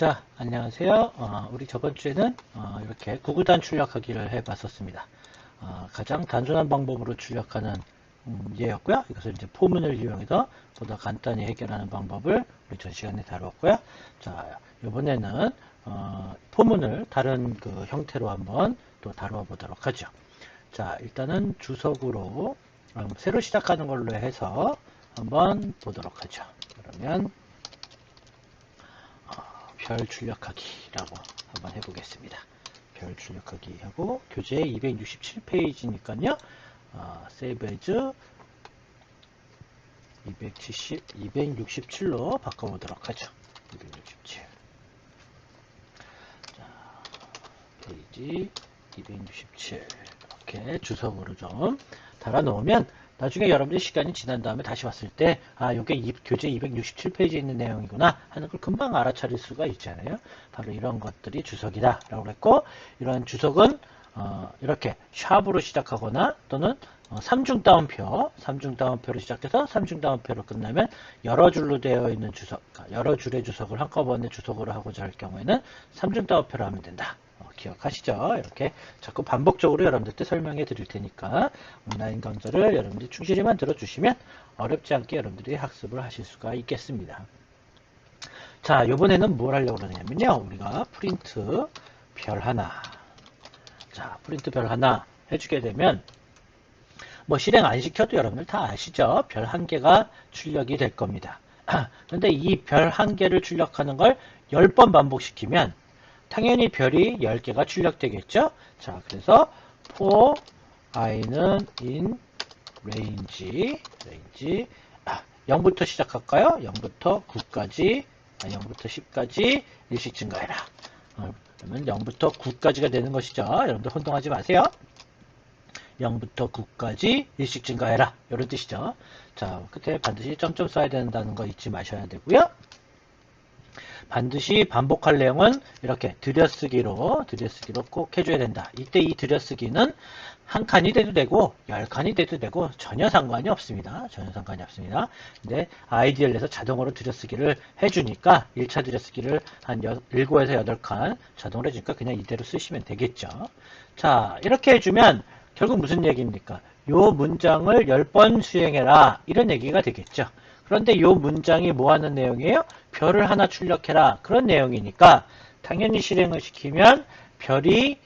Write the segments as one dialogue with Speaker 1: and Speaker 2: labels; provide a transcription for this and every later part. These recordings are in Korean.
Speaker 1: 자, 안녕하세요. 우리 저번 주에는 이렇게 구구단 출력하기를 해봤었습니다. 가장 단순한 방법으로 출력하는 예였고요. 이것을 이제 포문을 이용해서 보다 간단히 해결하는 방법을 우리 전 시간에 다루었고요. 자, 이번에는 포문을 다른 그 형태로 한번 또 다루어 보도록 하죠. 자, 일단은 주석으로 새로 시작하는 걸로 해서 한번 보도록 하죠. 그러면 별 출력하기라고 한번 해보겠습니다. 별 출력하기 하고 교재 267페이지니까요. Save as 267로 바꿔보도록 하죠. 267. 자, 페이지 267 이렇게 주석으로 좀 달아놓으면 나중에 여러분들이 시간이 지난 다음에 다시 봤을 때 이게 교재 267페이지에 있는 내용이구나 하는 걸 금방 알아차릴 수가 있잖아요. 바로 이런 것들이 주석이다 라고 했고, 이런 주석은 이렇게 샵으로 시작하거나 또는 3중 따옴표로 시작해서 3중 따옴표로 끝나면 여러 줄로 되어 있는 주석, 여러 줄의 주석을 한꺼번에 주석으로 하고자 할 경우에는 3중 따옴표로 하면 된다. 기억하시죠? 이렇게 자꾸 반복적으로 여러분들께 설명해 드릴 테니까 온라인 강좌를 여러분들이 충실히만 들어주시면 어렵지 않게 여러분들이 학습을 하실 수가 있겠습니다. 자, 이번에는 뭘 하려고 그러냐면요. 우리가 프린트 별 하나. 자, 프린트 별 하나 해주게 되면 뭐 실행 안 시켜도 여러분들 다 아시죠? 별 한 개가 출력이 될 겁니다. 그런데 이 별 한 개를 출력하는 걸 10번 반복시키면 당연히 별이 10개가 출력되겠죠? 자, 그래서 for i는 in range 0부터 시작할까요? 0부터 9까지, 0부터 10까지 일씩 증가해라. 그러면 0부터 9까지가 되는 것이죠. 여러분들 혼동하지 마세요. 0부터 9까지 일씩 증가해라. 이런 뜻이죠. 자, 끝에 반드시 점점 써야 된다는 거 잊지 마셔야 되고요. 반드시 반복할 내용은 이렇게 들여쓰기로 꼭 해줘야 된다. 이때 이 들여쓰기는 한 칸이 돼도 되고 10칸이 돼도 되고 전혀 상관이 없습니다. 근데 아이디얼에서 자동으로 들여쓰기를 해주니까 1차 들여쓰기를 한 7에서 8칸 자동으로 해주니까 그냥 이대로 쓰시면 되겠죠. 자, 이렇게 해주면 결국 무슨 얘기입니까? 요 문장을 10번 수행해라 이런 얘기가 되겠죠. 그런데 이 문장이 뭐 하는 내용이에요? 별을 하나 출력해라. 그런 내용이니까 당연히 실행을 시키면 별이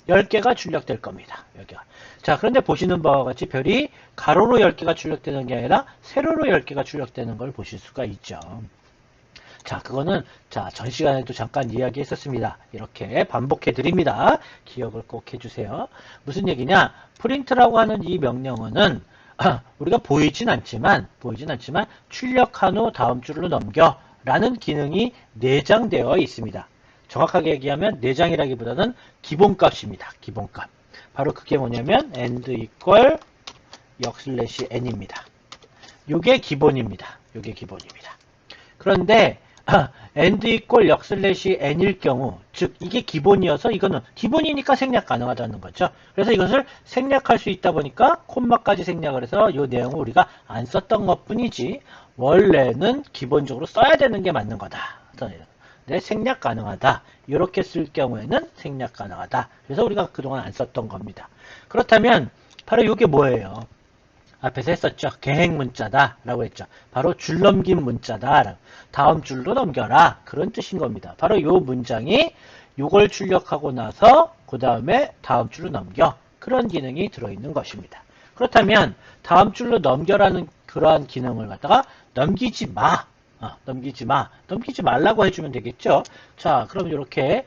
Speaker 1: 10개가 출력될 겁니다. 여기가. 자, 그런데 보시는 바와 같이 별이 가로로 10개가 출력되는 게 아니라 세로로 10개가 출력되는 걸 보실 수가 있죠. 자, 그거는 전 시간에도 잠깐 이야기했었습니다. 이렇게 반복해 드립니다. 기억을 꼭 해주세요. 무슨 얘기냐? 프린트라고 하는 이 명령어는 우리가 보이진 않지만 출력한 후 다음 줄로 넘겨 라는 기능이 내장되어 있습니다. 정확하게 얘기하면 내장이라기보다는 기본값입니다. 기본값. 바로 그게 뭐냐면 and equal 역/n입니다. 요게 기본입니다. 그런데 and equal 역/n일 경우, 즉 이게 기본이어서 이거는 기본이니까 생략 가능하다는 거죠. 그래서 이것을 생략할 수 있다 보니까 콤마까지 생략을 해서 이 내용을 우리가 안 썼던 것 뿐이지 원래는 기본적으로 써야 되는 게 맞는 거다. 네, 생략 가능하다. 이렇게 쓸 경우에는 생략 가능하다. 그래서 우리가 그동안 안 썼던 겁니다. 그렇다면 바로 이게 뭐예요? 앞에서 했었죠. 계획 문자다 라고 했죠. 바로 줄넘긴 문자다. 다음 줄로 넘겨라. 그런 뜻인 겁니다. 바로 이 문장이 이걸 출력하고 나서 그 다음에 다음 줄로 넘겨. 그런 기능이 들어있는 것입니다. 그렇다면 다음 줄로 넘겨라는 그러한 기능을 갖다가 넘기지 말라고 해주면 되겠죠. 자, 그럼 이렇게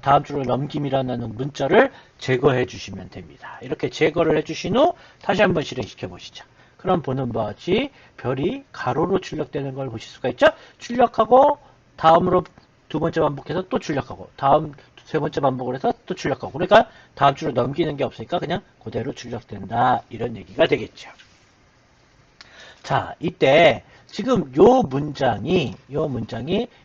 Speaker 1: 다음 줄로 넘김이라는 문자를 제거해 주시면 됩니다. 이렇게 제거를 해주신 후 다시 한번 실행시켜 보시죠. 그럼 보는 바와 같이 별이 가로로 출력되는 걸 보실 수가 있죠. 출력하고 다음으로 두 번째 반복해서 또 출력하고 다음 세 번째 반복을 해서 또 출력하고, 그러니까 다음 줄로 넘기는 게 없으니까 그냥 그대로 출력된다 이런 얘기가 되겠죠. 자, 이때 지금 요 문장이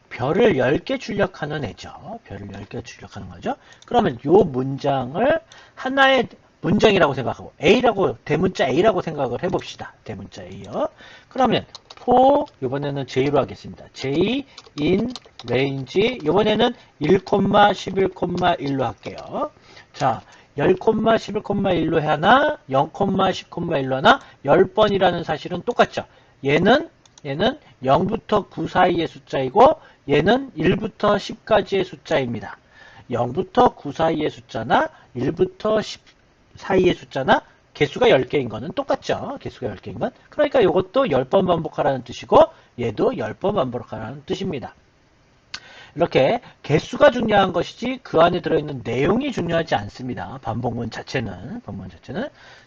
Speaker 1: 별을 10개 출력하는 애죠. 별을 10개 출력하는 거죠. 그러면 요 문장을 하나의 문장이라고 생각하고 A라고, 대문자 A라고 생각을 해봅시다. 대문자 A요. 그러면 for, 이번에는 J로 하겠습니다. J in 레인지 이번에는 1,11,1로 할게요. 자, 10,11,1로 하나, 0,10,1로 하나, 10번이라는 사실은 똑같죠. 얘는 0부터 9 사이의 숫자이고 얘는 1부터 10까지의 숫자입니다. 0부터 9 사이의 숫자나 1부터 10 사이의 숫자나 개수가 10개인 거는 똑같죠. 개수가 10개인 건. 그러니까 이것도 10번 반복하라는 뜻이고 얘도 10번 반복하라는 뜻입니다. 이렇게 개수가 중요한 것이지 그 안에 들어있는 내용이 중요하지 않습니다. 반복문 자체는.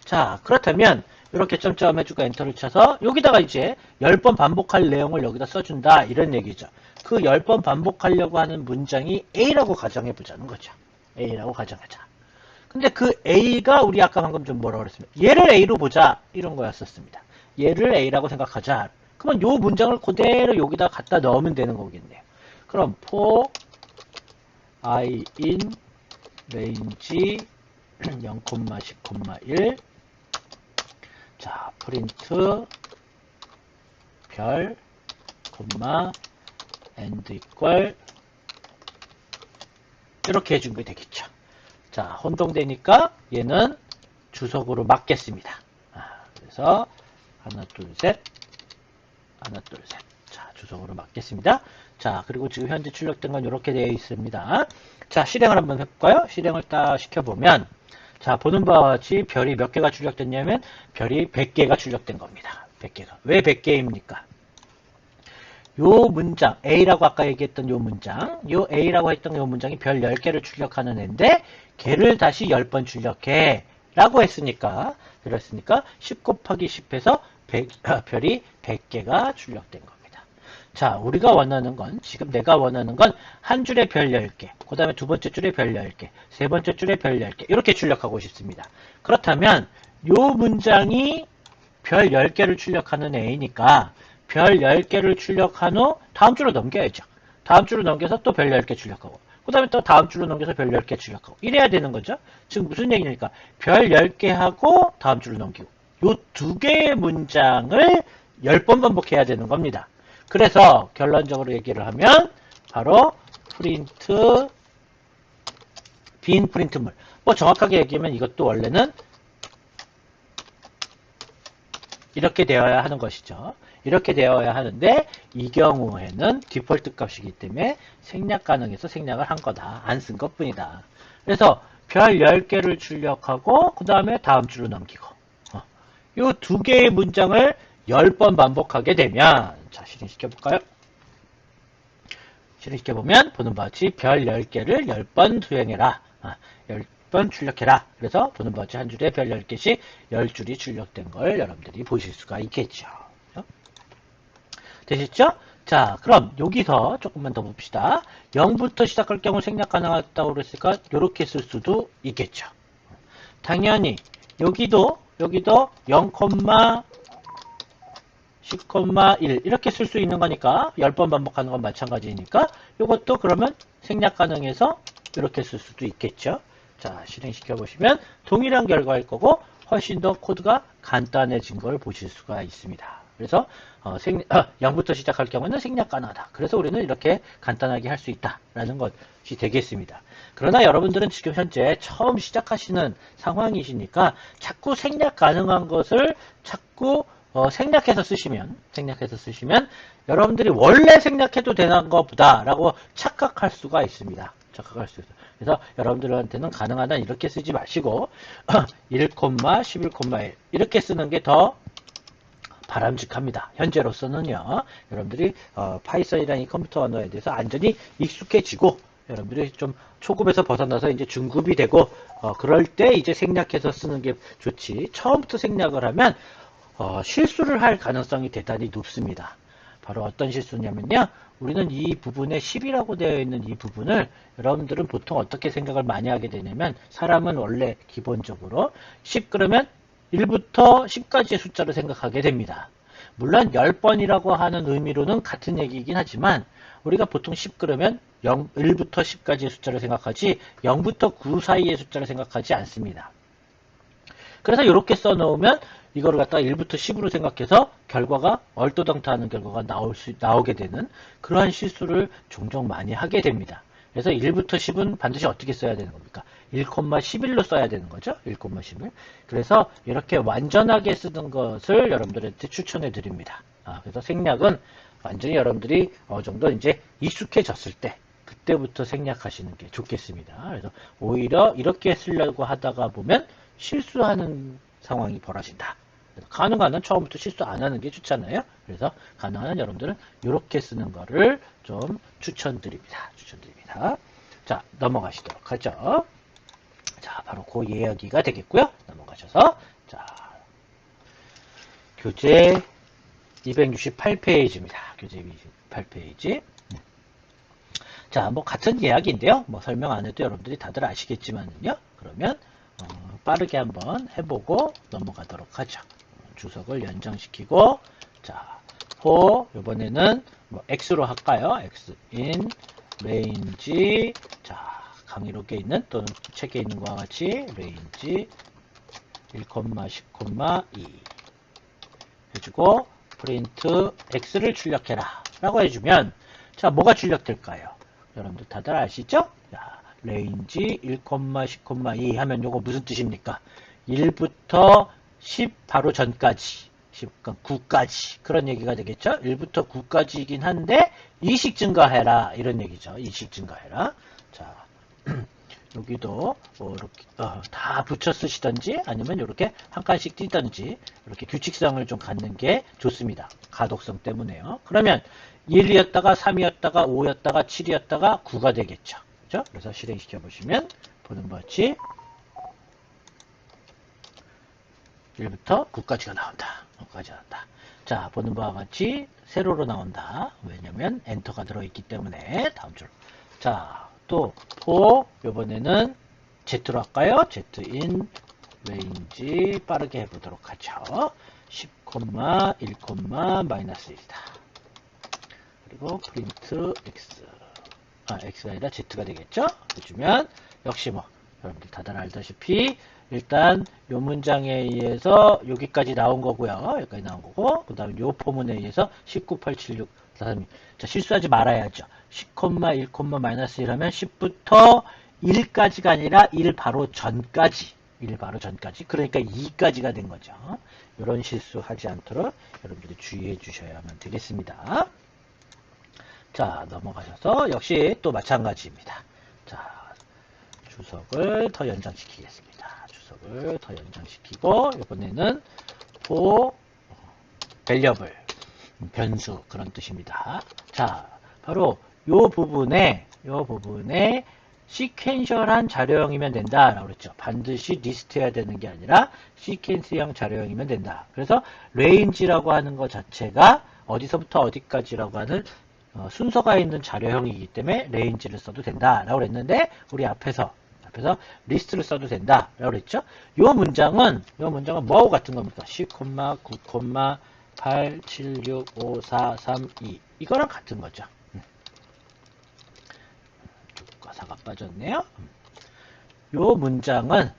Speaker 1: 자, 그렇다면 이렇게 점점 해주고 엔터를 쳐서 여기다가 이제 10번 반복할 내용을 여기다 써준다 이런 얘기죠. 그 10번 반복하려고 하는 문장이 A라고 가정해 보자는 거죠. A라고 가정하자. 근데 그 A가 우리 아까 방금 좀 뭐라고 그랬습니다. 얘를 A로 보자 이런 거였었습니다. 얘를 A라고 생각하자. 그러면 요 문장을 그대로 여기다 갖다 넣으면 되는 거겠네요. 그럼 for I in range 0,10,1 자, 프린트 별 콤마 and equal 이렇게 해준 게 되겠죠. 자, 혼동되니까 얘는 주석으로 맞겠습니다. 그래서 하나 둘 셋 자, 주석으로 맞겠습니다. 자, 그리고 지금 현재 출력된 건 이렇게 되어 있습니다. 자, 실행을 한번 해볼까요? 실행을 딱 시켜보면 자, 보는 바와 같이 별이 몇 개가 출력됐냐면 별이 100개가 출력된 겁니다. 100개가. 왜 100개입니까? 요 문장, A라고 아까 얘기했던 요 문장, 요 A라고 했던 요 문장이 별 10개를 출력하는 애인데 걔를 다시 10번 출력해 라고 했으니까 그랬으니까 10 곱하기 10해서 별이 100개가 출력된 겁니다. 자, 우리가 원하는 건 지금 내가 원하는 건 한 줄에 별 10개, 그 다음에 두 번째 줄에 별 10개, 세 번째 줄에 별 10개 이렇게 출력하고 싶습니다. 그렇다면 요 문장이 별 10개를 출력하는 A니까 별 10개를 출력한 후 다음 줄로 넘겨야죠. 다음 줄로 넘겨서 또 별 10개 출력하고 그 다음에 또 다음 줄로 넘겨서 별 10개 출력하고 이래야 되는 거죠. 지금 무슨 얘기니까 별 10개 하고 다음 줄로 넘기고 요 두 개의 문장을 10번 반복해야 되는 겁니다. 그래서 결론적으로 얘기를 하면 바로 프린트 빈 프린트물 뭐 정확하게 얘기하면 이것도 원래는 이렇게 되어야 하는 것이죠. 이렇게 되어야 하는데 이 경우에는 디폴트 값이기 때문에 생략 가능해서 생략을 한 거다. 안 쓴 것뿐이다. 그래서 별 10개를 출력하고 그 다음에 다음 줄로 넘기고 이 두 개의 문장을 10번 반복하게 되면 자, 실행시켜볼까요? 실행시켜보면 보는 바와 같이 별 10개를 10번 수행해라. 10번 출력해라. 그래서 보는 바와 같이 한 줄에 별 10개씩 10줄이 출력된 걸 여러분들이 보실 수가 있겠죠. 되셨죠? 자, 그럼 여기서 조금만 더 봅시다. 0부터 시작할 경우 생략 가능하다고 그랬으니까 이렇게 쓸 수도 있겠죠. 당연히 여기도 0, 10,1 이렇게 쓸 수 있는 거니까 10번 반복하는 건 마찬가지니까 이것도 그러면 생략 가능해서 이렇게 쓸 수도 있겠죠. 자, 실행시켜 보시면 동일한 결과일 거고 훨씬 더 코드가 간단해진 걸 보실 수가 있습니다. 그래서 0부터 시작할 경우는 생략 가능하다. 그래서 우리는 이렇게 간단하게 할 수 있다라는 것이 되겠습니다. 그러나 여러분들은 지금 현재 처음 시작하시는 상황이시니까 자꾸 생략 가능한 것을 자꾸 생략해서 쓰시면 여러분들이 원래 생략해도 되는 것보다 라고 착각할 수가 있습니다. 그래서 여러분들한테는 가능하다 이렇게 쓰지 마시고 1, 11,1 이렇게 쓰는 게 더 바람직합니다. 현재로서는요. 여러분들이 파이썬이라는 이 컴퓨터 언어에 대해서 완전히 익숙해지고 여러분들이 좀 초급에서 벗어나서 이제 중급이 되고 그럴 때 이제 생략해서 쓰는 게 좋지. 처음부터 생략을 하면 실수를 할 가능성이 대단히 높습니다. 바로 어떤 실수냐면요. 우리는 이 부분에 10이라고 되어 있는 이 부분을 여러분들은 보통 어떻게 생각을 많이 하게 되냐면 사람은 원래 기본적으로 10 그러면 1부터 10까지의 숫자를 생각하게 됩니다. 물론 10번이라고 하는 의미로는 같은 얘기이긴 하지만 우리가 보통 10 그러면 1부터 10까지의 숫자를 생각하지 0부터 9 사이의 숫자를 생각하지 않습니다. 그래서 이렇게 써놓으면 이거를 갖다가 1부터 10으로 생각해서 결과가 얼토당토하는 결과가 나오게 되는 그러한 실수를 종종 많이 하게 됩니다. 그래서 1부터 10은 반드시 어떻게 써야 되는 겁니까? 1,11로 써야 되는 거죠. 1,11. 그래서 이렇게 완전하게 쓰는 것을 여러분들한테 추천해 드립니다. 그래서 생략은 완전히 여러분들이 어느 정도 이제 익숙해졌을 때 그때부터 생략하시는 게 좋겠습니다. 그래서 오히려 이렇게 쓰려고 하다가 보면 실수하는 상황이 벌어진다. 가능한 한 처음부터 실수 안 하는 게 좋잖아요. 그래서 가능한 한 여러분들은 이렇게 쓰는 거를 좀 추천드립니다. 자, 넘어가시도록 하죠. 자, 바로 그 이야기가 되겠고요. 넘어가셔서 자, 교재 268페이지입니다. 교재 268페이지. 자, 뭐 같은 이야기인데요. 뭐 설명 안 해도 여러분들이 다들 아시겠지만요. 그러면 빠르게 한번 해보고 넘어가도록 하죠. 주석을 연장시키고 자, 이번에는 뭐 x로 할까요? x in range 자, 강의록에 있는 또는 책에 있는 것과 같이 range 1,10,2 해주고 프린트 x를 출력해라 라고 해주면 자, 뭐가 출력될까요? 여러분들 다들 아시죠? 자, range 1,10,2 하면 요거 무슨 뜻입니까? 1부터 10 바로 전까지 10, 9까지 그런 얘기가 되겠죠? 1부터 9까지이긴 한데 이식 증가해라 이런 얘기죠. 이식 증가해라. 자, 여기도 이렇게 다 붙여 쓰시던지 아니면 이렇게 한 칸씩 띄던지 이렇게 규칙성을 좀 갖는 게 좋습니다. 가독성 때문에요. 그러면 1이었다가 3이었다가 5였다가 7이었다가 9가 되겠죠. 그죠? 그래서 실행시켜 보시면 보는 바와 같이 1부터 9까지가 나온다. 9까지 나온다. 자, 보는 바와 같이 세로로 나온다. 왜냐면 엔터가 들어있기 때문에 다음 줄. 자, 또 요번에는 Z로 할까요? Z in range 빠르게 해보도록 하죠. 10, 1, 마이너스 1이다. 그리고 프린트 X. X가 아니라 Z가 되겠죠? 해주면 역시 뭐 여러분들 다들 알다시피 일단 요 문장에 의해서 여기까지 나온 거고요. 여기까지 나온 거고 그 다음에 요 포문에 의해서 19, 8, 7, 6 자, 실수하지 말아야죠. 10, 1, 마이너스 1 하면 10부터 1까지가 아니라 1 바로 전까지 그러니까 2까지가 된 거죠. 이런 실수하지 않도록 여러분들이 주의해 주셔야만 되겠습니다. 자, 넘어가셔서 역시 또 마찬가지입니다. 자, 주석을 더 연장시키겠습니다. 주석을 더 연장시키고 이번에는 variable 변수 그런 뜻입니다. 자, 바로 요 부분에 시퀀셜한 자료형이면 된다라고 그랬죠. 반드시 리스트해야 되는 게 아니라 시퀀스형 자료형이면 된다. 그래서 range라고 하는 것 자체가 어디서부터 어디까지라고 하는 순서가 있는 자료형이기 때문에 range를 써도 된다라고 그랬는데 우리 앞에서 리스트를 써도 된다라고 그랬죠. 요 문장은 뭐하고 같은 겁니까? 10, 9, 8, 7, 6, 5, 4, 3, 2 이거랑 같은 거죠. 6과 4가 빠졌네요. 요 문장은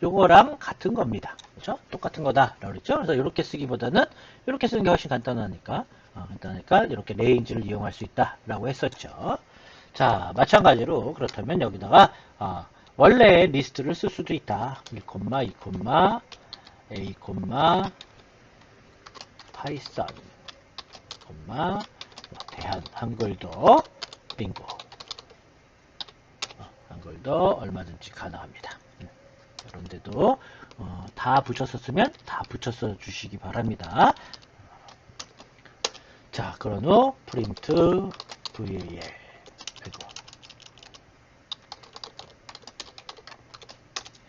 Speaker 1: 요거랑 같은 겁니다. 그렇죠? 똑같은 거다라고 그랬죠. 그래서 이렇게 쓰기보다는 이렇게 쓰는 게 훨씬 간단하니까 이렇게 레인지를 이용할 수 있다라고 했었죠. 자, 마찬가지로 그렇다면 여기다가 원래 리스트를 쓸 수도 있다. 1, 2, A, 파이썬, 대한 한글도 빙고. 한글도 얼마든지 가능합니다. 이런 데도 다 붙여서 쓰면 다 붙여서 주시기 바랍니다. 자, 그런 후 프린트 val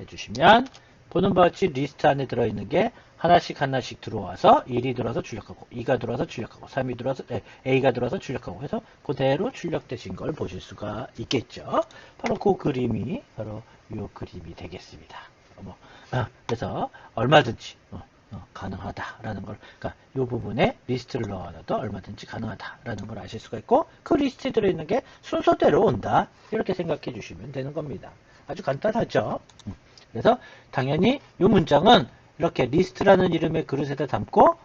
Speaker 1: 해주시면 보는 바와 같이 리스트 안에 들어있는 게 하나씩 들어와서 1이 들어와서 출력하고 2가 들어와서 출력하고 3이 들어와서 A가 들어와서 출력하고 해서 그대로 출력되신 걸 보실 수가 있겠죠. 바로 그 그림이 바로 이 그림이 되겠습니다. 그래서 얼마든지 가능하다라는 걸, 그러니까 이 부분에 리스트를 넣어놔도 얼마든지 가능하다라는 걸 아실 수가 있고 그 리스트에 들어있는 게 순서대로 온다 이렇게 생각해 주시면 되는 겁니다. 아주 간단하죠. 그래서 당연히 이 문장은 이렇게 리스트라는 이름의 그릇에다 담고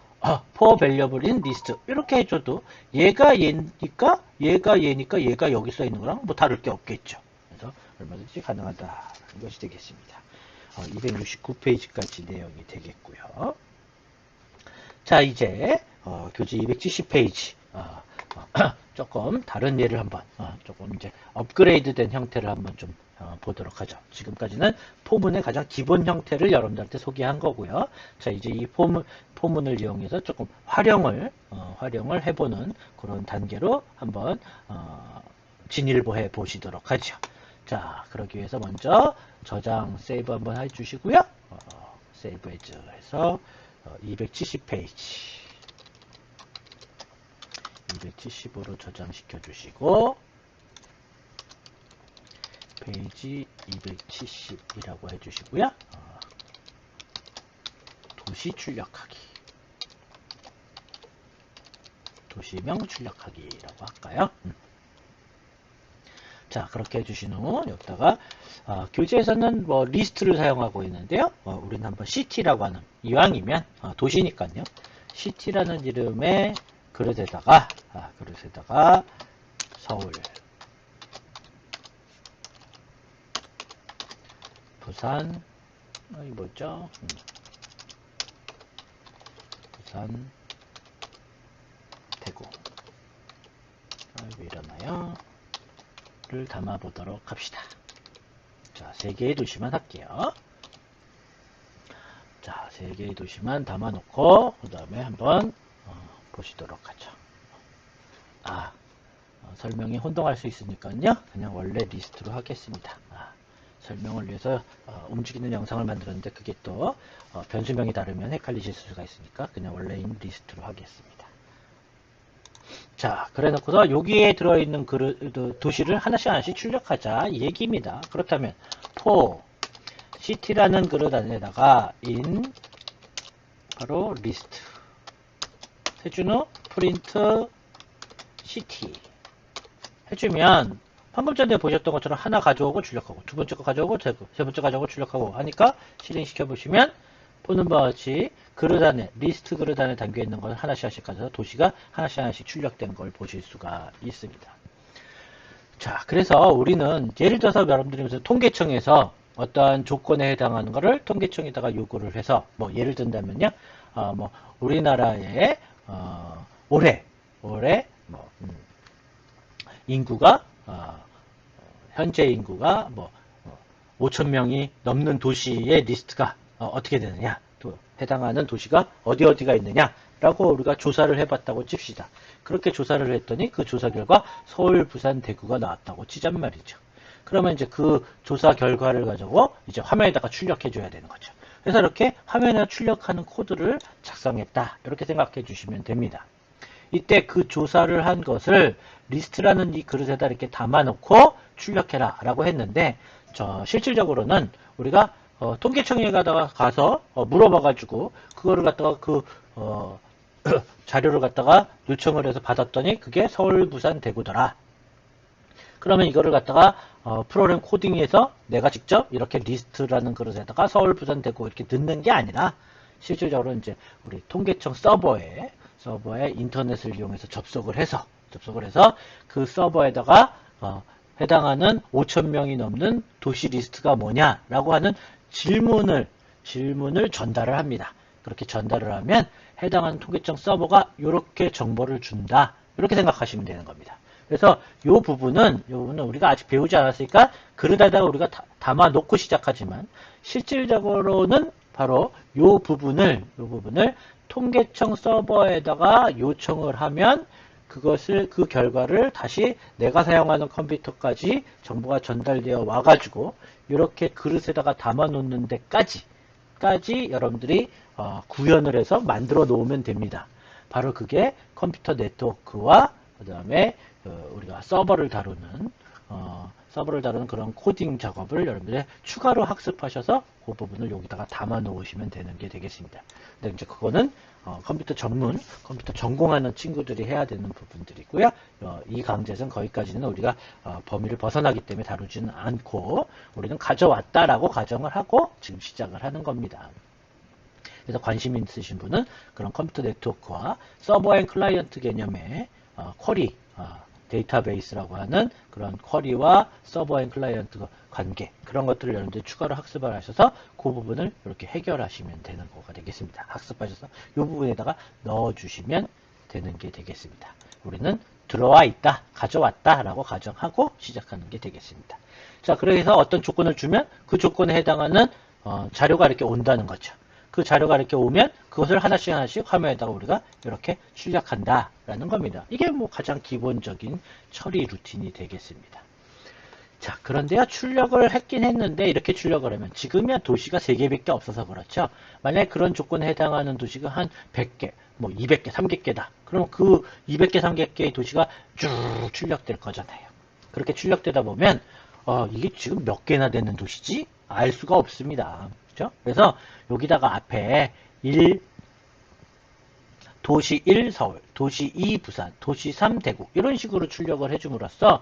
Speaker 1: for variable in list 이렇게 해줘도 얘가 얘니까 얘가 여기 써 있는 거랑 뭐 다를 게 없겠죠. 그래서 얼마든지 가능하다는 것이 되겠습니다. 269페이지까지 내용이 되겠고요. 자, 이제 교재 270페이지 조금 다른 예를 한번 조금 이제 업그레이드된 형태를 한번 좀 보도록 하죠. 지금까지는 포문의 가장 기본 형태를 여러분들한테 소개한 거고요. 자, 이제 이 포문을 이용해서 조금 활용을 해보는 그런 단계로 한번 진일보해 보시도록 하죠. 자, 그러기 위해서 먼저 저장 세이브 한번 해주시고요. 세이브 해서 270페이지 270으로 저장시켜 주시고 페이지 270이라고 해주시고요. 도시 출력하기 도시명 출력하기라고 할까요? 자, 그렇게 해주신 후 여기다가 교재에서는 뭐 리스트를 사용하고 있는데요. 우리는 한번 시티라고 하는 이왕이면 도시니까요. 시티라는 이름의 그릇에다가 서울, 부산, 뭐죠? 부산, 대구. 왜 이러나요? 를 담아보도록 합시다. 자, 3개의 도시만 할게요. 자, 3개의 도시만 담아놓고 그 다음에 한번 보시도록 하죠. 설명이 혼동할 수 있으니까요. 그냥 원래 리스트로 하겠습니다. 설명을 위해서 움직이는 영상을 만들었는데 그게 또 변수명이 다르면 헷갈리실 수가 있으니까 그냥 원래인 리스트로 하겠습니다. 자, 그래 놓고서 여기에 들어있는 도시를 하나씩 출력하자 이 얘기입니다. 그렇다면 for city라는 그릇 안에다가 in 바로 list 해준 후 print city 해주면 방금 전에 보셨던 것처럼 하나 가져오고 출력하고 두 번째 거 가져오고 세 번째 가져오고 출력하고 하니까 실행시켜 보시면 보는 바와 같이 그릇 안에 리스트 그릇 안에 담겨 있는 걸 하나씩 가져서 도시가 하나씩 출력된 걸 보실 수가 있습니다. 자, 그래서 우리는 예를 들어서 여러분들이 무슨 통계청에서 어떠한 조건에 해당하는 거를 통계청에다가 요구를 해서 뭐 예를 든다면요, 뭐 우리나라의 올해 뭐 인구가 현재 인구가 뭐 5,000명이 넘는 도시의 리스트가 어떻게 되느냐, 또 해당하는 도시가 어디가 있느냐라고 우리가 조사를 해봤다고 칩시다. 그렇게 조사를 했더니 그 조사 결과 서울, 부산, 대구가 나왔다고 치잔 말이죠. 그러면 이제 그 조사 결과를 가지고 이제 화면에다가 출력해줘야 되는 거죠. 그래서 이렇게 화면에 출력하는 코드를 작성했다. 이렇게 생각해 주시면 됩니다. 이때 그 조사를 한 것을 리스트라는 이 그릇에다 이렇게 담아놓고 출력해라 라고 했는데 실질적으로는 우리가 통계청에 가서 물어봐가지고 그거를 갖다가 자료를 갖다가 요청을 해서 받았더니 그게 서울, 부산, 대구더라. 그러면 이거를 갖다가 프로그램 코딩에서 내가 직접 이렇게 리스트라는 그릇에다가 서울, 부산, 대구 이렇게 넣는 게 아니라 실질적으로 이제 우리 통계청 서버에 인터넷을 이용해서 접속을 해서 그 서버에다가 해당하는 5,000명이 넘는 도시 리스트가 뭐냐라고 하는 질문을 전달을 합니다. 그렇게 전달을 하면 해당하는 통계청 서버가 이렇게 정보를 준다. 이렇게 생각하시면 되는 겁니다. 그래서 이 부분은 우리가 아직 배우지 않았으니까 그릇에다가 우리가 담아 놓고 시작하지만 실질적으로는 바로 이 부분을 통계청 서버에다가 요청을 하면 그 결과를 다시 내가 사용하는 컴퓨터까지 정보가 전달되어 와가지고 이렇게 그릇에다가 담아 놓는 데까지 여러분들이 구현을 해서 만들어 놓으면 됩니다. 바로 그게 컴퓨터 네트워크와 그 다음에 우리가 서버를 다루는 그런 코딩 작업을 여러분들이 추가로 학습하셔서 그 부분을 여기다가 담아 놓으시면 되는 게 되겠습니다. 근데 이제 그거는 컴퓨터 전공하는 친구들이 해야 되는 부분들이고요. 이 강좌에서는 거기까지는 우리가 범위를 벗어나기 때문에 다루지는 않고 우리는 가져왔다라고 가정을 하고 지금 시작을 하는 겁니다. 그래서 관심 있으신 분은 그런 컴퓨터 네트워크와 서버 앤 클라이언트 개념의 쿼리, 데이터베이스라고 하는 그런 쿼리와 서버 앤 클라이언트 관계, 그런 것들을 여러분들이 추가로 학습을 하셔서 그 부분을 이렇게 해결하시면 되는 거가 되겠습니다. 학습하셔서 이 부분에다가 넣어주시면 되는 게 되겠습니다. 우리는 들어와 있다, 가져왔다 라고 가정하고 시작하는 게 되겠습니다. 자, 그래서 어떤 조건을 주면 그 조건에 해당하는 자료가 이렇게 온다는 거죠. 그 자료가 이렇게 오면 그것을 하나씩 하나씩 화면에다가 우리가 이렇게 출력한다 라는 겁니다. 이게 뭐 가장 기본적인 처리 루틴이 되겠습니다. 자, 그런데요, 출력을 했긴 했는데 이렇게 출력을 하면 지금이야 도시가 3개밖에 없어서 그렇죠. 만약에 그런 조건에 해당하는 도시가 한 100개, 뭐 200개, 300개다. 그럼 그 200개, 300개의 도시가 쭉 출력될 거잖아요. 그렇게 출력되다 보면 이게 지금 몇 개나 되는 도시지? 알 수가 없습니다. 그렇죠? 그래서 여기다가 앞에 도시 1 서울, 도시 2 부산, 도시 3 대구 이런 식으로 출력을 해줌으로써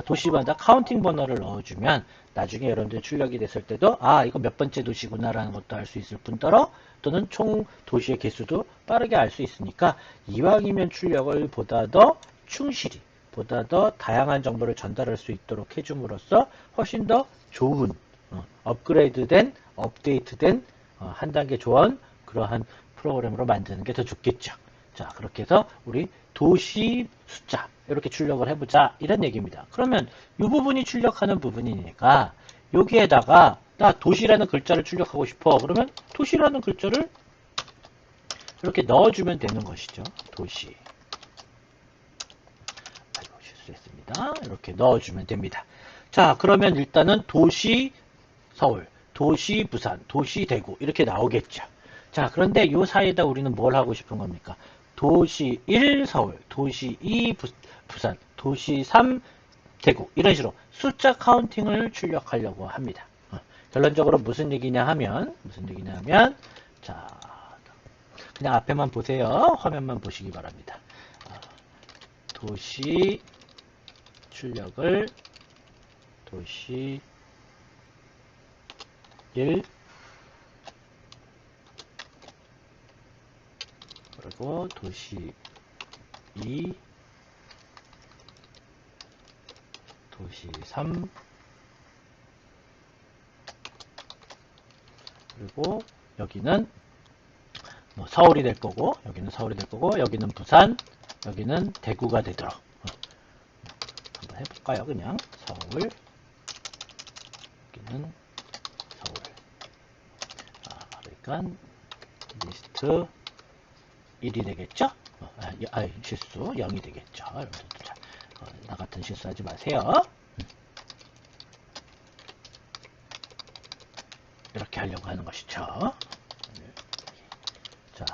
Speaker 1: 도시마다 카운팅 번호를 넣어주면 나중에 여러분들 출력이 됐을 때도 이거 몇 번째 도시구나 라는 것도 알 수 있을 뿐더러 또는 총 도시의 개수도 빠르게 알 수 있으니까 이왕이면 출력을 보다 더 충실히 보다 더 다양한 정보를 전달할 수 있도록 해줌으로써 훨씬 더 좋은 업그레이드된 업데이트된 한 단계 좋은 그러한 프로그램으로 만드는 게 더 좋겠죠. 자, 그렇게 해서 우리 도시 숫자 이렇게 출력을 해보자 이런 얘기입니다. 그러면 이 부분이 출력하는 부분이니까 여기에다가 나 도시라는 글자를 출력하고 싶어. 그러면 도시라는 글자를 이렇게 넣어주면 되는 것이죠. 도시. 실수했습니다. 이렇게 넣어주면 됩니다. 자, 그러면 일단은 도시 서울, 도시 부산, 도시 대구 이렇게 나오겠죠. 자, 그런데 이 사이에다 우리는 뭘 하고 싶은 겁니까? 도시 1 서울, 도시 2 부산, 도시 3 대구 이런 식으로 숫자 카운팅을 출력하려고 합니다. 결론적으로 무슨 얘기냐 하면 자, 그냥 앞에만 보세요. 화면만 보시기 바랍니다. 도시 출력을 도시 1 그리고 도시 2 도시 3 그리고 여기는 뭐 서울이 될 거고 여기는 서울이 될 거고 여기는 부산 여기는 대구가 되도록 한번 해볼까요? 그냥 서울 여기는 서울 그러니까 리스트 1이 되겠죠? 실수 0이 되겠죠. 여러분들 나 같은 실수하지 마세요. 이렇게 하려고 하는 것이죠. 자,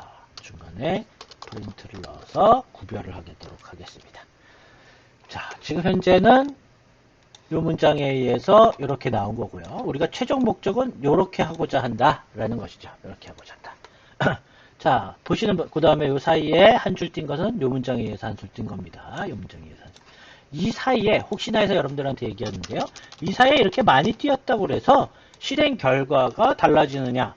Speaker 1: 중간에 프린트를 넣어서 구별을 하도록 하겠습니다. 자, 지금 현재는 이 문장에 의해서 이렇게 나온 거고요. 우리가 최종 목적은 이렇게 하고자 한다 라는 것이죠. 이렇게 하고자 한다. 자, 보시는 그 다음에 이 사이에 한 줄 띈 것은 이 문장에 의해서 한 줄 띈 겁니다. 이 문장에 의해서. 이 사이에 혹시나 해서 여러분들한테 얘기하는데요. 이 사이에 이렇게 많이 띄었다고 그래서 실행 결과가 달라지느냐?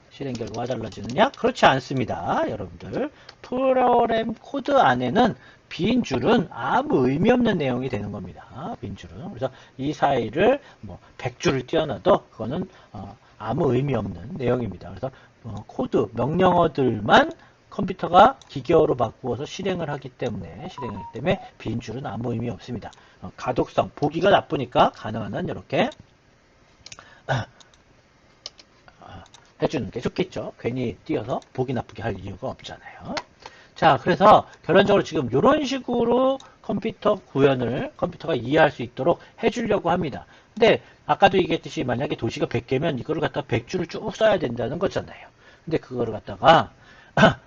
Speaker 1: 실행 결과가 달라지느냐? 그렇지 않습니다. 여러분들 프로그램 코드 안에는 빈 줄은 아무 의미 없는 내용이 되는 겁니다. 빈 줄은. 그래서 이 사이를 뭐 100줄을 띄워놔도 그거는 아무 의미 없는 내용입니다. 그래서 코드, 명령어들만 컴퓨터가 기계어로 바꾸어서 실행을 하기 때문에 빈 줄은 아무 의미 없습니다. 가독성, 보기가 나쁘니까 가능한 한 이렇게 해주는 게 좋겠죠. 괜히 띄어서 보기 나쁘게 할 이유가 없잖아요. 자, 그래서 결론적으로 지금 이런 식으로 컴퓨터 구현을 컴퓨터가 이해할 수 있도록 해주려고 합니다. 근데 아까도 얘기했듯이 만약에 도시가 100개면 이거를 갖다 100줄을 쭉 써야 된다는 거잖아요. 근데 그거를 갖다가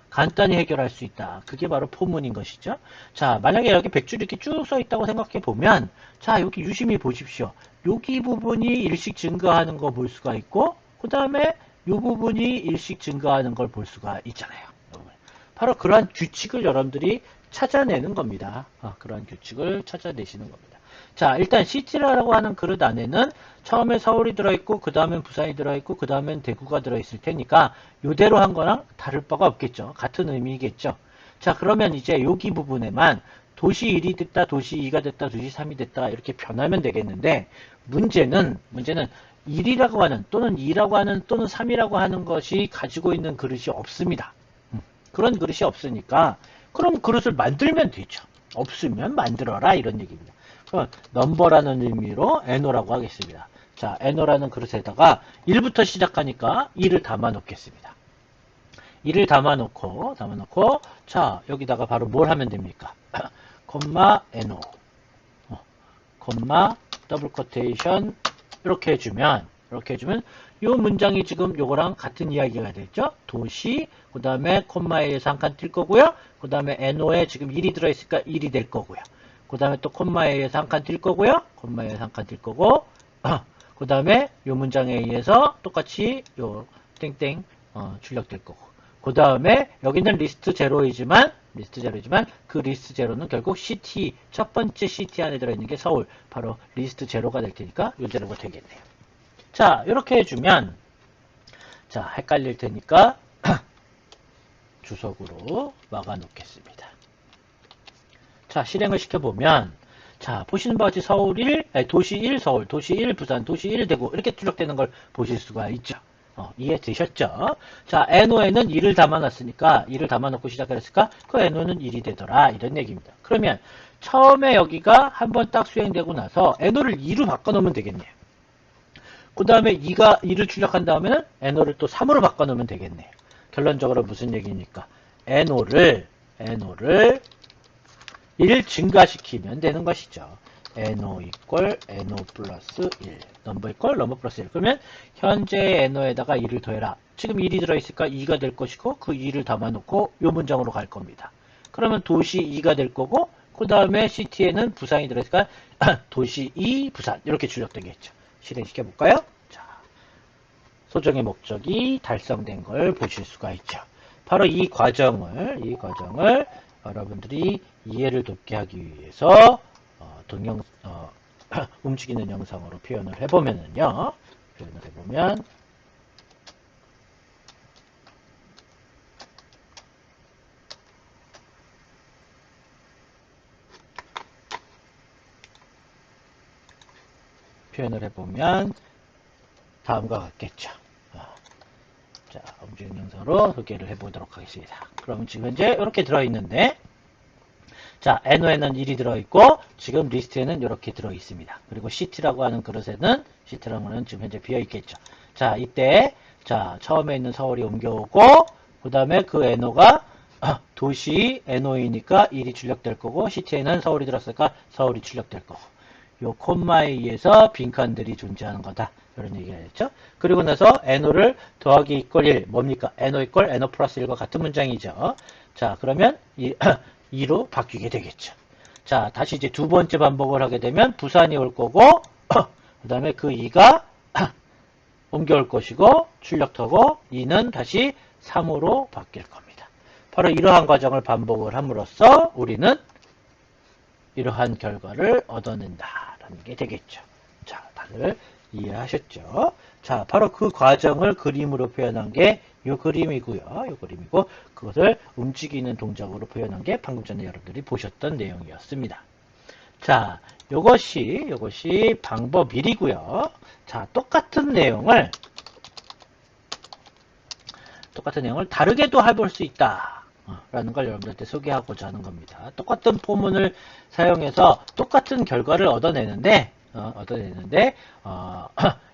Speaker 1: 간단히 해결할 수 있다. 그게 바로 포문인 것이죠. 자, 만약에 여기 100줄 이렇게 쭉 써 있다고 생각해 보면 자, 여기 유심히 보십시오. 여기 부분이 일씩 증가하는 거 볼 수가 있고 그 다음에 이 부분이 일씩 증가하는 걸 볼 수가 있잖아요. 바로 그러한 규칙을 여러분들이 찾아내는 겁니다. 그런 규칙을 찾아내시는 겁니다. 자, 일단 시티라고 하는 그릇 안에는 처음에 서울이 들어있고 그 다음엔 부산이 들어있고 그 다음엔 대구가 들어있을 테니까 이대로 한 거랑 다를 바가 없겠죠. 같은 의미겠죠. 자, 그러면 이제 여기 부분에만 도시 1이 됐다, 도시 2가 됐다, 도시 3이 됐다 이렇게 변하면 되겠는데 문제는 1이라고 하는 또는 2라고 하는 또는 3이라고 하는 것이 가지고 있는 그릇이 없습니다. 그런 그릇이 없으니까 그럼 그릇을 만들면 되죠. 없으면 만들어라 이런 얘기입니다. 그럼 넘버라는 의미로 NO라고 하겠습니다. 자, NO라는 그릇에다가 1부터 시작하니까 2를 담아 놓겠습니다. 2를 담아 놓고 자, 여기다가 바로 뭘 하면 됩니까? 콤마 NO 콤마 더블 코테이션 이렇게 해주면 이 문장이 지금 요거랑 같은 이야기가 됐죠. 도시 그 다음에 콤마에 의해서 한 칸 뜰 거고요. 그 다음에 NO에 지금 1이 들어있으니까 1이 될 거고요. 그 다음에 또 콤마에 의해서 한 칸 뜰 거고요. 콤마에 의해서 한 칸 뜰 거고 그 다음에 요 문장에 의해서 똑같이 요 땡땡 출력될 거고 그 다음에 여기는 리스트 제로이지만 그 리스트 제로는 결국 CT 첫 번째 CT 안에 들어있는 게 서울 바로 리스트 제로가 될 테니까 요 제로가 되겠네요. 자, 이렇게 해주면 자, 헷갈릴 테니까 주석으로 막아 놓겠습니다. 자, 실행을 시켜보면 자, 보시는 바와 같이 도시 1 서울, 도시 1 부산, 도시 1 대구 이렇게 출력되는 걸 보실 수가 있죠. 이해되셨죠? 자, NO에는 2를 담아놨으니까 2를 담아놓고 시작을 했으니까 그 NO는 1이 되더라 이런 얘기입니다. 그러면 처음에 여기가 한번 딱 수행되고 나서 NO를 2로 바꿔놓으면 되겠네요. 그 다음에 2를 출력한 다음에는 NO를 또 3으로 바꿔놓으면 되겠네요. 결론적으로 무슨 얘기입니까? NO를 1 증가시키면 되는 것이죠. NO 이퀄 NO 플러스 1 넘버 이퀄 넘버 플러스 1 그러면 현재 NO에다가 2를 더해라. 지금 1이 들어있으니까 2가 될 것이고 그 2를 담아놓고 이 문장으로 갈 겁니다. 그러면 도시 2가 될 거고 그 다음에 CT에는 부산이 들어있으니까 도시 2 부산 이렇게 출력되겠죠. 실행시켜 볼까요? 자, 소정의 목적이 달성된 걸 보실 수가 있죠. 바로 이 과정을 여러분들이 이해를 돕게 하기 위해서 움직이는 영상으로 표현을 해보면은요. 표현을 해보면 다음과 같겠죠. 자, 움직이는 영상으로 소개를 해보도록 하겠습니다. 그럼 지금 현재 이렇게 들어있는데 자, NO에는 1이 들어있고 지금 리스트에는 이렇게 들어있습니다. 그리고 CT라고 하는 그릇에는 지금 현재 비어있겠죠. 자, 이때 자, 처음에 있는 서울이 옮겨오고 그 다음에 그 NO가 도시 NO이니까 1이 출력될 거고 CT에는 서울이 들었으니까 서울이 출력될 거고 요 콤마에 의해서 빈칸들이 존재하는 거다. 이런 얘기가 됐죠. 그리고 나서 NO를 더하기 이퀄 1 뭡니까? NO 이퀄 NO 플러스 1과 같은 문장이죠. 자, 그러면 2로 바뀌게 되겠죠. 자, 다시 이제 두 번째 반복을 하게 되면 부산이 올 거고 그 다음에 그 2가 옮겨올 것이고 출력하고 2는 다시 3으로 바뀔 겁니다. 바로 이러한 과정을 반복을 함으로써 우리는 이러한 결과를 얻어낸다라는 게 되겠죠. 자, 다들 이해하셨죠? 자, 바로 그 과정을 그림으로 표현한 게 이 그림이고요. 이 그림이고 그것을 움직이는 동작으로 표현한 게 방금 전에 여러분들이 보셨던 내용이었습니다. 자, 요것이 방법 1이고요. 자, 똑같은 내용을 다르게도 해볼 수 있다. 라는 걸 여러분들한테 소개하고자 하는 겁니다. 똑같은 포문을 사용해서 똑같은 결과를 얻어내는데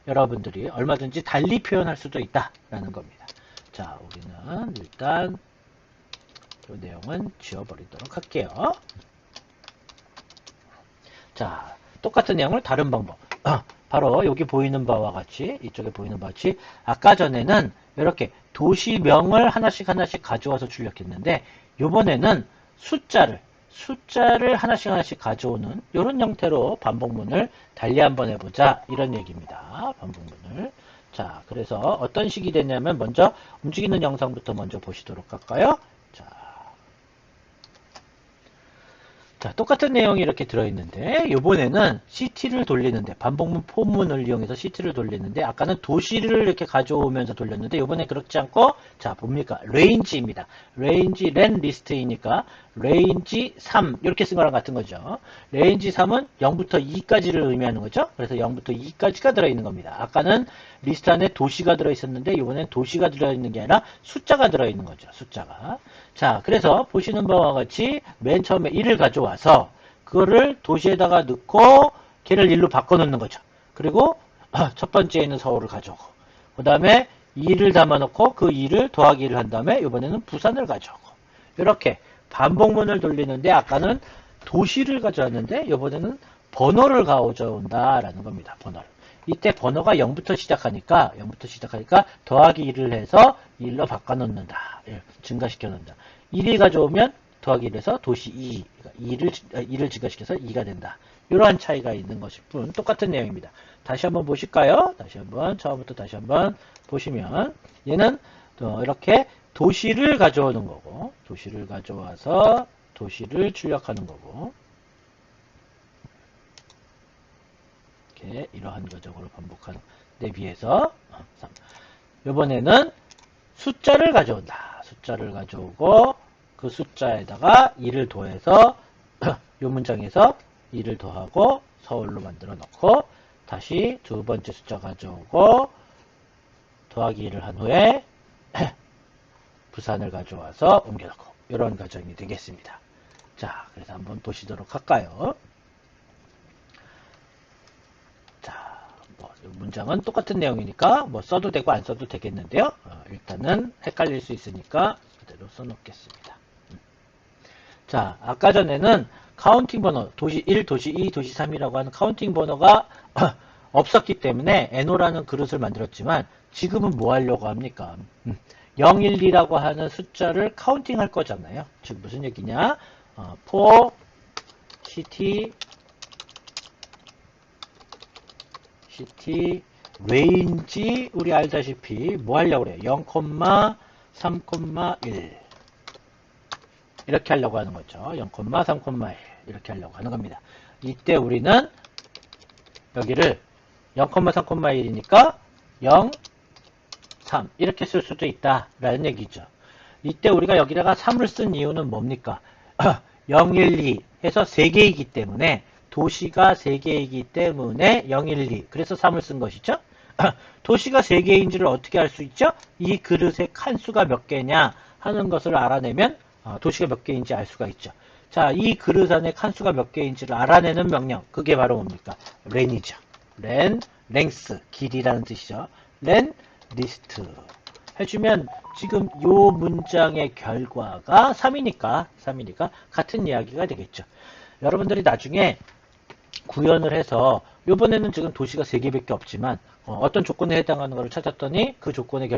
Speaker 1: 여러분들이 얼마든지 달리 표현할 수도 있다라는 겁니다. 자, 우리는 일단 이 내용은 지워버리도록 할게요. 자, 똑같은 내용을 다른 방법. 바로 여기 보이는 바와 같이 이쪽에 보이는 바와 같이 아까 전에는 이렇게 도시명을 하나씩 가져와서 출력했는데 이번에는 숫자를 하나씩 가져오는 이런 형태로 반복문을 달리 한번 해보자 이런 얘기입니다. 반복문을. 자, 그래서 어떤 식이 되냐면 먼저 움직이는 영상부터 먼저 보시도록 할까요? 자, 자, 똑같은 내용이 이렇게 들어있는데 이번에는 CT를 돌리는데 반복문 포문을 이용해서 CT를 돌리는데 아까는 도시를 이렇게 가져오면서 돌렸는데 이번에 그렇지 않고 자 뭡니까? 레인지입니다. 레인지 렌 리스트이니까 레인지 3 이렇게 쓴 거랑 같은 거죠. 레인지 3은 0부터 2까지를 의미하는 거죠. 그래서 0부터 2까지가 들어있는 겁니다. 아까는 리스트 안에 도시가 들어있었는데 이번엔 도시가 들어있는 게 아니라 숫자가 들어있는 거죠. 숫자가. 자, 그래서 보시는 바와 같이 맨 처음에 1을 가져와서 그거를 도시에다가 넣고 걔를 1로 바꿔놓는 거죠. 그리고 첫 번째에는 서울을 가져오고 그 다음에 2를 담아놓고 그 2를 더하기 1을 한 다음에 이번에는 부산을 가져오고 이렇게 반복문을 돌리는데 아까는 도시를 가져왔는데 이번에는 번호를 가져온다라는 겁니다. 번호를. 이때 번호가 0부터 시작하니까 더하기 1을 해서 1로 바꿔놓는다. 증가시켜 놓는다. 1이 가져오면 더하기 1에서 도시 2, 2를 증가시켜서 2가 된다. 이러한 차이가 있는 것일 뿐 똑같은 내용입니다. 다시 한번 보실까요? 다시 한번 처음부터 다시 한번 보시면 얘는 이렇게 도시를 가져오는 거고 도시를 가져와서 도시를 출력하는 거고 이렇게 이러한 과정으로 반복하는 데 비해서 이번에는 숫자를 가져온다. 숫자를 가져오고 그 숫자에다가 2를 더해서 이 문장에서 2를 더하고 서울로 만들어 놓고 다시 두 번째 숫자 가져오고 더하기 1을 한 후에 부산을 가져와서 옮겨놓고 이런 과정이 되겠습니다. 자, 그래서 한번 보시도록 할까요? 자, 문장은 똑같은 내용이니까 써도 되고 안 써도 되겠는데요. 일단은 헷갈릴 수 있으니까 그대로 써놓겠습니다. 자, 아까 전에는 카운팅 번호, 도시 1, 도시 2, 도시 3이라고 하는 카운팅 번호가 없었기 때문에 NO라는 그릇을 만들었지만 지금은 뭐 하려고 합니까? 0, 1, 2라고 하는 숫자를 카운팅 할 거잖아요. 즉 무슨 얘기냐? for city range 우리 알다시피 뭐 하려고 그래요? 0, 3,1 이렇게 하려고 하는 거죠. 0, 3,1 이렇게 하려고 하는 겁니다. 이때 우리는 여기를 0, 3,1이니까 0, 3 이렇게 쓸 수도 있다라는 얘기죠. 이때 우리가 여기다가 3을 쓴 이유는 뭡니까? 0, 1, 2 해서 3개이기 때문에 도시가 3개이기 때문에 0, 1, 2 그래서 3을 쓴 것이죠. 도시가 3개인지를 어떻게 알 수 있죠? 이 그릇의 칸수가 몇 개냐 하는 것을 알아내면 도시가 몇 개인지 알 수가 있죠. 자, 이 그릇 안에 칸수가 몇 개인지를 알아내는 명령 그게 바로 뭡니까? 렌이죠. 랭스 길이라는 뜻이죠. 렌 리스트 해주면 지금 이 문장의 결과가 3이니까 같은 이야기가 되겠죠. 여러분들이 나중에 구현을 해서 이번에는 지금 도시가 3개밖에 없지만 어떤 조건에 해당하는 것을 찾았더니 그 조건의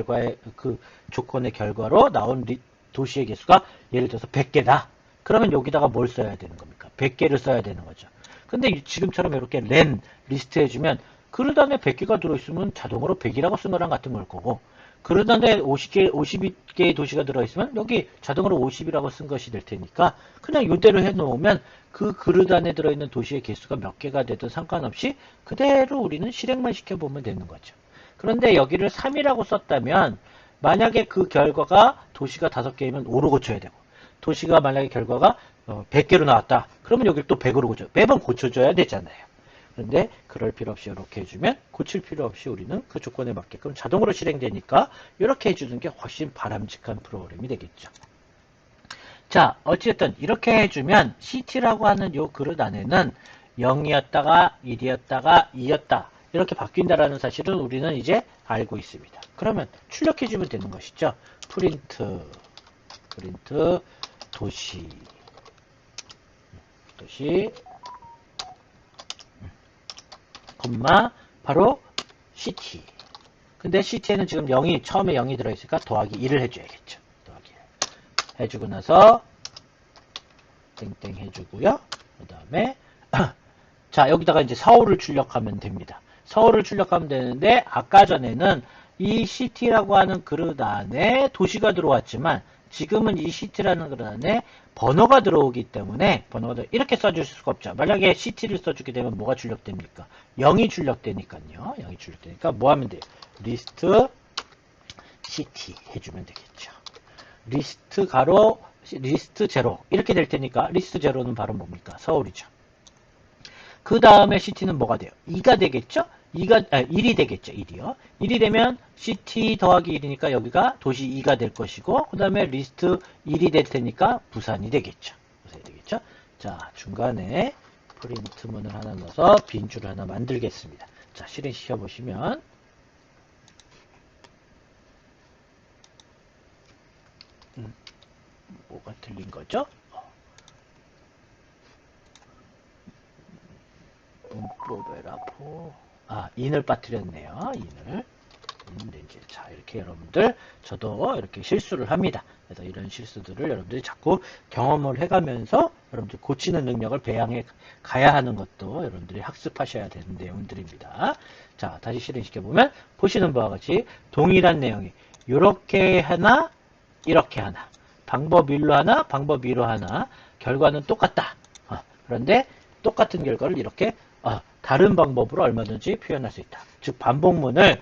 Speaker 1: 결과로 나온 도시의 개수가 예를 들어서 100개다. 그러면 여기다가 뭘 써야 되는 겁니까? 100개를 써야 되는 거죠. 근데 지금처럼 이렇게 렌 리스트 해주면 그릇 안에 100개가 들어있으면 자동으로 100이라고 쓴 거랑 같은 걸 거고 그릇 안에 52개의 도시가 들어있으면 여기 자동으로 50이라고 쓴 것이 될 테니까 그냥 이대로 해놓으면 그 그릇 안에 들어있는 도시의 개수가 몇 개가 되든 상관없이 그대로 우리는 실행만 시켜보면 되는 거죠. 그런데 여기를 3이라고 썼다면 만약에 그 결과가 도시가 5개이면 5로 고쳐야 되고 도시가 만약에 결과가 100개로 나왔다. 그러면 여기를 또 100으로 고쳐. 매번 고쳐줘야 되잖아요. 그런데 그럴 필요 없이 이렇게 해주면 고칠 필요 없이 우리는 그 조건에 맞게끔 자동으로 실행되니까 이렇게 해주는 게 훨씬 바람직한 프로그램이 되겠죠. 자, 어찌됐든 이렇게 해주면 CT라고 하는 요 그릇 안에는 0이었다가 1이었다가 2였다. 이렇게 바뀐다라는 사실은 우리는 이제 알고 있습니다. 그러면 출력해주면 되는 것이죠. 프린트 도시 바로 CT. 근데 CT에는 지금 처음에 0이 들어있으니까 더하기 1을 해줘야겠죠. 더하기 1. 해주고 나서 땡땡 해주고요. 그 다음에 자, 여기다가 이제 서울을 출력하면 됩니다. 서울을 출력하면 되는데 아까 전에는 이 CT라고 하는 그릇 안에 도시가 들어왔지만 지금은 이 시트라는 그 안에 번호가 들어오기 때문에 이렇게 써줄 수가 없죠. 만약에 시트를 써주게 되면 뭐가 출력됩니까? 0이 출력되니까요. 0이 출력되니까 뭐 하면 돼요? 리스트 시티 해주면 되겠죠. 리스트 가로 리스트 제로 이렇게 될 테니까 리스트 제로는 바로 뭡니까? 서울이죠. 그 다음에 시티는 뭐가 돼요? 2가 되겠죠? 1이 되겠죠. 1이요. 1이 되면 시티 더하기 1이니까 여기가 도시 2가 될 것이고 그 다음에 리스트 1이 될 테니까 부산이 되겠죠. 부산이 되겠죠. 자, 중간에 프린트문을 하나 넣어서 빈 줄을 하나 만들겠습니다. 자, 실행시켜 보시면 뭐가 틀린 거죠? 프로베라포 인을 빠뜨렸네요. 인을 이제 자 이렇게 여러분들 저도 이렇게 실수를 합니다. 그래서 이런 실수들을 여러분들이 자꾸 경험을 해가면서 여러분들 고치는 능력을 배양해 가야 하는 것도 여러분들이 학습하셔야 되는 내용들입니다. 자 다시 실행시켜 보면 보시는 바와 같이 동일한 내용이 이렇게 하나 이렇게 하나 방법 1로 하나 방법 2로 하나 결과는 똑같다. 그런데 똑같은 결과를 이렇게 다른 방법으로 얼마든지 표현할 수 있다. 즉 반복문을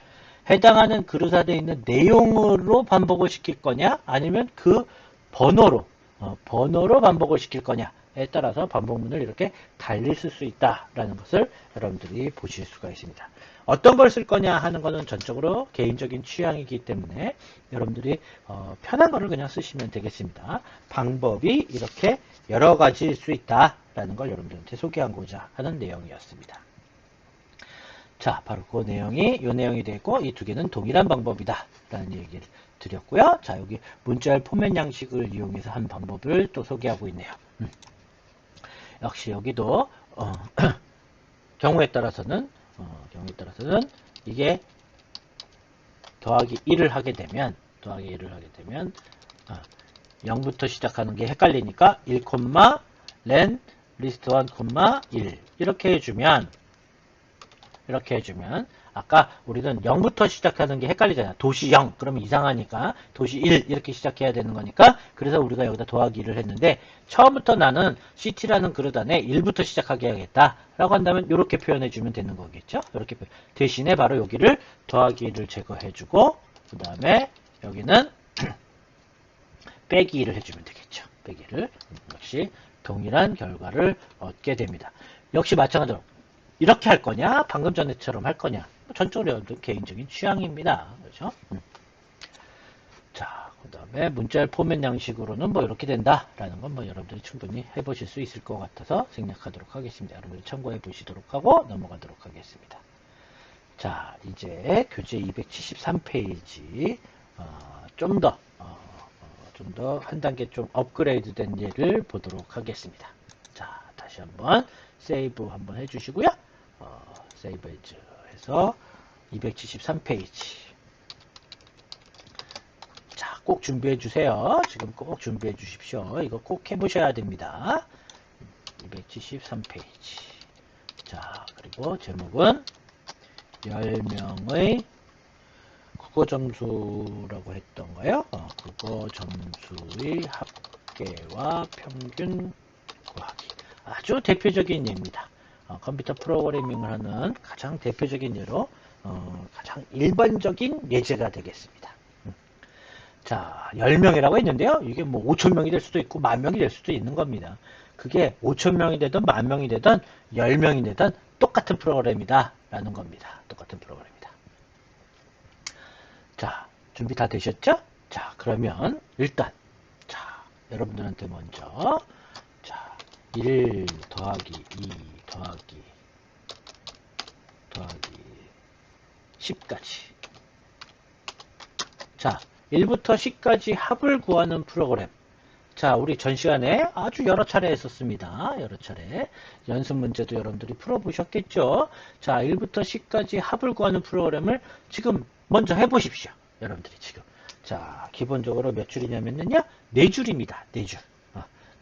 Speaker 1: 해당하는 그릇 안에 있는 내용으로 반복을 시킬 거냐 아니면 그 번호로 반복을 시킬 거냐에 따라서 반복문을 이렇게 달리 쓸 수 있다라는 것을 여러분들이 보실 수가 있습니다. 어떤 걸 쓸 거냐 하는 것은 전적으로 개인적인 취향이기 때문에 여러분들이 편한 거를 그냥 쓰시면 되겠습니다. 방법이 이렇게 여러 가지일 수 있다라는 걸 여러분들한테 소개하고자 하는 내용이었습니다. 자, 바로 그 내용이 이 내용이 되고 이 두 개는 동일한 방법이다 라는 얘기를 드렸고요. 자, 여기 문자열 포맷 양식을 이용해서 한 방법을 또 소개하고 있네요. 역시 여기도 경우에 따라서는 이게 더하기 1을 하게 되면 0부터 시작하는 게 헷갈리니까 1, len 리스트 1, 1 이렇게 해주면 아까 우리는 0부터 시작하는 게 헷갈리잖아요. 도시 0 그러면 이상하니까 도시 1 이렇게 시작해야 되는 거니까 그래서 우리가 여기다 더하기 1을 했는데 처음부터 나는 city라는 그릇 안에 1부터 시작하게 해야겠다 라고 한다면 이렇게 표현해 주면 되는 거겠죠. 이렇게 대신에 바로 여기를 더하기 1을 제거해 주고 그 다음에 여기는 빼기 1을 해주면 되겠죠. 빼기 1을 역시 동일한 결과를 얻게 됩니다. 역시 마찬가지로 이렇게 할 거냐 방금 전에처럼 할 거냐 전적으로 개인적인 취향입니다. 그렇죠? 자, 그 다음에 문자열 포맷 양식으로는 뭐 이렇게 된다라는 건 뭐 여러분들이 충분히 해보실 수 있을 것 같아서 생략하도록 하겠습니다. 여러분들이 참고해 보시도록 하고 넘어가도록 하겠습니다. 자, 이제 교재 273페이지 좀 더 한 단계 좀 업그레이드 된 예를 보도록 하겠습니다. 자, 다시 한번 세이브 한번 해주시고요. 세이브 해서 273페이지. 자, 꼭 준비해 주세요. 지금 꼭 준비해 주십시오. 이거 꼭 해보셔야 됩니다. 273페이지. 자, 그리고 제목은 10명의 국어 점수라고 했던가요? 국어 점수의 합계와 평균 구하기. 아주 대표적인 예입니다. 컴퓨터 프로그래밍을 하는 가장 대표적인 예로 가장 일반적인 예제가 되겠습니다. 자, 10명이라고 했는데요. 이게 뭐 5,000명이 될 수도 있고 10,000명이 될 수도 있는 겁니다. 그게 5,000명이 되든 10,000명이 되든 10명이 되든 똑같은 프로그램이다 라는 겁니다. 똑같은 프로그램이다. 자, 준비 다 되셨죠? 자, 그러면 일단 자, 여러분들한테 먼저 자, 1 더하기 2 더하기 10까지 자, 1부터 10까지 합을 구하는 프로그램. 자, 우리 전 시간에 아주 여러 차례 했었습니다. 여러 차례. 연습 문제도 여러분들이 풀어보셨겠죠? 자, 1부터 10까지 합을 구하는 프로그램을 지금 먼저 해보십시오. 여러분들이 지금. 자, 기본적으로 몇 줄이냐면요. 4줄입니다. 4줄.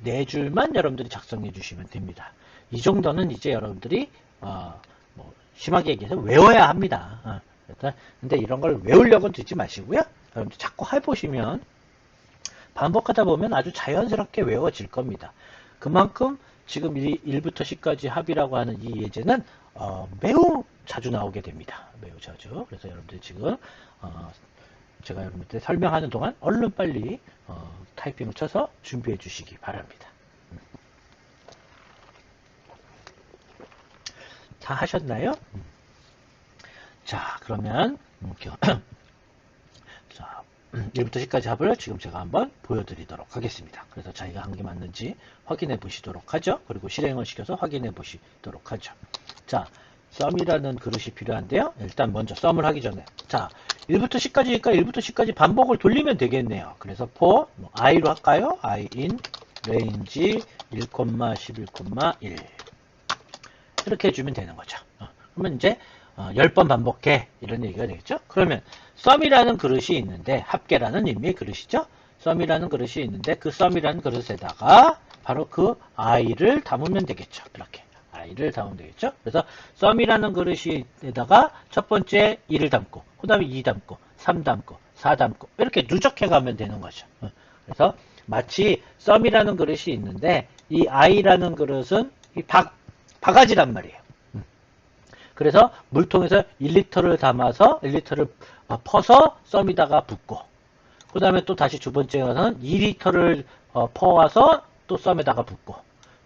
Speaker 1: 4줄만 여러분들이 작성해 주시면 됩니다. 이 정도는 이제 여러분들이, 뭐 심하게 얘기해서 외워야 합니다. 근데 이런 걸 외우려고 듣지 마시고요. 여러분들 자꾸 해보시면 반복하다 보면 아주 자연스럽게 외워질 겁니다. 그만큼 지금 1부터 10까지 합이라고 하는 이 예제는 매우 자주 나오게 됩니다. 매우 자주. 그래서 여러분들 지금 제가 여러분들 설명하는 동안 얼른 빨리 타이핑을 쳐서 준비해 주시기 바랍니다. 다 하셨나요? 자, 그러면 자, 1부터 10까지 합을 지금 제가 한번 보여드리도록 하겠습니다. 그래서 자기가 한 게 맞는지 확인해 보시도록 하죠. 그리고 실행을 시켜서 확인해 보시도록 하죠. 자, 썸이라는 그릇이 필요한데요. 일단 먼저 썸을 하기 전에 자, 1부터 10까지니까 1부터 10까지 반복을 돌리면 되겠네요. 그래서 for i로 할까요? i in range 1,11,1 이렇게 해주면 되는 거죠. 그러면 이제 10번 반복해 이런 얘기가 되겠죠. 그러면 썸이라는 그릇이 있는데 합계라는 의미의 그릇이죠. 썸이라는 그릇이 있는데 그 썸이라는 그릇에다가 바로 그 i를 담으면 되겠죠. 이렇게 i를 담으면 되겠죠. 그래서 썸이라는 그릇에다가 첫 번째 1을 담고 그 다음에 2 담고 3 담고 4 담고 이렇게 누적해 가면 되는 거죠. 그래서 마치 썸이라는 그릇이 있는데 이 i라는 그릇은 이 바가지란 말이에요. 그래서 물통에서 1리터를 담아서 1리터를 퍼서 썸에다가 붓고 그 다음에 또 다시 두 번째 가서는 2리터를 퍼와서 또 썸에다가 붓고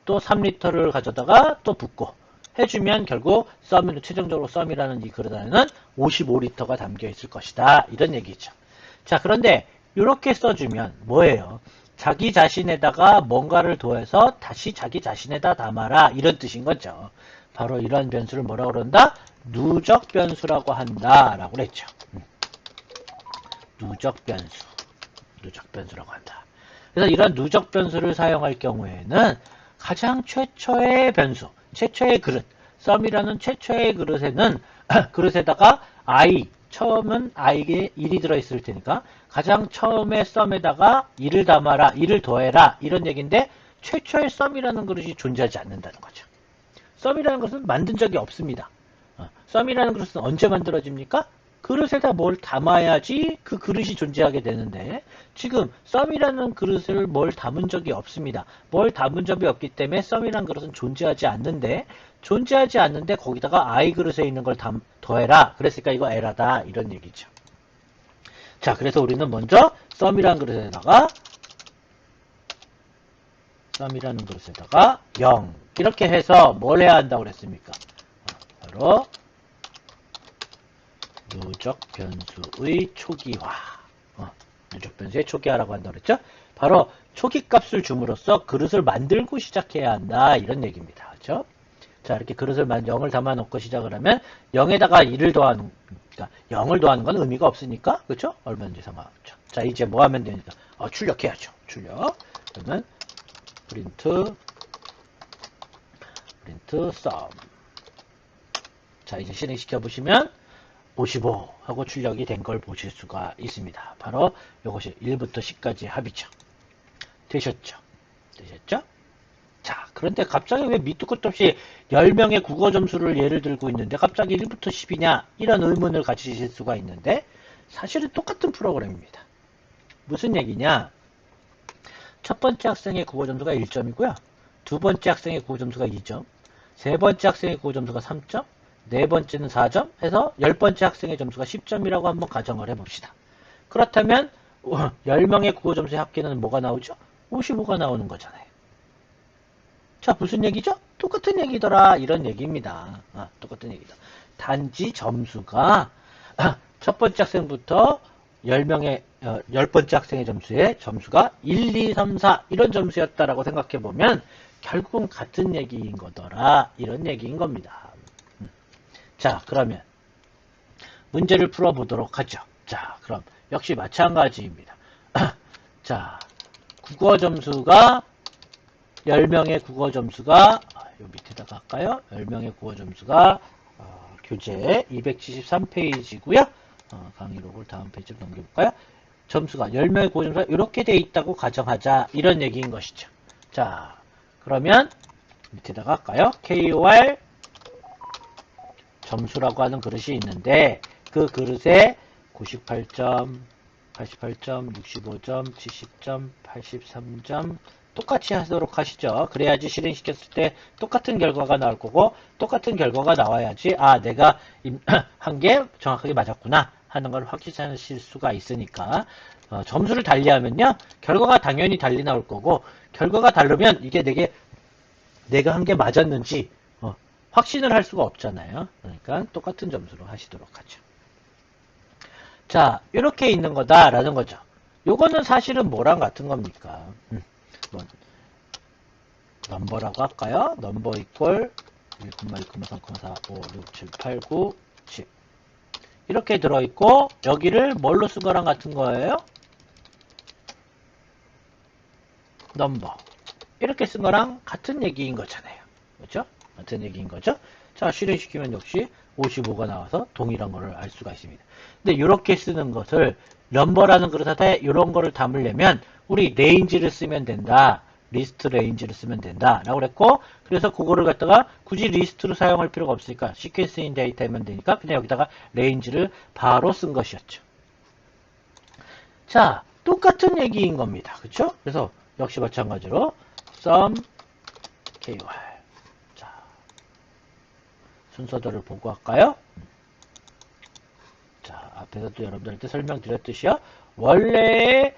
Speaker 1: 또 3리터를 가져다가 또 붓고 해주면 결국 최종적으로 썸이라는 이 그릇 안에는 55리터가 담겨 있을 것이다. 이런 얘기죠. 자, 그런데 이렇게 써주면 뭐예요? 자기 자신에다가 뭔가를 더해서 다시 자기 자신에다 담아라. 이런 뜻인 거죠. 바로 이런 변수를 뭐라고 그런다? 누적 변수라고 한다. 라고 그랬죠. 누적 변수라고 한다. 그래서 이런 누적 변수를 사용할 경우에는 가장 최초의 변수, 최초의 그릇, 썸이라는 최초의 그릇에는 그릇에다가 처음은 i에 1이 들어있을 테니까 가장 처음에 썸에다가 1을 담아라, 1을 더해라 이런 얘기인데 최초의 썸이라는 그릇이 존재하지 않는다는 거죠. 썸이라는 것은 만든 적이 없습니다. 썸이라는 그릇은 언제 만들어집니까? 그릇에다 뭘 담아야지 그 그릇이 존재하게 되는데 지금 썸이라는 그릇을 뭘 담은 적이 없습니다. 뭘 담은 적이 없기 때문에 썸이라는 그릇은 존재하지 않는데 거기다가 i 그릇에 있는 걸 더해라. 그랬으니까 이거 에라다 이런 얘기죠. 자, 그래서 우리는 먼저 썸이라는 그릇에다가 0 이렇게 해서 뭘 해야 한다고 그랬습니까? 바로 누적 변수의 초기화. 누적 변수의 초기화라고 한다고 그랬죠? 바로 초기 값을 줌으로써 그릇을 만들고 시작해야 한다. 이런 얘기입니다. 그렇죠? 자, 이렇게 그릇을 0을 담아 놓고 시작을 하면 0에다가 1을 더하는, 그러니까 0을 더하는 건 의미가 없으니까, 그렇죠? 얼마든지 상관없죠. 자, 이제 뭐 하면 되니까? 출력해야죠. 출력. 그러면 프린트 sum. 자, 이제 실행시켜 보시면 55 하고 출력이 된 걸 보실 수가 있습니다. 바로 이것이 1부터 10까지 합이죠. 되셨죠? 자, 그런데 갑자기 왜 밑도 끝도 없이 10명의 국어 점수를 예를 들고 있는데 갑자기 1부터 10이냐? 이런 의문을 가지실 수가 있는데 사실은 똑같은 프로그램입니다. 무슨 얘기냐? 첫 번째 학생의 국어 점수가 1점이고요. 두 번째 학생의 국어 점수가 2점, 세 번째 학생의 국어 점수가 3점, 네 번째는 4점 해서 10번째 학생의 점수가 10점이라고 한번 가정을 해봅시다. 그렇다면 10명의 국어 점수의 합계는 뭐가 나오죠? 55가 나오는 거잖아요. 자, 무슨 얘기죠? 똑같은 얘기더라. 이런 얘기입니다. 똑같은 얘기다. 단지 점수가 첫 번째 학생부터 10번째 학생의 점수가 1, 2, 3, 4 이런 점수였다라고 생각해보면 결국은 같은 얘기인 거더라. 이런 얘기인 겁니다. 자, 그러면 문제를 풀어보도록 하죠. 자, 그럼 역시 마찬가지입니다. 자, 국어 점수가 10명의 국어 점수가 요 밑에다가 할까요? 10명의 국어 점수가 교재 273페이지고요. 강의록을 다음 페이지로 넘겨볼까요? 점수가 10명의 국어 점수가 이렇게 돼 있다고 가정하자 이런 얘기인 것이죠. 자, 그러면 밑에다가 할까요? KOR 점수라고 하는 그릇이 있는데 그 그릇에 98점, 88점, 65점, 70점, 83점 똑같이 하도록 하시죠. 그래야지 실행시켰을 때 똑같은 결과가 나올 거고 똑같은 결과가 나와야지 아 내가 한 게 정확하게 맞았구나 하는 걸 확인하실 수가 있으니까 점수를 달리하면요 결과가 당연히 달리 나올 거고 결과가 다르면 이게 내가 한 게 맞았는지 확신을 할 수가 없잖아요. 그러니까 똑같은 점수로 하시도록 하죠. 자, 이렇게 있는 거다라는 거죠. 요거는 사실은 뭐랑 같은 겁니까? 넘버라고 할까요? 넘버 이퀄 1, 2, 3, 4, 5, 6, 7, 8, 9, 10 이렇게 들어있고 여기를 뭘로 쓴 거랑 같은 거예요? 넘버 이렇게 쓴 거랑 같은 얘기인 거잖아요. 그렇죠? 같은 얘기인 거죠? 자, 실행시키면 역시 55가 나와서 동일한 거를 알 수가 있습니다. 근데 이렇게 쓰는 것을 넘버라는 그릇에 이런 거를 담으려면 우리 레인지를 쓰면 된다. 리스트 레인지를 쓰면 된다. 라고 그랬고, 그래서 그거를 갖다가 굳이 리스트로 사용할 필요가 없으니까 시퀀스인 데이터면 되니까 그냥 여기다가 레인지를 바로 쓴 것이었죠. 자, 똑같은 얘기인 겁니다. 그쵸? 그래서 역시 마찬가지로 sum KY 자, 순서대로 보고 할까요? 자, 앞에서도 여러분들한테 설명드렸듯이요. 원래의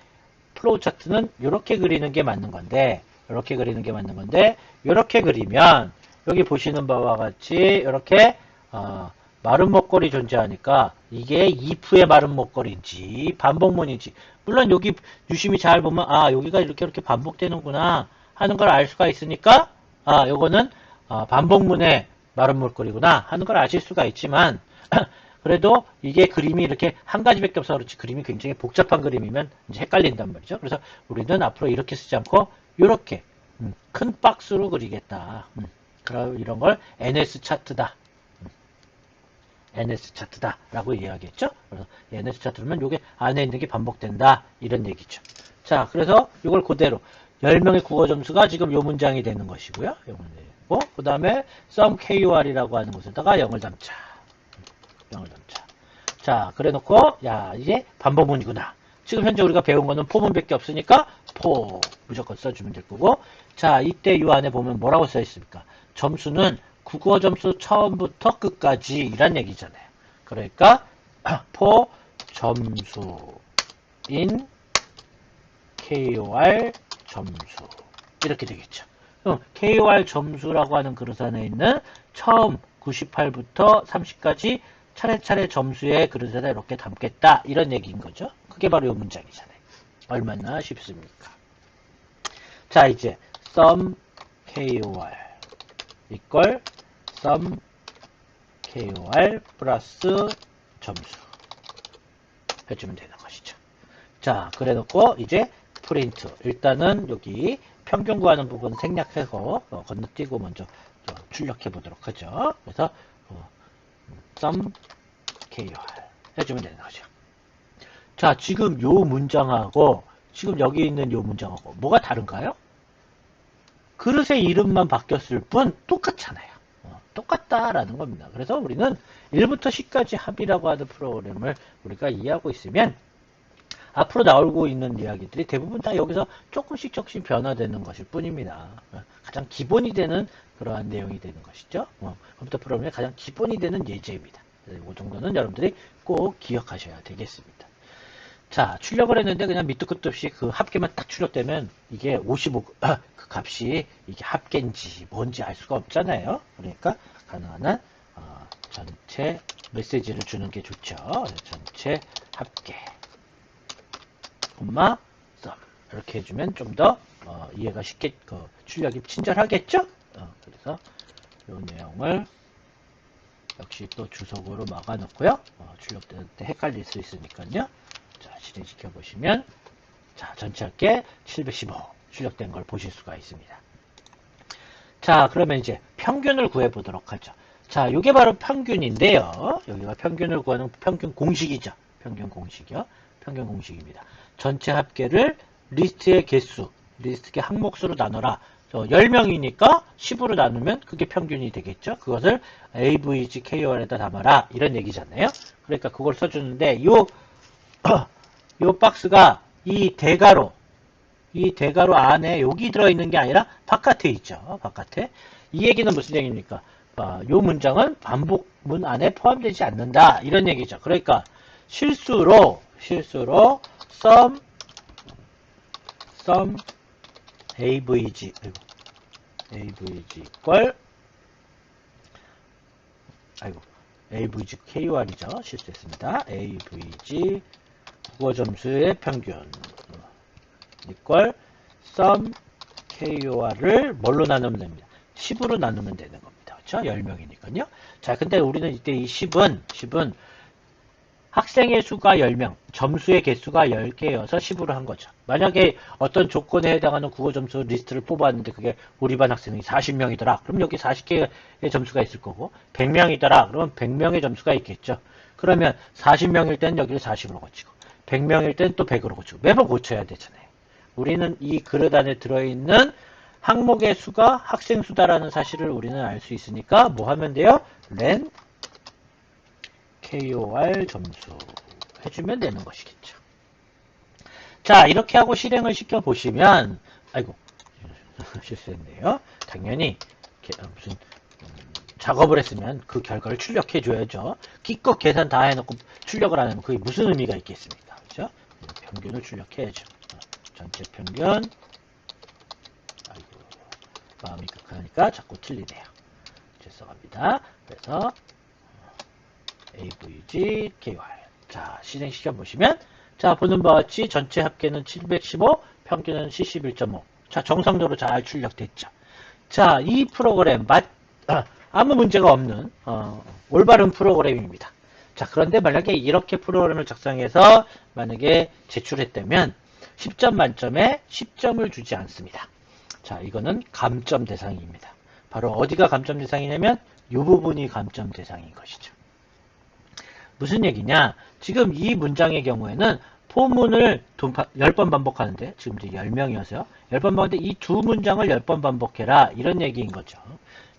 Speaker 1: 플로우 차트는 이렇게 그리는 게 맞는 건데 이렇게 그리는 게 맞는 건데 이렇게 그리면 여기 보시는 바와 같이 이렇게 마른 목걸이 존재하니까 이게 if의 마른 목걸이인지 반복문인지 물론 여기 유심히 잘 보면 아 여기가 이렇게 반복되는구나 하는 걸 알 수가 있으니까 아 요거는 반복문의 마른 목걸이구나 하는 걸 아실 수가 있지만 그래도 이게 그림이 이렇게 한 가지밖에 없어 그렇지 그림이 굉장히 복잡한 그림이면 이제 헷갈린단 말이죠. 그래서 우리는 앞으로 이렇게 쓰지 않고 이렇게 큰 박스로 그리겠다. 그럼 이런 걸 NS 차트다. NS 차트다 라고 이야기했죠. 그래서 NS 차트면 이게 안에 있는 게 반복된다 이런 얘기죠. 자, 그래서 이걸 그대로 10명의 국어 점수가 지금 요 문장이 되는 것이고요. 그 다음에 sum KUR이라고 하는 곳에다가 0을 담자. 0을 담자. 자, 그래 놓고 야 이제 반복문이구나. 지금 현재 우리가 배운 거는 포문밖에 없으니까 포 무조건 써주면 될 거고 자 이때 이 안에 보면 뭐라고 써 있습니까? 점수는 국어 점수 처음부터 끝까지 이란 얘기잖아요. 그러니까 포 점수인 KOR 점수 이렇게 되겠죠. 그럼 KOR 점수라고 하는 그릇 안에 있는 처음 98부터 30까지 차례차례 점수의 그릇에다 이렇게 담겠다 이런 얘기인 거죠. 그게 바로 이 문장이잖아요. 얼마나 쉽습니까? 자 이제 sum KOR 이퀄 sum KOR 플러스 점수 해주면 되는 것이죠. 자 그래 놓고 이제 프린트 일단은 여기 평균 구하는 부분 생략해서 건너뛰고 먼저 출력해 보도록 하죠. 그래서 sum KOR 해주면 되는 거죠. 자 지금 요 문장하고 지금 여기 있는 요 문장하고 뭐가 다른가요? 그릇의 이름만 바뀌었을 뿐 똑같잖아요. 똑같다라는 겁니다. 그래서 우리는 1부터 10까지 합이라고 하는 프로그램을 우리가 이해하고 있으면 앞으로 나오고 있는 이야기들이 대부분 다 여기서 조금씩 변화되는 것일 뿐입니다. 가장 기본이 되는 그러한 내용이 되는 것이죠. 컴퓨터 프로그램의 가장 기본이 되는 예제입니다. 이 정도는 여러분들이 꼭 기억하셔야 되겠습니다. 자, 출력을 했는데 그냥 밑도 끝도 없이 그 합계만 딱 출력되면 이게 55, 그 값이 이게 합계인지 뭔지 알 수가 없잖아요. 그러니까 가능한 한 전체 메시지를 주는 게 좋죠. 전체 합계, 콤마, sum 이렇게 해주면 좀 더 이해가 쉽게 출력이 친절하겠죠. 그래서 이 내용을 역시 또 주석으로 막아놓고요. 출력될 때 헷갈릴 수 있으니까요. 자, 실행시켜 보시면 자, 전체 합계 715 출력된 걸 보실 수가 있습니다. 자, 그러면 이제 평균을 구해 보도록 하죠. 자, 이게 바로 평균인데요. 여기가 평균을 구하는 평균 공식이죠. 평균 공식이요. 평균 공식입니다. 전체 합계를 리스트의 개수, 리스트의 항목수로 나눠라. 10명이니까 10으로 나누면 그게 평균이 되겠죠. 그것을 AVG KOR에다 담아라. 이런 얘기잖아요. 그러니까 그걸 써주는데 요 요 박스가 이 대가로 안에 여기 들어있는 게 아니라 바깥에 있죠. 바깥에. 이 얘기는 무슨 얘기입니까? 요 문장은 반복문 안에 포함되지 않는다. 이런 얘기죠. 그러니까 실수로 some avg 이퀄 avg kur이죠. 실수했습니다. avg 국어 점수의 평균 이퀄 sum kur을 뭘로 나누면 됩니다. 10으로 나누면 되는 겁니다. 그렇죠? 10명이니까요. 자, 근데 우리는 이때 이 10은 학생의 수가 10명, 점수의 개수가 10개여서 10으로 한 거죠. 만약에 어떤 조건에 해당하는 국어 점수 리스트를 뽑았는데 그게 우리 반 학생이 40명이더라. 그럼 여기 40개의 점수가 있을 거고 100명이더라. 그러면 100명의 점수가 있겠죠. 그러면 40명일 땐 여기를 40으로 고치고 100명일 땐 또 100으로 고치고 매번 고쳐야 되잖아요. 우리는 이 그릇 안에 들어있는 항목의 수가 학생 수다라는 사실을 우리는 알 수 있으니까 뭐 하면 돼요? len KOR 점수 해주면 되는 것이겠죠. 자, 이렇게 하고 실행을 시켜보시면 실수했네요. 당연히 무슨 작업을 했으면 그 결과를 출력해줘야죠. 기껏 계산 다 해놓고 출력을 안 하면 그게 무슨 의미가 있겠습니까? 그렇죠? 평균을 출력해야죠. 전체 평균. 마음이 급하니까 자꾸 틀리네요. 죄송합니다. 그래서 avg kur. 자, 실행시켜 보시면 자, 보는 바와 같이 전체 합계는 715, 평균은 71.5. 자, 정상적으로 잘 출력됐죠. 자, 이 프로그램 아무 문제가 없는 올바른 프로그램입니다. 자, 그런데 만약에 이렇게 프로그램을 작성해서 만약에 제출했다면 10점 만점에 10점을 주지 않습니다. 자, 이거는 감점 대상입니다. 바로 어디가 감점 대상이냐면 이 부분이 감점 대상인 것이죠. 무슨 얘기냐? 지금 이 문장의 경우에는 포문을 10번 반복하는데 지금 이제 10명이어서요. 10번 반복하는데 이 두 문장을 10번 반복해라. 이런 얘기인 거죠.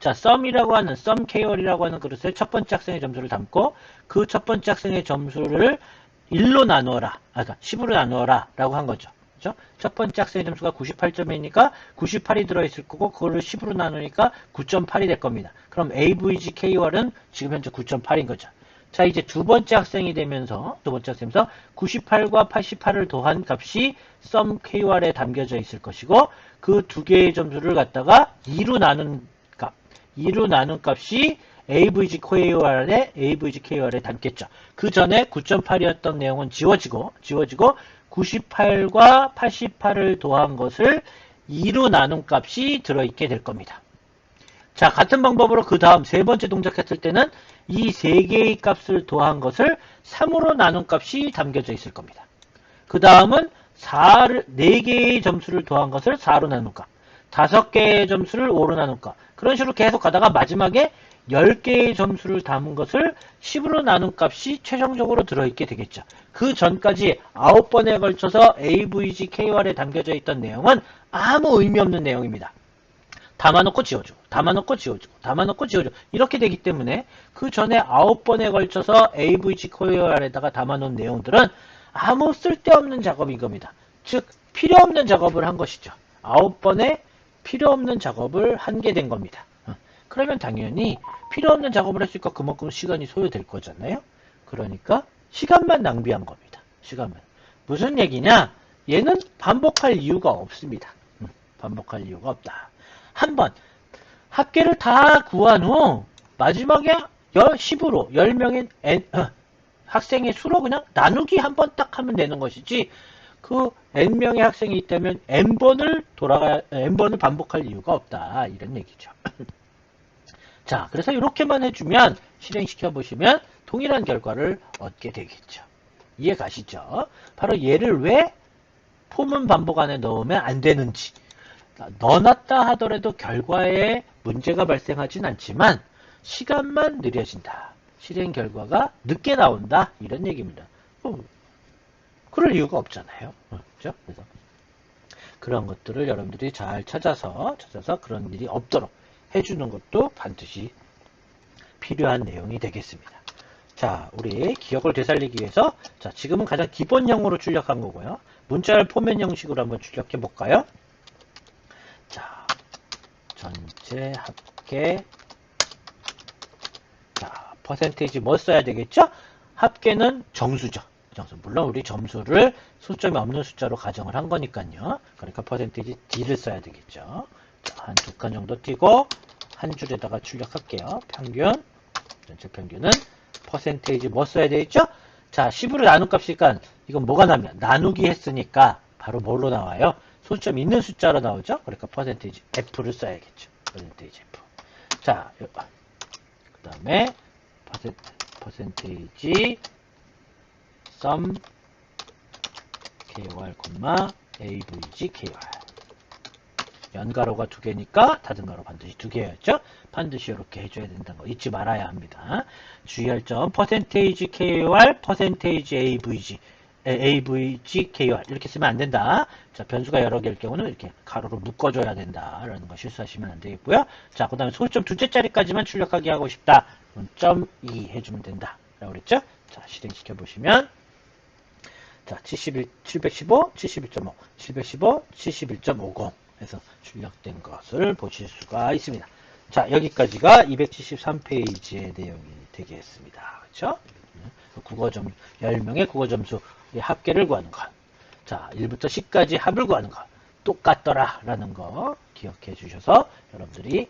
Speaker 1: 자, sum이라고 하는 sum KOR이라고 하는 그릇에 첫 번째 학생의 점수를 담고 그 첫 번째 학생의 점수를 1로 나누어라. 그러니까 10으로 나누어라 라고 한 거죠. 그죠? 첫 번째 학생의 점수가 98점이니까 98이 들어있을 거고 그거를 10으로 나누니까 9.8이 될 겁니다. 그럼 AVG KOR은 지금 현재 9.8인 거죠. 자, 이제 두 번째 학생이 되면서 98과 88을 더한 값이 sum KOR에 담겨져 있을 것이고 그 두 개의 점수를 갖다가 2로 나눈 값이 AVG KOR에 담겠죠. 그 전에 9.8이었던 내용은 지워지고 98과 88을 더한 것을 2로 나눈 값이 들어있게 될 겁니다. 자, 같은 방법으로 그 다음 세 번째 동작했을 때는 이 세 개의 값을 더한 것을 3으로 나눈 값이 담겨져 있을 겁니다. 그 다음은 4개의 점수를 더한 것을 4로 나눈 값, 5개의 점수를 5로 나눈 값, 그런 식으로 계속 가다가 마지막에 10개의 점수를 담은 것을 10으로 나눈 값이 최종적으로 들어있게 되겠죠. 그 전까지 9번에 걸쳐서 AVG KOR에 담겨져 있던 내용은 아무 의미 없는 내용입니다. 담아놓고 지워주고 담아놓고 지워주고 담아놓고 지워주고 이렇게 되기 때문에 그 전에 9번에 걸쳐서 AVG KOR에다가 담아놓은 내용들은 아무 쓸데없는 작업인 겁니다. 즉 필요없는 작업을 한 것이죠. 9번에 필요없는 작업을 한 게 된 겁니다. 그러면 당연히 필요없는 작업을 했으니까 그만큼 시간이 소요될 거잖아요. 그러니까 시간만 낭비한 겁니다. 시간만. 무슨 얘기냐? 얘는 반복할 이유가 없습니다. 반복할 이유가 없다. 한번 합계를 다 구한 후 마지막에 10으로 10명의 학생의 수로 그냥 나누기 한 번 딱 하면 되는 것이지 그 n명의 학생이 있다면 n번을 반복할 이유가 없다. 이런 얘기죠. 자, 그래서 이렇게만 해주면 실행시켜 보시면 동일한 결과를 얻게 되겠죠. 이해 가시죠? 바로 얘를 왜 포문 반복 안에 넣으면 안 되는지 넣어놨다 하더라도 결과에 문제가 발생하진 않지만 시간만 느려진다. 실행 결과가 늦게 나온다. 이런 얘기입니다. 그럴 이유가 없잖아요. 그렇죠? 그래서 그런 것들을 여러분들이 잘 찾아서 그런 일이 없도록 해주는 것도 반드시 필요한 내용이 되겠습니다. 자, 우리 기억을 되살리기 위해서, 자, 지금은 가장 기본형으로 출력한 거고요. 문자열 포맷 형식으로 한번 출력해 볼까요? 자, 전체 합계. 자, 퍼센테이지 뭐 써야 되겠죠? 합계는 정수죠. 정수. 물론 우리 점수를 소점이 없는 숫자로 가정을 한 거니까요. 그러니까 퍼센테이지 D를 써야 되겠죠. 자, 한 2칸 정도 띄고 한 줄에다가 출력할게요. 평균. 전체 평균은 퍼센테이지 뭐 써야 되겠죠? 자, 10으로 나눈 값이니까 이건 뭐가 나면 나누기 했으니까 바로 뭘로 나와요? 소점 있는 숫자로 나오죠? 그러니까 퍼센테이지 F를 써야겠죠. 퍼센테이지 F. 자, 그 다음에 퍼센테이지 sum KOR, AVG KOR. 연가로가 2개니까 닫은 가로 반드시 2개였죠? 반드시 이렇게 해줘야 된다는 거 잊지 말아야 합니다. 주의할 점, 퍼센테이지 KOR, 퍼센테이지 AVG KOR 이렇게 쓰면 안 된다. 자, 변수가 여러 개일 경우는 이렇게 가로로 묶어줘야 된다라는 거 실수하시면 안 되겠고요. 자, 그 다음에 소점 둘째 자리까지만 출력하게 하고 싶다. 그럼 점 2 해주면 된다. 라고 그랬죠? 자, 실행시켜 보시면 자, 715, 71.5, 715, 71.50 해서 출력된 것을 보실 수가 있습니다. 자, 여기까지가 273페이지의 내용이 되겠습니다. 그렇죠? 국어점 10명의 국어점수의 합계를 구하는 것. 자, 1부터 10까지 합을 구하는 것. 똑같더라 라는 거 기억해 주셔서 여러분들이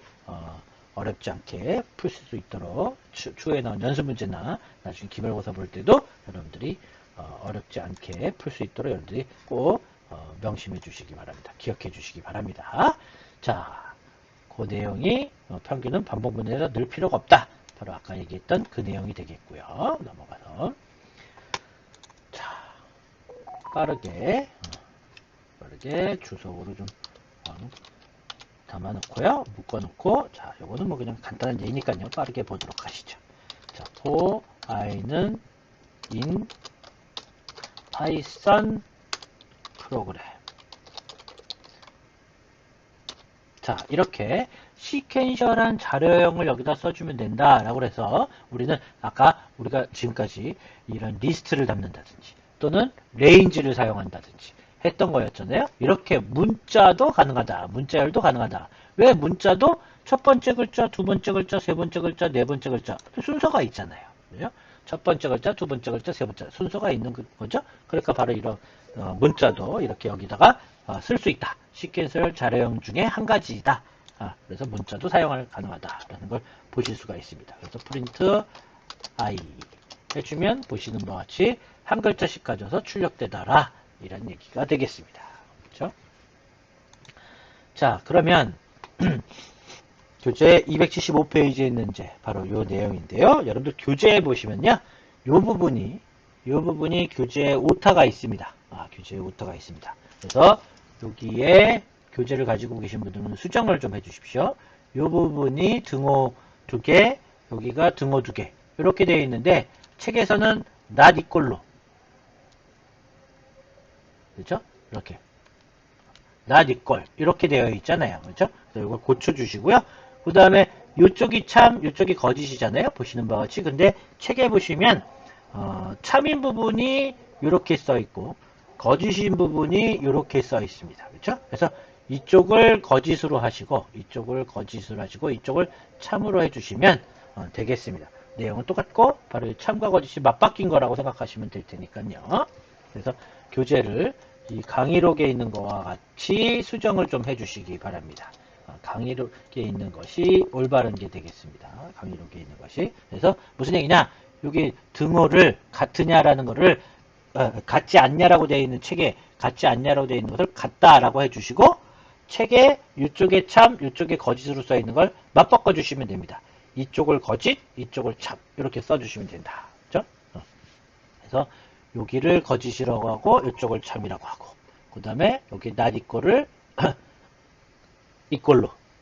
Speaker 1: 어렵지 않게 풀 수 있도록 추후에 나온 연습 문제나 나중에 기말고사 볼 때도 여러분들이 어렵지 않게 풀 수 있도록 여러분들이 꼭 명심해 주시기 바랍니다. 기억해 주시기 바랍니다. 자, 그 내용이 평균은 반복문에서 넣을 필요가 없다. 바로 아까 얘기했던 그 내용이 되겠고요. 넘어가서 자, 빠르게 주석으로 좀 담아놓고요. 묶어놓고 자, 요거는 뭐 그냥 간단한 예니까요. 빠르게 보도록 하시죠. 자, for i는 in 파이썬 프로그램. 자, 이렇게 시퀀셜한 자료형을 여기다 써주면 된다라고 해서 우리는 아까 우리가 지금까지 이런 리스트를 담는다든지 또는 레인지를 사용한다든지 했던 거였잖아요. 이렇게 문자도 가능하다. 문자열도 가능하다. 왜 문자도 첫 번째 글자, 두 번째 글자, 세 번째 글자, 네 번째 글자 순서가 있잖아요. 그죠? 첫 번째 글자, 두 번째 글자, 세 번째 순서가 있는 거죠. 그러니까 바로 이런 문자도 이렇게 여기다가 쓸 수 있다. 시퀀셜 자료형 중에 한 가지이다. 그래서 문자도 사용할 가능하다라는 걸 보실 수가 있습니다. 그래서 프린트 i 해주면 보시는 바와 같이 한 글자씩 가져서 출력되더라 이런 얘기가 되겠습니다. 그렇죠? 자, 그러면 교재 275페이지에 있는 이제 바로 요 내용인데요. 여러분들 교재에 보시면요. 요 부분이 교재에 오타가 있습니다. 교재에 오타가 있습니다. 그래서 여기에 교재를 가지고 계신 분들은 수정을 좀 해주십시오. 요 부분이 등호 2개, 여기가 등호 2개 이렇게 되어 있는데 책에서는 not equal로 그렇죠? 이렇게 not equal 이렇게 되어 있잖아요. 그렇죠? 그래서 이걸 고쳐주시고요. 그 다음에 이쪽이 참, 이쪽이 거짓이잖아요. 보시는 바와 같이. 근데 책에 보시면 참인 부분이 이렇게 써 있고 거짓인 부분이 이렇게 써 있습니다. 그렇죠? 그래서 이쪽을 거짓으로 하시고 이쪽을 참으로 해주시면 되겠습니다. 내용은 똑같고 바로 참과 거짓이 맞바뀐 거라고 생각하시면 될 테니까요. 그래서 교재를 이 강의록에 있는 것과 같이 수정을 좀 해주시기 바랍니다. 강의록에 있는 것이 올바른 게 되겠습니다. 강의록에 있는 것이. 그래서 무슨 얘기냐? 여기 등호를 같으냐라는 거를 같지 않냐라고 되어 있는 책에 같지 않냐라고 되어 있는 것을 같다라고 해주시고 책에 이쪽에 참, 이쪽에 거짓으로 써 있는 걸 맞바꿔 주시면 됩니다. 이쪽을 거짓, 이쪽을 참 이렇게 써주시면 된다. 그렇죠? 그래서 여기를 거짓이라고 하고 이쪽을 참이라고 하고 그 다음에 여기 not equal을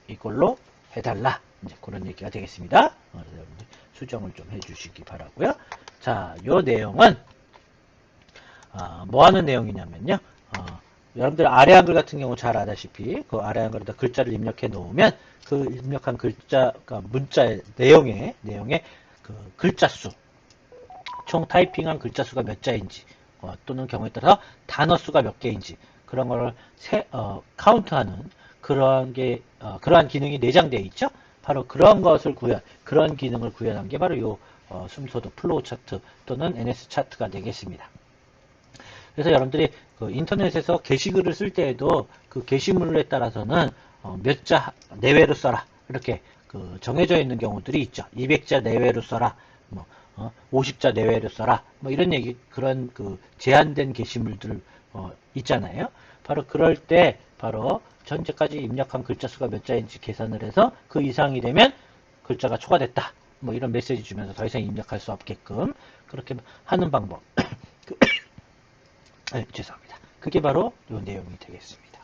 Speaker 1: 이꼴로 해달라. 이제 그런 얘기가 되겠습니다. 그래서 여러분들 수정을 좀 해주시기 바라고요. 자, 요 내용은 뭐 하는 내용이냐면요. 여러분들 아래 한글 같은 경우 잘 아다시피 그 아래 한글에다 글자를 입력해 놓으면 그 입력한 글자, 그러니까 문자의 내용의 그 글자 수 총 타이핑한 글자 수가 몇 자인지, 또는 경우에 따라서 단어 수가 몇 개인지, 그런 걸 카운트하는 그러한 기능이 내장되어 있죠. 바로 그런 것을 그런 기능을 구현한 게 바로 요 순서도 플로우 차트 또는 NS 차트가 되겠습니다. 그래서 여러분들이 그 인터넷에서 게시글을 쓸 때에도 그 게시물에 따라서는 몇 자 내외로 써라 이렇게 그 정해져 있는 경우들이 있죠. 200자 내외로 써라, 뭐 50자 내외로 써라, 뭐 이런 그런 그 제한된 게시물들 있잖아요. 바로 그럴 때 바로 현재까지 입력한 글자 수가 몇 자인지 계산을 해서 그 이상이 되면 글자가 초과됐다, 뭐 이런 메시지 주면서 더 이상 입력할 수 없게끔 그렇게 하는 방법. 죄송합니다. 그게 바로 이 내용이 되겠습니다.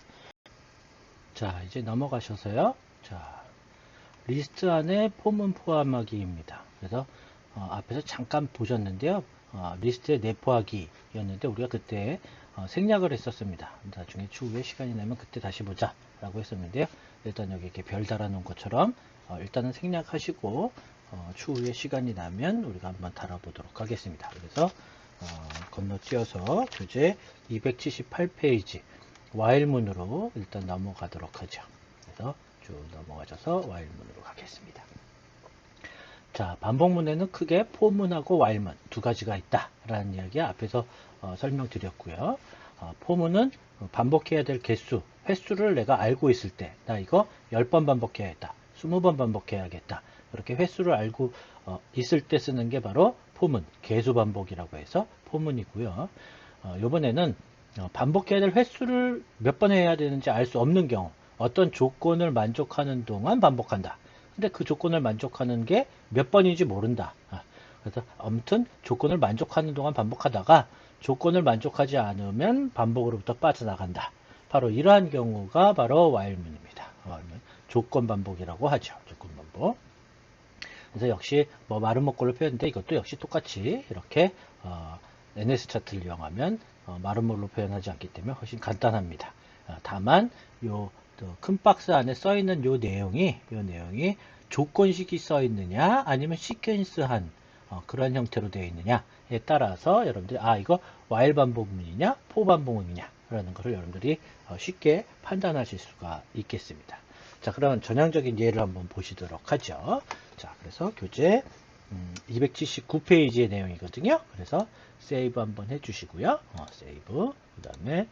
Speaker 1: 자, 이제 넘어가셔서요. 자, 리스트 안에 폼은 포함하기입니다. 그래서 앞에서 잠깐 보셨는데요. 리스트에 내포하기였는데 우리가 그때 생략을 했었습니다. 나중에 추후에 시간이 나면 그때 다시 보자 라고 했었는데요. 일단 여기 이렇게 별 달아놓은 것처럼 일단은 생략하시고 추후에 시간이 나면 우리가 한번 달아보도록 하겠습니다. 그래서 건너뛰어서 교재 278페이지 와일문으로 일단 넘어가도록 하죠. 그래서 쭉 넘어가셔서 와일문으로 가겠습니다. 자, 반복문에는 크게 포문하고 와일문 두 가지가 있다라는 이야기 앞에서 설명드렸고요. 포문은 반복해야 될 개수, 횟수를 내가 알고 있을 때, 나 이거 10번 반복해야겠다, 20번 반복해야겠다, 이렇게 횟수를 알고 있을 때 쓰는 게 바로 포문, 개수 반복이라고 해서 포문이고요. 이번에는 반복해야 될 횟수를 몇 번 해야 되는지 알 수 없는 경우, 어떤 조건을 만족하는 동안 반복한다. 근데 그 조건을 만족하는 게 몇 번인지 모른다. 그래서 아무튼 조건을 만족하는 동안 반복하다가 조건을 만족하지 않으면 반복으로부터 빠져나간다. 바로 이러한 경우가 바로 while문입니다. 조건 반복이라고 하죠. 조건 반복. 그래서 역시 뭐 마른 목골로 표현인데 이것도 역시 똑같이 이렇게 NS 차트를 이용하면 마른 목골로 표현하지 않기 때문에 훨씬 간단합니다. 다만 요 큰 박스 안에 써 있는 요 내용이 조건식이 써 있느냐 아니면 시퀀스한 그런 형태로 되어 있느냐에 따라서 여러분들이 이거 while 반복문이냐 for 반복문이냐 라는 것을 여러분들이 쉽게 판단하실 수가 있겠습니다. 자, 그럼 전형적인 예를 한번 보시도록 하죠. 자, 그래서 교재 279페이지의 내용이거든요. 그래서 세이브 한번 해주시고요. 세이브. 그 다음에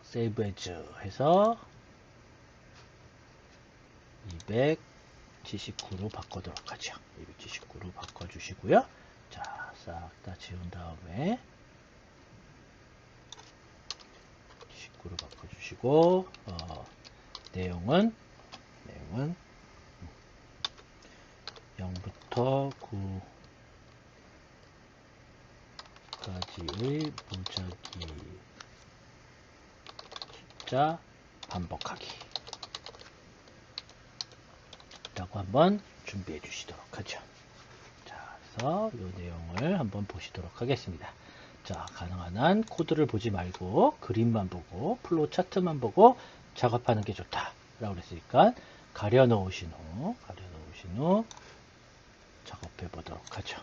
Speaker 1: 세이브 에즈 해서 279로 바꿔도록 하죠. 279로 바꿔주시고요. 자, 싹 다 지운 다음에 19로 바꿔주시고 내용은 0부터 9까지의 무작위 숫자 반복하기 라고 한번 준비해 주시도록 하죠. 자, 그래서 이 내용을 한번 보시도록 하겠습니다. 자, 가능한 한 코드를 보지 말고 그림만 보고 플로우 차트만 보고 작업하는 게 좋다 라고 그랬으니까 가려 놓으신 후 작업해 보도록 하죠.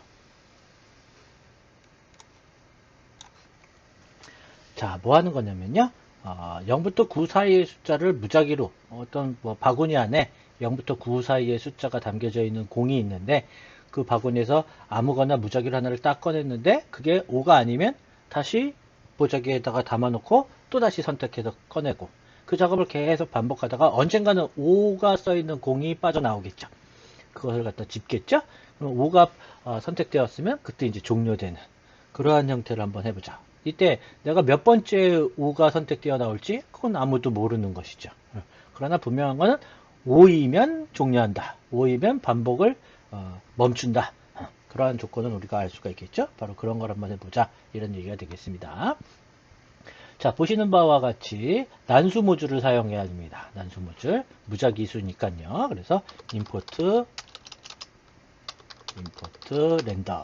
Speaker 1: 자, 뭐 하는 거냐면요. 0부터 9 사이의 숫자를 무작위로 어떤 바구니 안에 0부터 9 사이의 숫자가 담겨져 있는 공이 있는데 그 바구니에서 아무거나 무작위로 하나를 딱 꺼냈는데 그게 5가 아니면 다시 무작위에다가 담아놓고 또 다시 선택해서 꺼내고 그 작업을 계속 반복하다가 언젠가는 5가 써있는 공이 빠져나오겠죠. 그것을 갖다 집겠죠. 그럼 5가 선택되었으면 그때 이제 종료되는 그러한 형태를 한번 해보자. 이때 내가 몇 번째 5가 선택되어 나올지 그건 아무도 모르는 것이죠. 그러나 분명한 것은 5이면 종료한다. 5이면 반복을 멈춘다. 그러한 조건은 우리가 알 수가 있겠죠. 바로 그런 걸 한번 해보자. 이런 얘기가 되겠습니다. 자, 보시는 바와 같이 난수 모듈을 사용해야 됩니다. 난수 모듈. 무작위수니까요. 그래서 import 랜덤.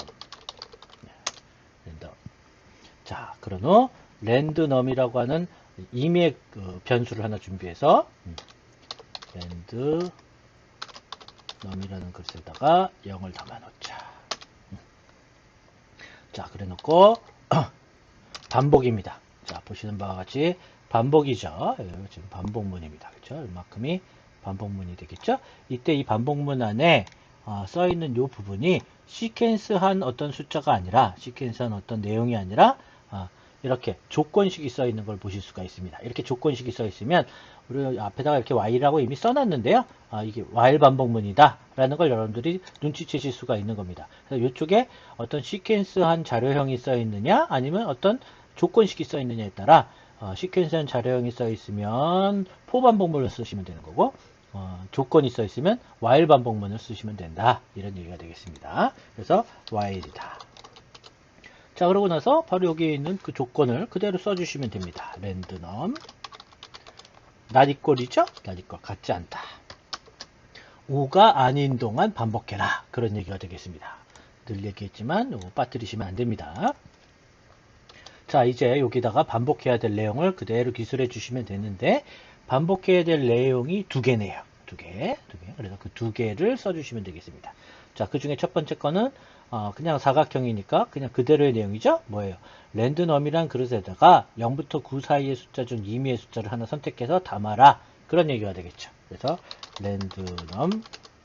Speaker 1: 자, 그런 후 랜드넘이라고 하는 임의 변수를 하나 준비해서 랜드 num이라는 글씨에다가 0을 담아놓자. 자, 그래 놓고 반복입니다. 자, 보시는 바와 같이 반복이죠. 지금 반복문입니다. 그렇죠? 이만큼이 반복문이 되겠죠? 이때 이 반복문 안에 써 있는 이 부분이 시퀀스한 어떤 숫자가 아니라, 시퀀스한 어떤 내용이 아니라 이렇게 조건식이 써 있는 걸 보실 수가 있습니다. 이렇게 조건식이 써 있으면 우리 앞에다가 이렇게 while이라고 이미 써놨는데요. 이게 while 반복문이다 라는 걸 여러분들이 눈치채실 수가 있는 겁니다. 그래서 이쪽에 어떤 시퀀스한 자료형이 써 있느냐 아니면 어떤 조건식이 써 있느냐에 따라 시퀀스한 자료형이 써 있으면 for 반복문을 쓰시면 되는 거고, 조건이 써 있으면 while 반복문을 쓰시면 된다, 이런 얘기가 되겠습니다. 그래서 while이다. 자, 그러고 나서 바로 여기에 있는 그 조건을 그대로 써주시면 됩니다. random not equal이죠? not equal, 같지 않다. 5가 아닌 동안 반복해라, 그런 얘기가 되겠습니다. 늘 얘기했지만 이거 빠뜨리시면 안 됩니다. 자, 이제 여기다가 반복해야 될 내용을 그대로 기술해 주시면 되는데, 반복해야 될 내용이 두 개네요. 두 개. 그래서 그 두 개를 써주시면 되겠습니다. 자, 그 중에 첫 번째 거는 그냥 사각형이니까 그냥 그대로의 내용이죠. 뭐예요? 랜드넘이란 그릇에다가 0부터 9 사이의 숫자 중 임의의 숫자를 하나 선택해서 담아라, 그런 얘기가 되겠죠. 그래서 랜드넘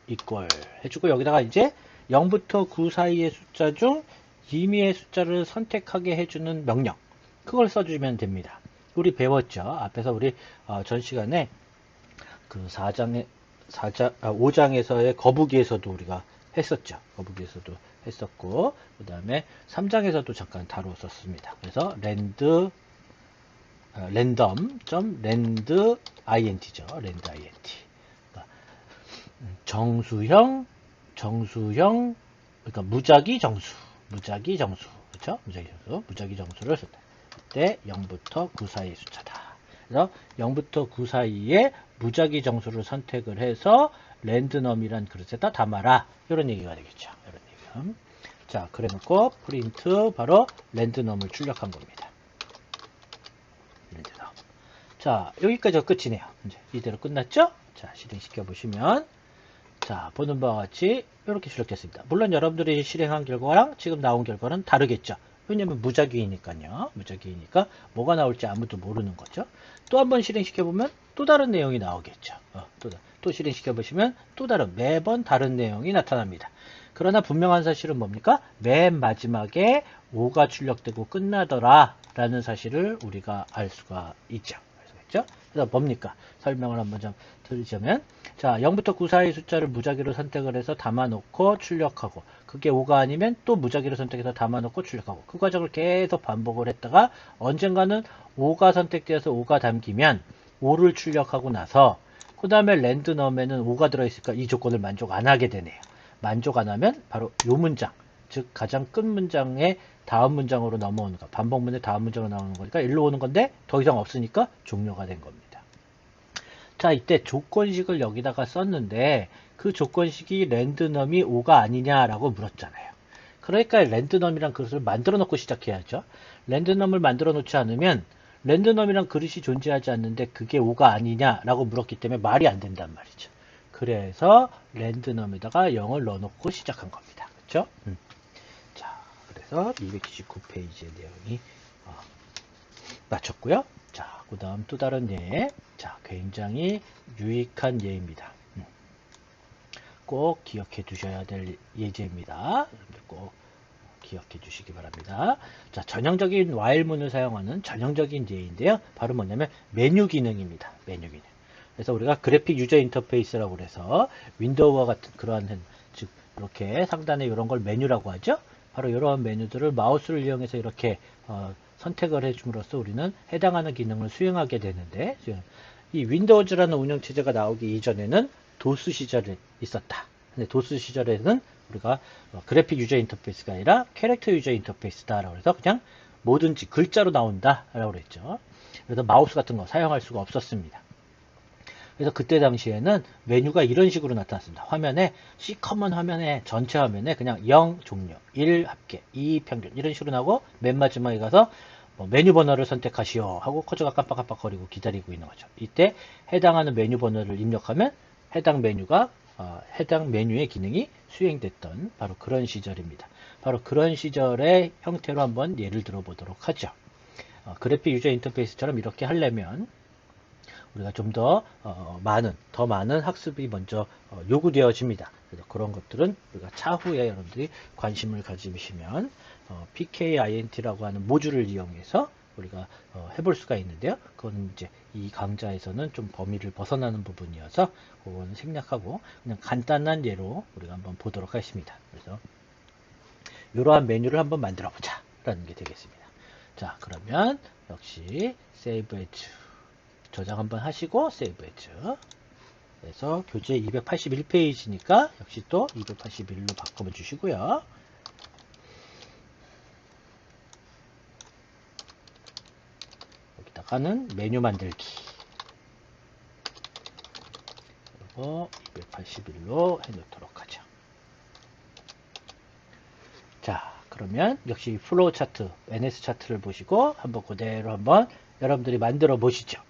Speaker 1: 이퀄 해주고, 여기다가 이제 0부터 9 사이의 숫자 중 임의의 숫자를 선택하게 해주는 명령, 그걸 써주면 됩니다. 우리 배웠죠. 앞에서 우리 전 시간에 그 5장에서의 거북이에서도 우리가 했었죠. 거북이에서도 했었고, 그 다음에 3장에서도 잠깐 다루었었습니다. 그래서 random.rand int죠. rand int. 그러니까 정수형, 그러니까 무작위 정수, 그렇죠? 무작위 정수를 쓸 때 0부터 9 사이의 숫자다. 그래서 0부터 9 사이에 무작위 정수를 선택을 해서 랜드넘이란 그릇에다 담아라, 이런 얘기가 되겠죠. 이런 얘기. 자, 그래 놓고 프린트 바로 랜드넘을 출력한 겁니다. 랜드넘. 자, 여기까지가 끝이네요. 이제 이대로 끝났죠? 자, 실행시켜 보시면, 자, 보는 바와 같이 이렇게 출력됐습니다. 물론 여러분들이 실행한 결과랑 지금 나온 결과는 다르겠죠. 왜냐면 무작위니까요. 무작위니까 뭐가 나올지 아무도 모르는 거죠. 또 한번 실행시켜보면 또 다른 내용이 나오겠죠. 또 실행시켜보시면 또 다른, 매번 다른 내용이 나타납니다. 그러나 분명한 사실은 뭡니까? 맨 마지막에 5가 출력되고 끝나더라 라는 사실을 우리가 알 수가 있죠. 그래서 뭡니까? 설명을 한번 좀 드리자면, 자, 0부터 9 사이 숫자를 무작위로 선택을 해서 담아놓고 출력하고, 그게 5가 아니면 또 무작위로 선택해서 담아놓고 출력하고, 그 과정을 계속 반복을 했다가 언젠가는 5가 선택되어서 5가 담기면 5를 출력하고 나서 그 다음에 랜드넘에는 5가 들어있으니까 이 조건을 만족 안 하게 되네요. 만족 안 하면 바로 이 문장, 즉 가장 끝 문장의 다음 문장으로 넘어오는 거, 반복문의 다음 문장으로 나오는 거니까 일로 오는 건데 더 이상 없으니까 종료가 된 겁니다. 자, 이때 조건식을 여기다가 썼는데 그 조건식이 랜드넘이 5가 아니냐라고 물었잖아요. 그러니까 랜드넘이란 그릇을 만들어 놓고 시작해야죠. 랜드넘을 만들어 놓지 않으면 랜드넘이란 그릇이 존재하지 않는데 그게 5가 아니냐라고 물었기 때문에 말이 안 된단 말이죠. 그래서 랜드넘에다가 0을 넣어놓고 시작한 겁니다. 그렇죠? 자, 그래서 279페이지의 내용이 마쳤고요. 자, 그 다음 또 다른 예. 자, 굉장히 유익한 예입니다. 꼭 기억해 두셔야 될 예제입니다. 꼭 기억해 주시기 바랍니다. 자, 전형적인 while문을 사용하는 전형적인 예인데요. 바로 뭐냐면 메뉴 기능입니다. 메뉴 기능. 그래서 우리가 그래픽 유저 인터페이스라고 그래서 윈도우와 같은 그러한, 즉 이렇게 상단에 이런 걸 메뉴라고 하죠. 바로 이런 메뉴들을 마우스를 이용해서 이렇게 선택을 해줌으로써 우리는 해당하는 기능을 수행하게 되는데, 이 윈도우즈라는 운영체제가 나오기 이전에는 도스 시절에 있었다. 근데 도스 시절에는 우리가 그래픽 유저 인터페이스가 아니라 캐릭터 유저 인터페이스다라고 해서 그냥 뭐든지 글자로 나온다라고 그랬죠. 그래서 마우스 같은 거 사용할 수가 없었습니다. 그래서 그때 당시에는 메뉴가 이런 식으로 나타났습니다. 화면에 C커먼 화면에 전체 화면에 그냥 0 종료, 1 합계, 2 평균 이런 식으로 나오고 맨 마지막에 가서 메뉴 번호를 선택하시오 하고 커저가 깜빡깜빡거리고 기다리고 있는 거죠. 이때 해당하는 메뉴 번호를 입력하면 해당 메뉴가 해당 메뉴의 기능이 수행됐던 바로 그런 시절입니다. 바로 그런 시절의 형태로 한번 예를 들어 보도록 하죠. 그래픽 유저 인터페이스처럼 이렇게 하려면 우리가 좀 더 많은 학습이 먼저 요구되어집니다. 그래서 그런 것들은 우리가 차후에 여러분들이 관심을 가지시면 PKINT라고 하는 모듈을 이용해서 우리가 해볼 수가 있는데요. 그건 이제 이 강좌에서는 좀 범위를 벗어나는 부분이어서 그거는 생략하고 그냥 간단한 예로 우리가 한번 보도록 하겠습니다. 그래서 이러한 메뉴를 한번 만들어 보자 라는 게 되겠습니다. 자, 그러면 역시 Save As 저장 한번 하시고 Save As 그래서 교재 281페이지니까 역시 또 281로 바꿔 주시고요. 여기다가는 메뉴 만들기 그리고 281로 해놓도록 하죠. 자, 그러면 역시 플로우 차트, NS 차트를 보시고 한번 그대로 한번 여러분들이 만들어 보시죠.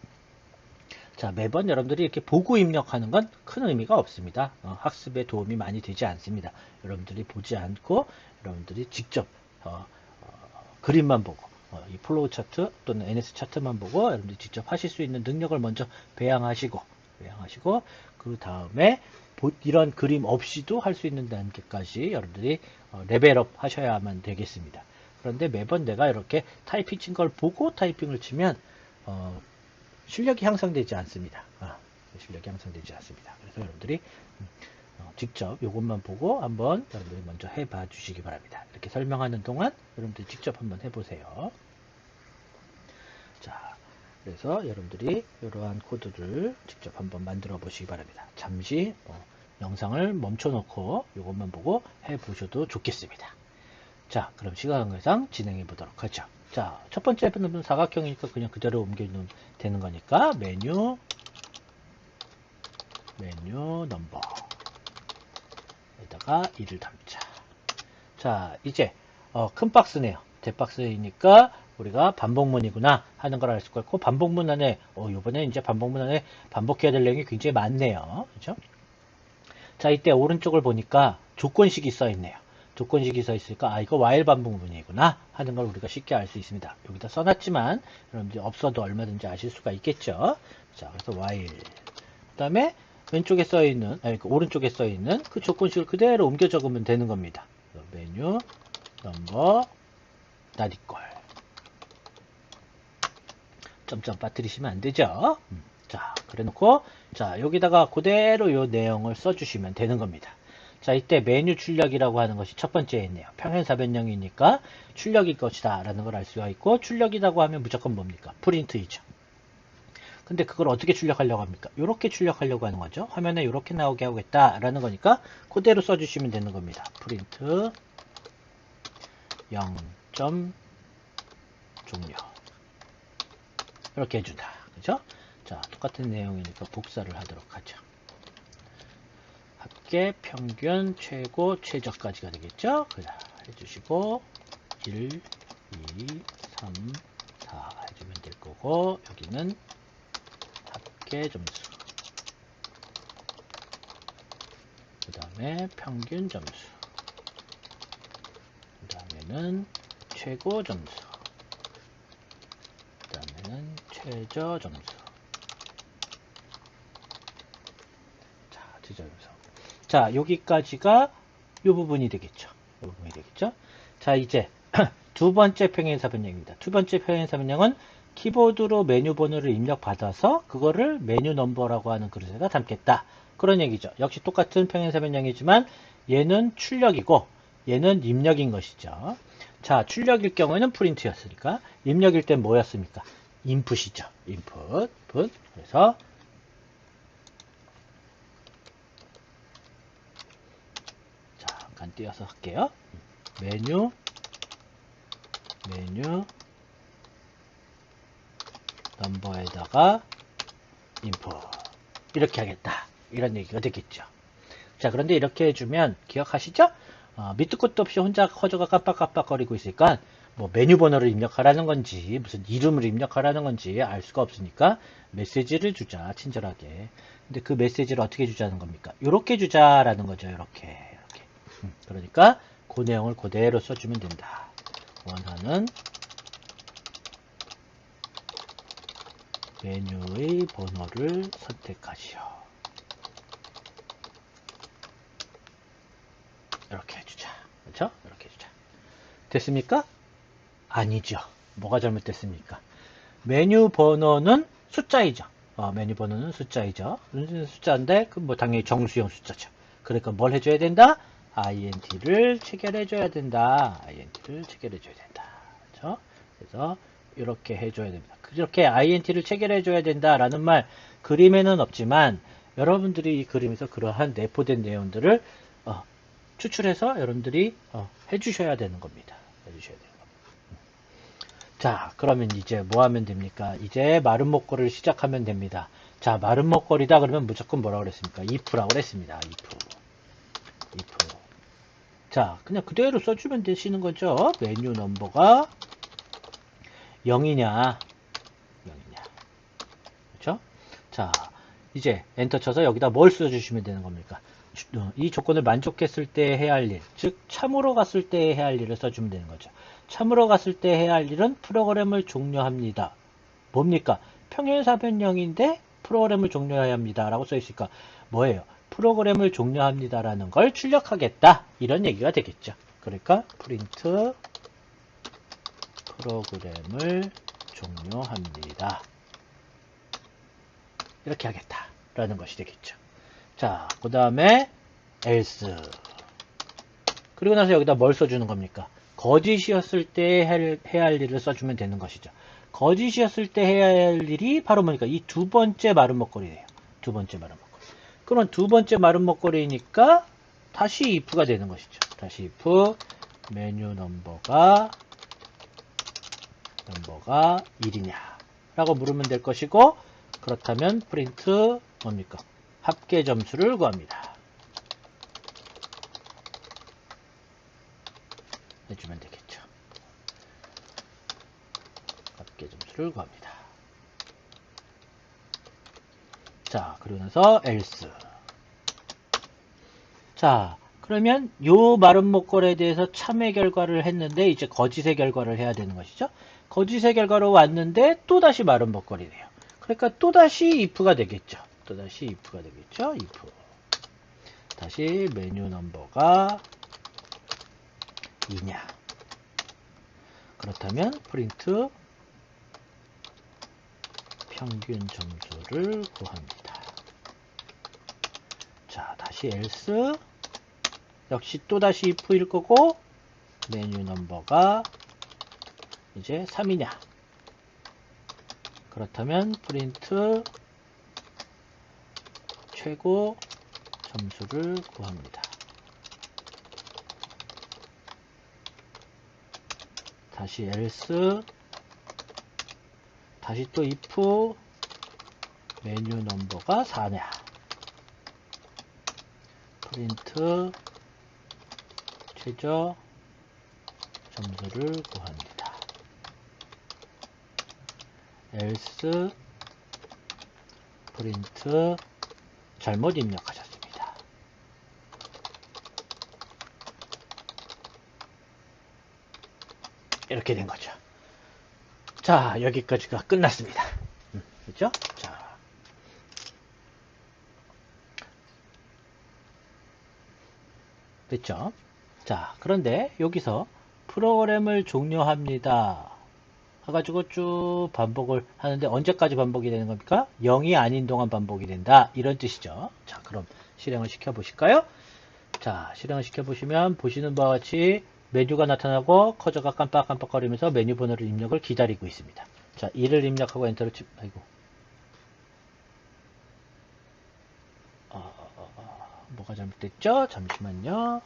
Speaker 1: 자, 매번 여러분들이 이렇게 보고 입력하는 건 큰 의미가 없습니다. 학습에 도움이 많이 되지 않습니다. 여러분들이 보지 않고 여러분들이 직접 그림만 보고 이 플로우 차트 또는 NS 차트만 보고 여러분들이 직접 하실 수 있는 능력을 먼저 배양하시고 그 다음에 이런 그림 없이도 할 수 있는 단계까지 여러분들이 레벨업 하셔야만 되겠습니다. 그런데 매번 내가 이렇게 타이핑 친 걸 보고 타이핑을 치면 실력이 향상되지 않습니다. 실력이 향상되지 않습니다. 그래서 여러분들이 직접 이것만 보고 한번 여러분들이 먼저 해봐 주시기 바랍니다. 이렇게 설명하는 동안 여러분들이 직접 한번 해보세요. 자, 그래서 여러분들이 이러한 코드를 직접 한번 만들어 보시기 바랍니다. 잠시 영상을 멈춰 놓고 이것만 보고 해보셔도 좋겠습니다. 자, 그럼 시간 관계상 진행해 보도록 하죠. 자, 첫 번째 부분은 사각형이니까 그냥 그대로 옮겨주면 되는 거니까 메뉴 넘버 에다가 2를 담자. 자, 이제 큰 박스네요. 대박스이니까 우리가 반복문이구나 하는 걸 알 수 있고 반복문 안에 이번에 이제 반복문 안에 반복해야 될 내용이 굉장히 많네요. 그렇죠? 자, 이때 오른쪽을 보니까 조건식이 써 있네요. 조건식이 써 있으니까 이거 while 반복문이구나 하는 걸 우리가 쉽게 알 수 있습니다. 여기다 써놨지만 여러분들이 없어도 얼마든지 아실 수가 있겠죠. 자, 그래서 while 그 다음에 왼쪽에 써 있는 오른쪽에 써 있는 그 조건식을 그대로 옮겨 적으면 되는 겁니다. 메뉴 넘버 not equal 점점 빠뜨리시면 안 되죠. 자, 그래 놓고 자, 여기다가 그대로 요 내용을 써주시면 되는 겁니다. 자, 이때 메뉴 출력이라고 하는 것이 첫 번째에 있네요. 평행사 변형이니까 출력일 것이다 라는 걸 알 수가 있고 출력이라고 하면 무조건 뭡니까? 프린트이죠. 근데 그걸 어떻게 출력하려고 합니까? 이렇게 출력하려고 하는 거죠. 화면에 이렇게 나오게 하겠다 라는 거니까 그대로 써주시면 되는 겁니다. 프린트 0점 종료 이렇게 해준다. 그죠? 자, 똑같은 내용이니까 복사를 하도록 하죠. 합계, 평균, 최고, 최저까지가 되겠죠? 그래, 해주시고 1, 2, 3, 4 해주면 될 거고 여기는 합계 점수 그 다음에 평균 점수 그 다음에는 최고 점수 그 다음에는 최저 점수 자, 최저 점수 자, 여기까지가 이 부분이 되겠죠. 이 부분이 되겠죠. 자, 이제 두 번째 평행사 변형입니다. 두 번째 평행사 변형은 키보드로 메뉴 번호를 입력받아서 그거를 메뉴 넘버라고 하는 그릇에다 담겠다. 그런 얘기죠. 역시 똑같은 평행사 변형이지만 얘는 출력이고 얘는 입력인 것이죠. 자, 출력일 경우에는 프린트였으니까 입력일 땐 뭐였습니까? 인풋이죠. 인풋. 그래서 잠깐 띄어서 할게요. 메뉴 넘버에다가 인풋 이렇게 하겠다. 이런 얘기가 되겠죠. 자, 그런데 이렇게 해주면 기억하시죠? 밑도 끝도 없이 혼자 커저가 깜빡깜빡거리고 있으니까 뭐 메뉴 번호를 입력하라는 건지 무슨 이름을 입력하라는 건지 알 수가 없으니까 메시지를 주자, 친절하게. 근데 그 메시지를 어떻게 주자는 겁니까? 요렇게 주자라는 거죠. 요렇게. 그러니까 그 내용을 그대로 써주면 된다. 원하는 메뉴의 번호를 선택하시오. 이렇게 해주자. 그렇죠? 이렇게 해주자. 됐습니까? 아니죠. 뭐가 잘못됐습니까? 메뉴 번호는 숫자이죠. 메뉴 번호는 숫자이죠. 숫자인데 그 뭐 당연히 정수형 숫자죠. 그러니까 뭘 해줘야 된다? int를 체결해줘야 된다. int를 체결해줘야 된다. 그렇죠? 그래서 이렇게 해줘야 됩니다. 이렇게 int를 체결해줘야 된다라는 말 그림에는 없지만 여러분들이 이 그림에서 그러한 내포된 내용들을 추출해서 여러분들이 해주셔야 되는 겁니다. 해주셔야 돼요. 자, 그러면 이제 뭐 하면 됩니까? 이제 마른 목걸이를 시작하면 됩니다. 자, 마른 목걸이다 그러면 무조건 뭐라고 그랬습니까? if라고 그랬습니다. if. 자, 그냥 그대로 써주면 되시는 거죠. 메뉴 넘버가 0이냐, 그렇죠? 자, 이제 엔터 쳐서 여기다 뭘 써주시면 되는 겁니까? 이 조건을 만족했을 때 해야 할 일, 즉 참으로 갔을 때 해야 할 일을 써주면 되는 거죠. 참으로 갔을 때 해야 할 일은 프로그램을 종료합니다. 뭡니까? 평행사변형인데 프로그램을 프로그램을 합니다 라고 써있으니까 뭐예요? 프로그램을 종료합니다라는 걸 출력하겠다. 이런 얘기가 되겠죠. 그러니까 프린트 프로그램을 종료합니다. 이렇게 하겠다라는 것이 되겠죠. 자, 그 다음에 else. 그리고 나서 여기다 뭘 써주는 겁니까? 거짓이었을 때 해야 할 일을 써주면 되는 것이죠. 거짓이었을 때 해야 할 일이 바로 뭐니까 이 두 번째 마른 먹거리예요. 두 번째 마른 먹거리. 그럼 두 번째 마른 먹거리니까 다시 if가 되는 것이죠. 다시 if 메뉴 넘버가 1이냐 라고 물으면 될 것이고, 그렇다면 프린트 뭡니까? 합계 점수를 구합니다. 해주면 되겠죠. 합계 점수를 구합니다. 자, 그리고 나서 else. 자, 그러면 요 마른 목걸이에 대해서 참의 결과를 했는데 이제 거짓의 결과를 해야 되는 것이죠. 거짓의 결과로 왔는데 또다시 마른 목걸이네요. 그러니까 또다시 if가 되겠죠. 또다시 if가 되겠죠. if. 다시 메뉴 넘버가 2냐. 그렇다면 프린트 평균 점수를 구합니다. 자, 다시 else. 역시 또다시 if일 거고, 메뉴 넘버가 이제 3이냐. 그렇다면 프린트 최고 점수를 구합니다. 다시 else. 다시 또 if 메뉴 넘버가 4냐. 프린트 최저 점수를 구합니다. else 프린트 잘못 입력하셨습니다. 이렇게 된 거죠. 자, 여기까지가 끝났습니다. 그렇죠? 자, 됐죠? 자, 그런데 여기서 프로그램을 종료합니다 해가지고 쭉 반복을 하는데 언제까지 반복이 되는 겁니까? 0이 아닌 동안 반복이 된다. 이런 뜻이죠. 자, 그럼 실행을 시켜 보실까요? 자, 실행을 시켜 보시면 보시는 바와 같이 메뉴가 나타나고 커저가 깜빡깜빡거리면서 메뉴 번호를 입력을 기다리고 있습니다. 자, 2를 입력하고 엔터를 아이고. 뭐가 잘못됐죠? 잠시만요.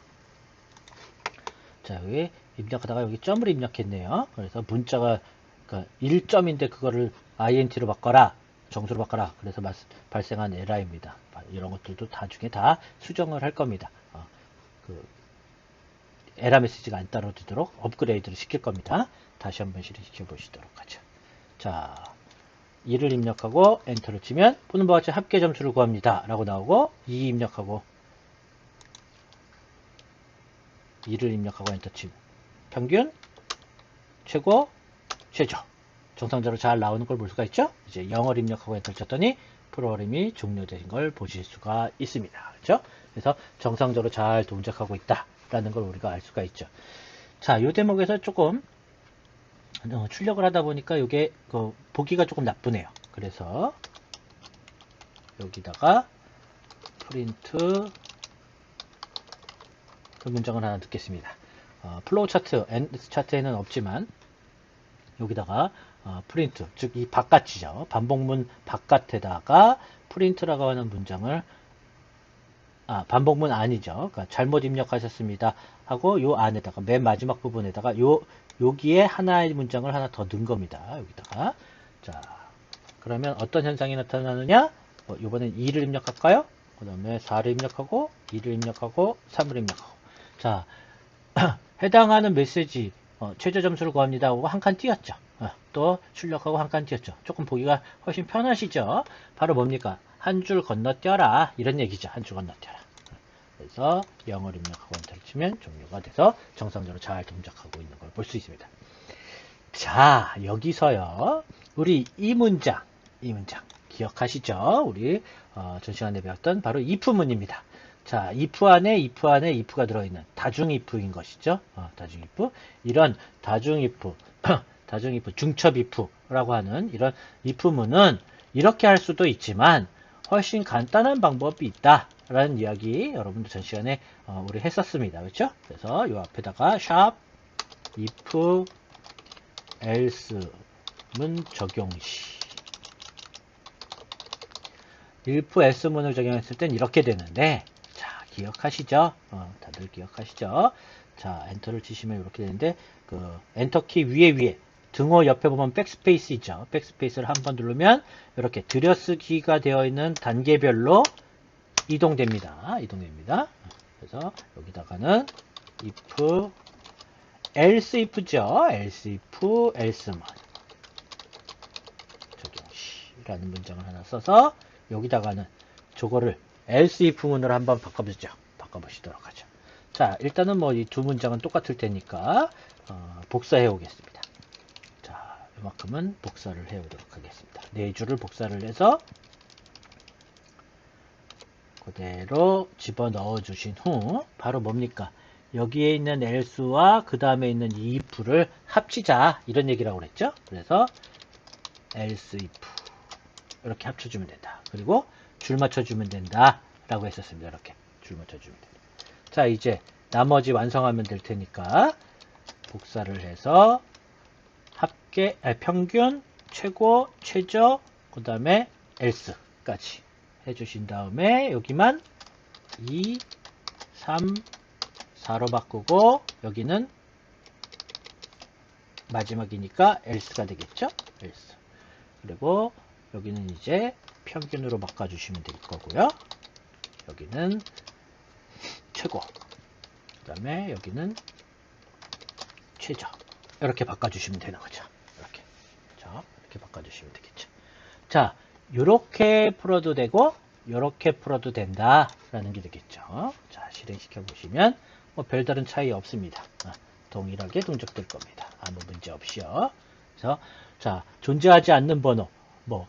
Speaker 1: 자, 여기 입력하다가 여기 점을 입력했네요. 그래서 문자가 그러니까 1점인데 그거를 int로 바꿔라. 정수로 바꿔라. 그래서 발생한 에러입니다. 이런 것들도 나중에 다 수정을 할 겁니다. 에러 메시지가 안 떨어지도록 업그레이드를 시킬 겁니다. 다시 한번 실행시켜 보시도록 하죠. 자, 2를 입력하고 엔터를 치면 보는 바와 같이 합계 점수를 구합니다 라고 나오고, 2 입력하고 2를 입력하고 엔터 치면 평균, 최고, 최저 정상적으로 잘 나오는 걸 볼 수가 있죠. 이제 0을 입력하고 엔터를 쳤더니 프로그램이 종료된 걸 보실 수가 있습니다. 그렇죠? 그래서 정상적으로 잘 동작하고 있다 라는 걸 우리가 알 수가 있죠. 자, 이 대목에서 조금 출력을 하다 보니까 이게 보기가 조금 나쁘네요. 그래서 여기다가 프린트 그 문장을 하나 넣겠습니다. 플로우 차트, 엔드 차트에는 없지만 여기다가 프린트, 즉 이 바깥이죠. 반복문 바깥에다가 프린트라고 하는 문장을 반복문 아니죠. 그러니까 잘못 입력하셨습니다 하고 요 안에다가 맨 마지막 부분에다가 여기에 하나의 문장을 하나 더 넣은 겁니다. 여기다가. 자, 그러면 어떤 현상이 나타나느냐? 이번엔 2를 입력할까요? 그 다음에 4를 입력하고 2를 입력하고 3을 입력하고. 자, 해당하는 메시지 최저 점수를 구합니다 하고 한 칸 띄었죠. 또 출력하고 한 칸 띄었죠. 조금 보기가 훨씬 편하시죠. 바로 뭡니까? 한 줄 건너뛰어라 이런 얘기죠. 한 줄 건너뛰어라. 그래서 0을 입력하고 엔터를 치면 종료가 돼서 정상적으로 잘 동작하고 있는 걸 볼 수 있습니다. 자, 여기서요 우리 이 문장 기억하시죠? 우리 전 시간에 배웠던 바로 if문입니다. 자, if 안에 if가 들어있는 다중 if인 것이죠. 다중 if. 이런 다중 if, 다중 if, 중첩 if라고 하는 이런 if문은 이렇게 할 수도 있지만 훨씬 간단한 방법이 있다라는 이야기 여러분들 전 시간에 우리 했었습니다. 그렇죠? 그래서 이 앞에다가 샵 if else 문 적용 시 if else 문을 적용했을 땐 이렇게 되는데, 자, 기억하시죠? 다들 기억하시죠? 자, 엔터를 치시면 이렇게 되는데 그 엔터키 위에 등호 옆에 보면 백스페이스 있죠. 백스페이스를 한번 누르면 이렇게 들여쓰기가 되어 있는 단계별로 이동됩니다. 그래서 여기다가는 if else if죠. else if else만 적용시라는 문장을 하나 써서 여기다가는 저거를 else if 문으로 한번 바꿔보시도록 하죠. 자, 일단은 뭐 이 두 문장은 똑같을 테니까 복사해 오겠습니다. 자, 이만큼은 복사를 해 오도록 하겠습니다. 네 줄을 복사를 해서 그대로 집어넣어 주신 후 바로 뭡니까? 여기에 있는 else와 그 다음에 있는 if를 합치자 이런 얘기라고 그랬죠. 그래서 else if 이렇게 합쳐주면 된다. 그리고 줄 맞춰주면 된다 라고 했었습니다. 이렇게 줄 맞춰주면 된다. 자, 이제 나머지 완성하면 될 테니까 복사를 해서 평균, 최고, 최저, 그 다음에 else까지 해주신 다음에 여기만 2, 3, 4로 바꾸고 여기는 마지막이니까 else가 되겠죠? else. 그리고 여기는 이제 평균으로 바꿔주시면 될 거고요. 여기는 최고, 그 다음에 여기는 최저. 이렇게 바꿔주시면 되는 거죠. 이렇게. 자, 이렇게 바꿔주시면 되겠죠. 자, 요렇게 풀어도 되고 요렇게 풀어도 된다라는 게 되겠죠. 자, 실행시켜 보시면 뭐 별다른 차이 없습니다. 동일하게 동작될 겁니다. 아무 문제 없이요. 그래서 자, 존재하지 않는 번호 뭐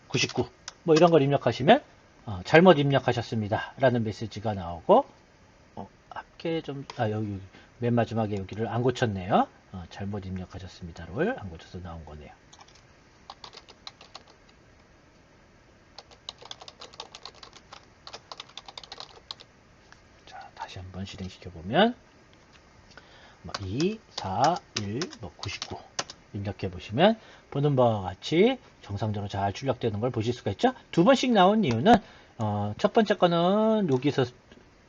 Speaker 1: 99 뭐 이런 걸 입력하시면 잘못 입력하셨습니다 라는 메시지가 나오고 합계 좀 여기 맨 마지막에 여기를 안 고쳤네요. 잘못 입력하셨습니다를 안 고쳐서 나온 거네요. 자, 다시 한번 실행시켜 보면 2, 4, 1, 99 입력해 보시면 보는 바와 같이 정상적으로 잘 출력되는 걸 보실 수가 있죠. 두 번씩 나온 이유는 첫 번째 거는 여기서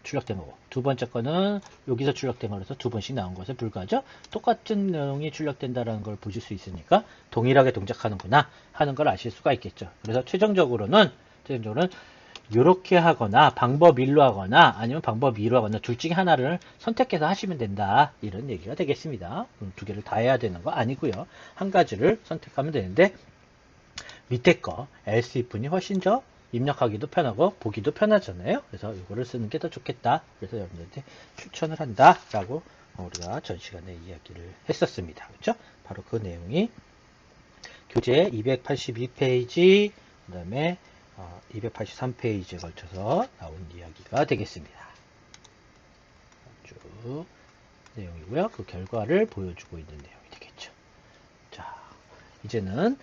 Speaker 1: 출력된 거고 두 번째 거는 여기서 출력된 거라서 두 번씩 나온 것에 불과하죠. 똑같은 내용이 출력된다는 걸 보실 수 있으니까 동일하게 동작하는구나 하는 걸 아실 수가 있겠죠. 그래서 최종적으로는 이렇게 하거나 방법 1로 하거나 아니면 방법 2로 하거나 둘 중에 하나를 선택해서 하시면 된다. 이런 얘기가 되겠습니다. 두 개를 다 해야 되는 거 아니고요. 한 가지를 선택하면 되는데 밑에 거 else if니 훨씬 더 입력하기도 편하고 보기도 편하잖아요. 그래서 이거를 쓰는 게 더 좋겠다. 그래서 여러분들한테 추천을 한다 라고 우리가 전 시간에 이야기를 했었습니다. 그렇죠? 바로 그 내용이 교재 282페이지 그 다음에 283페이지에 걸쳐서 나온 이야기가 되겠습니다. 쭉 내용이고요. 그 결과를 보여주고 있는 내용이 되겠죠. 자, 이제는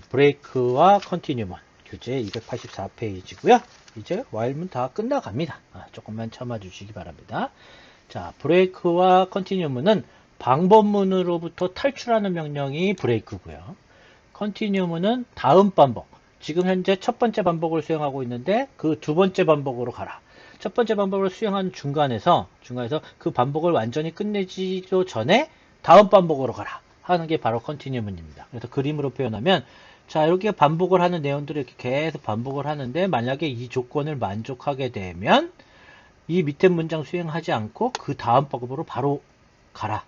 Speaker 1: 브레이크와 컨티뉴먼 교재 284페이지고요. 이제 while문 다 끝나갑니다. 조금만 참아주시기 바랍니다. 자, 브레이크와 컨티뉴먼은 방법문으로부터 탈출하는 명령이 브레이크고요. 컨티뉴먼은 다음 반복. 지금 현재 첫 번째 반복을 수행하고 있는데 그 두 번째 반복으로 가라. 첫 번째 반복을 수행하는 중간에서 그 반복을 완전히 끝내지도 전에 다음 반복으로 가라 하는 게 바로 컨티뉴먼입니다. 그래서 그림으로 표현하면 자, 이렇게 반복을 하는 내용들을 이렇게 계속 반복을 하는데 만약에 이 조건을 만족하게 되면 이 밑에 문장 수행하지 않고 그 다음 반복으로 바로 가라.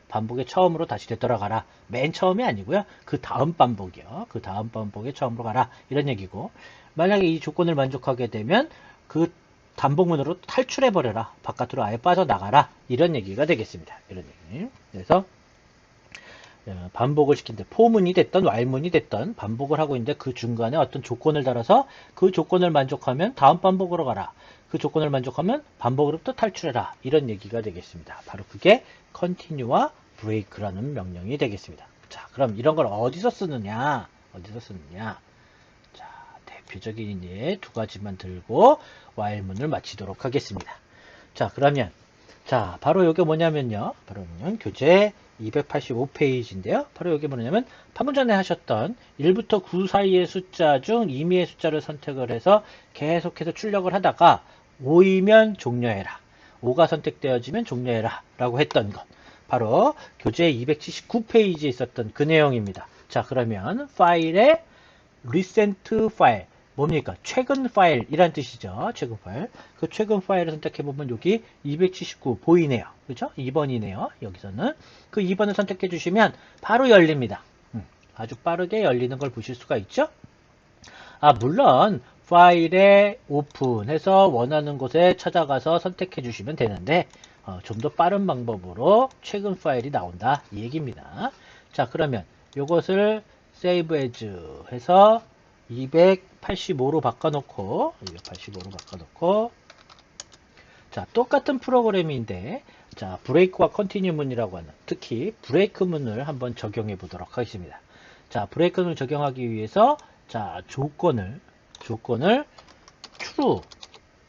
Speaker 1: 반복의 처음으로 다시 되돌아가라. 맨 처음이 아니고요. 그 다음 반복이요. 그 다음 반복의 처음으로 가라. 이런 얘기고 만약에 이 조건을 만족하게 되면 그 반복문으로 탈출해버려라. 바깥으로 아예 빠져나가라. 이런 얘기가 되겠습니다. 이런 얘기. 그래서 반복을 시킨데 포문이 됐던 while문이 됐던 반복을 하고 있는데 그 중간에 어떤 조건을 달아서 그 조건을 만족하면 다음 반복으로 가라. 그 조건을 만족하면 반복으로부터 탈출해라. 이런 얘기가 되겠습니다. 바로 그게 continue와 break라는 명령이 되겠습니다. 자, 그럼 이런 걸 어디서 쓰느냐? 자, 대표적인 예 두 가지만 들고 while문을 마치도록 하겠습니다. 자, 그러면 자, 바로 이게 뭐냐면요. 바로 교재 285페이지인데요. 바로 이게 뭐냐면 방금 전에 하셨던 1부터 9 사이의 숫자 중 임의의 숫자를 선택을 해서 계속해서 출력을 하다가 5이면 종료해라. 5가 선택되어지면 종료해라. 라고 했던 것. 바로 교재 279페이지에 있었던 그 내용입니다. 자, 그러면 파일에 recent 파일 뭡니까? 최근 파일이란 뜻이죠. 최근 파일. 그 최근 파일을 선택해보면 여기 279 보이네요. 그죠? 2번이네요. 여기서는. 그 2번을 선택해 주시면 바로 열립니다. 아주 빠르게 열리는 걸 보실 수가 있죠? 물론 파일에 오픈해서 원하는 곳에 찾아가서 선택해 주시면 되는데 좀 더 빠른 방법으로 최근 파일이 나온다. 이 얘기입니다. 자, 그러면 이것을 save as 해서 285로 바꿔놓고 자, 똑같은 프로그램인데 자, 브레이크와 컨티뉴문이라고 하는 특히 브레이크문을 한번 적용해 보도록 하겠습니다. 자, 브레이크문을 적용하기 위해서 자, 조건을 true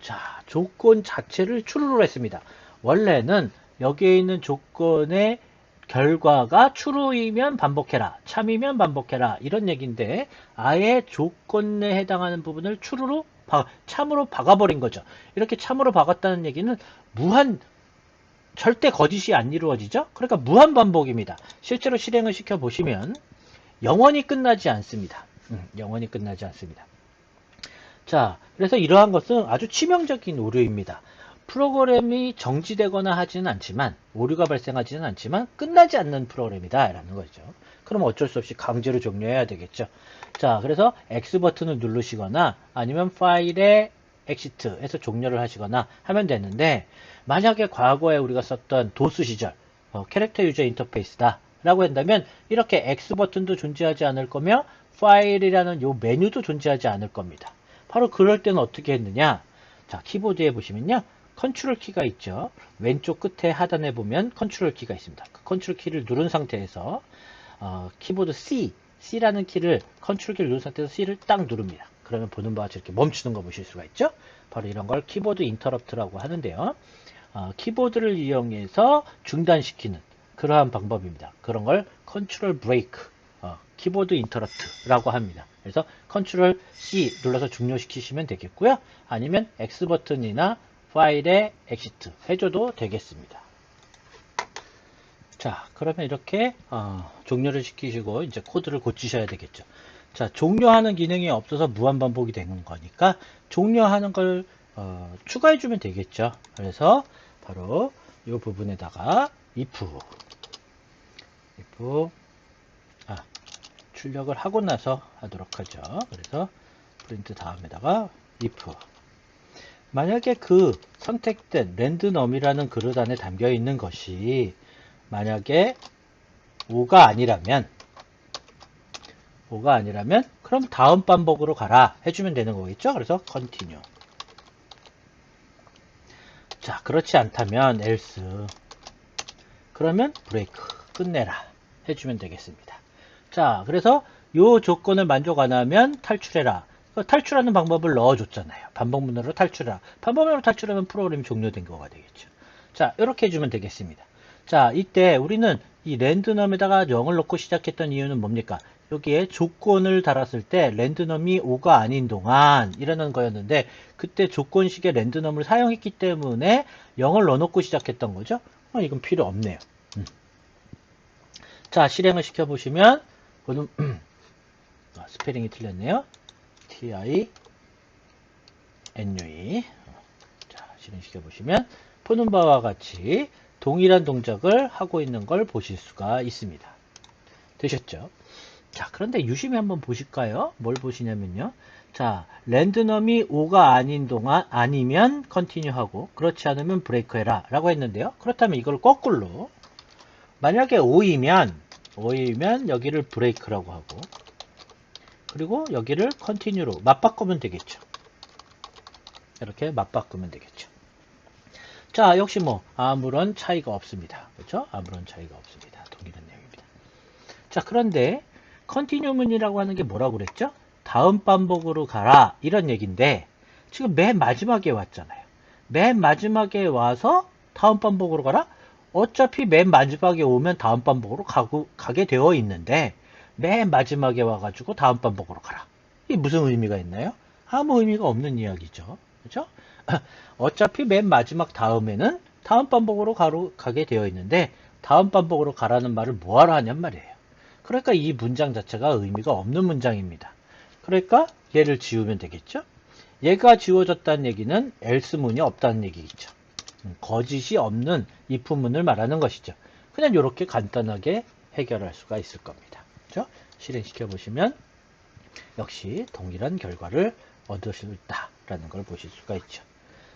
Speaker 1: 자, 조건 자체를 true로 했습니다. 원래는 여기에 있는 조건의 결과가 true이면 반복해라, 참이면 반복해라 이런 얘기인데 아예 조건에 해당하는 부분을 true로 참으로 박아버린 거죠. 이렇게 참으로 박았다는 얘기는 절대 거짓이 안 이루어지죠. 그러니까 무한 반복입니다. 실제로 실행을 시켜보시면 영원히 끝나지 않습니다. 영원히 끝나지 않습니다. 자, 그래서 이러한 것은 아주 치명적인 오류입니다. 프로그램이 정지되거나 하지는 않지만 오류가 발생하지는 않지만 끝나지 않는 프로그램이다 라는 거죠. 그럼 어쩔 수 없이 강제로 종료해야 되겠죠. 자, 그래서 X 버튼을 누르시거나 아니면 파일에 exit 해서 종료를 하시거나 하면 되는데 만약에 과거에 우리가 썼던 도스 시절 캐릭터 유저 인터페이스다 라고 한다면 이렇게 X 버튼도 존재하지 않을 거며 파일이라는 요 메뉴도 존재하지 않을 겁니다. 바로 그럴 때는 어떻게 했느냐? 자, 키보드에 보시면요. 컨트롤 키가 있죠. 왼쪽 끝에 하단에 보면 컨트롤 키가 있습니다. 그 컨트롤 키를 누른 상태에서 키보드 C라는 키를 컨트롤 키를 누른 상태에서 C를 딱 누릅니다. 그러면 보는 바와 같이 이렇게 멈추는 거 보실 수가 있죠. 바로 이런 걸 키보드 인터럽트라고 하는데요. 키보드를 이용해서 중단시키는 그러한 방법입니다. 그런 걸 컨트롤 브레이크, 키보드 인터럽트라고 합니다. 그래서 컨트롤 C 눌러서 종료시키시면 되겠고요. 아니면 X 버튼이나 파일에 엑시트 해줘도 되겠습니다. 자, 그러면 이렇게 종료를 시키시고 이제 코드를 고치셔야 되겠죠. 자, 종료하는 기능이 없어서 무한반복이 되는 거니까 종료하는 걸 추가해주면 되겠죠. 그래서 바로 이 부분에다가 if 출력을 하고 나서 하도록 하죠. 그래서 프린트 다음에다가 if 만약에 그 선택된 랜드넘이라는 그릇 안에 담겨 있는 것이 만약에 5가 아니라면 그럼 다음 반복으로 가라 해주면 되는 거겠죠. 그래서 continue. 자, 그렇지 않다면 else. 그러면 break 끝내라 해주면 되겠습니다. 자, 그래서 요 조건을 만족 안 하면 탈출해라. 탈출하는 방법을 넣어줬잖아요. 반복문으로 탈출해라. 반복문으로 탈출하면 프로그램이 종료된 거가 되겠죠. 자, 이렇게 해주면 되겠습니다. 자, 이때 우리는 이 랜드넘에다가 0을 넣고 시작했던 이유는 뭡니까? 여기에 조건을 달았을 때 랜드넘이 5가 아닌 동안 이라는 거였는데 그때 조건식의 랜드넘을 사용했기 때문에 0을 넣어놓고 시작했던 거죠. 이건 필요 없네요. 자, 실행을 시켜보시면 스페링이 틀렸네요. TINUE. 자, 실행시켜보시면 보는 바와 같이 동일한 동작을 하고 있는 걸 보실 수가 있습니다. 되셨죠? 자, 그런데 유심히 한번 보실까요? 뭘 보시냐면요. 자, 랜드넘이 5가 아닌 동안 아니면 컨티뉴 하고 그렇지 않으면 브레이크 해라 라고 했는데요. 그렇다면 이걸 거꾸로 만약에 5이면 여기를 브레이크라고 하고 그리고 여기를 컨티뉴로 맞바꾸면 되겠죠. 이렇게 맞바꾸면 되겠죠. 자, 역시 뭐 아무런 차이가 없습니다. 그렇죠? 아무런 차이가 없습니다. 동일한 내용입니다. 자, 그런데 컨티뉴문이라고 하는 게 뭐라고 그랬죠? 다음 반복으로 가라 이런 얘기인데 지금 맨 마지막에 왔잖아요. 맨 마지막에 와서 다음 반복으로 가라? 어차피 맨 마지막에 오면 다음 반복으로 가게 되어 있는데 맨 마지막에 와가지고 다음 반복으로 가라. 이게 무슨 의미가 있나요? 아무 의미가 없는 이야기죠. 그렇죠? 어차피 맨 마지막 다음에는 다음 반복으로 가게 되어 있는데 다음 반복으로 가라는 말을 뭐하러 하냔 말이에요. 그러니까 이 문장 자체가 의미가 없는 문장입니다. 그러니까 얘를 지우면 되겠죠? 얘가 지워졌다는 얘기는 else문이 없다는 얘기겠죠. 거짓이 없는 if문을 말하는 것이죠. 그냥 이렇게 간단하게 해결할 수가 있을 겁니다. 그렇죠? 실행시켜 보시면 역시 동일한 결과를 얻을 수 있다라는 걸 보실 수가 있죠.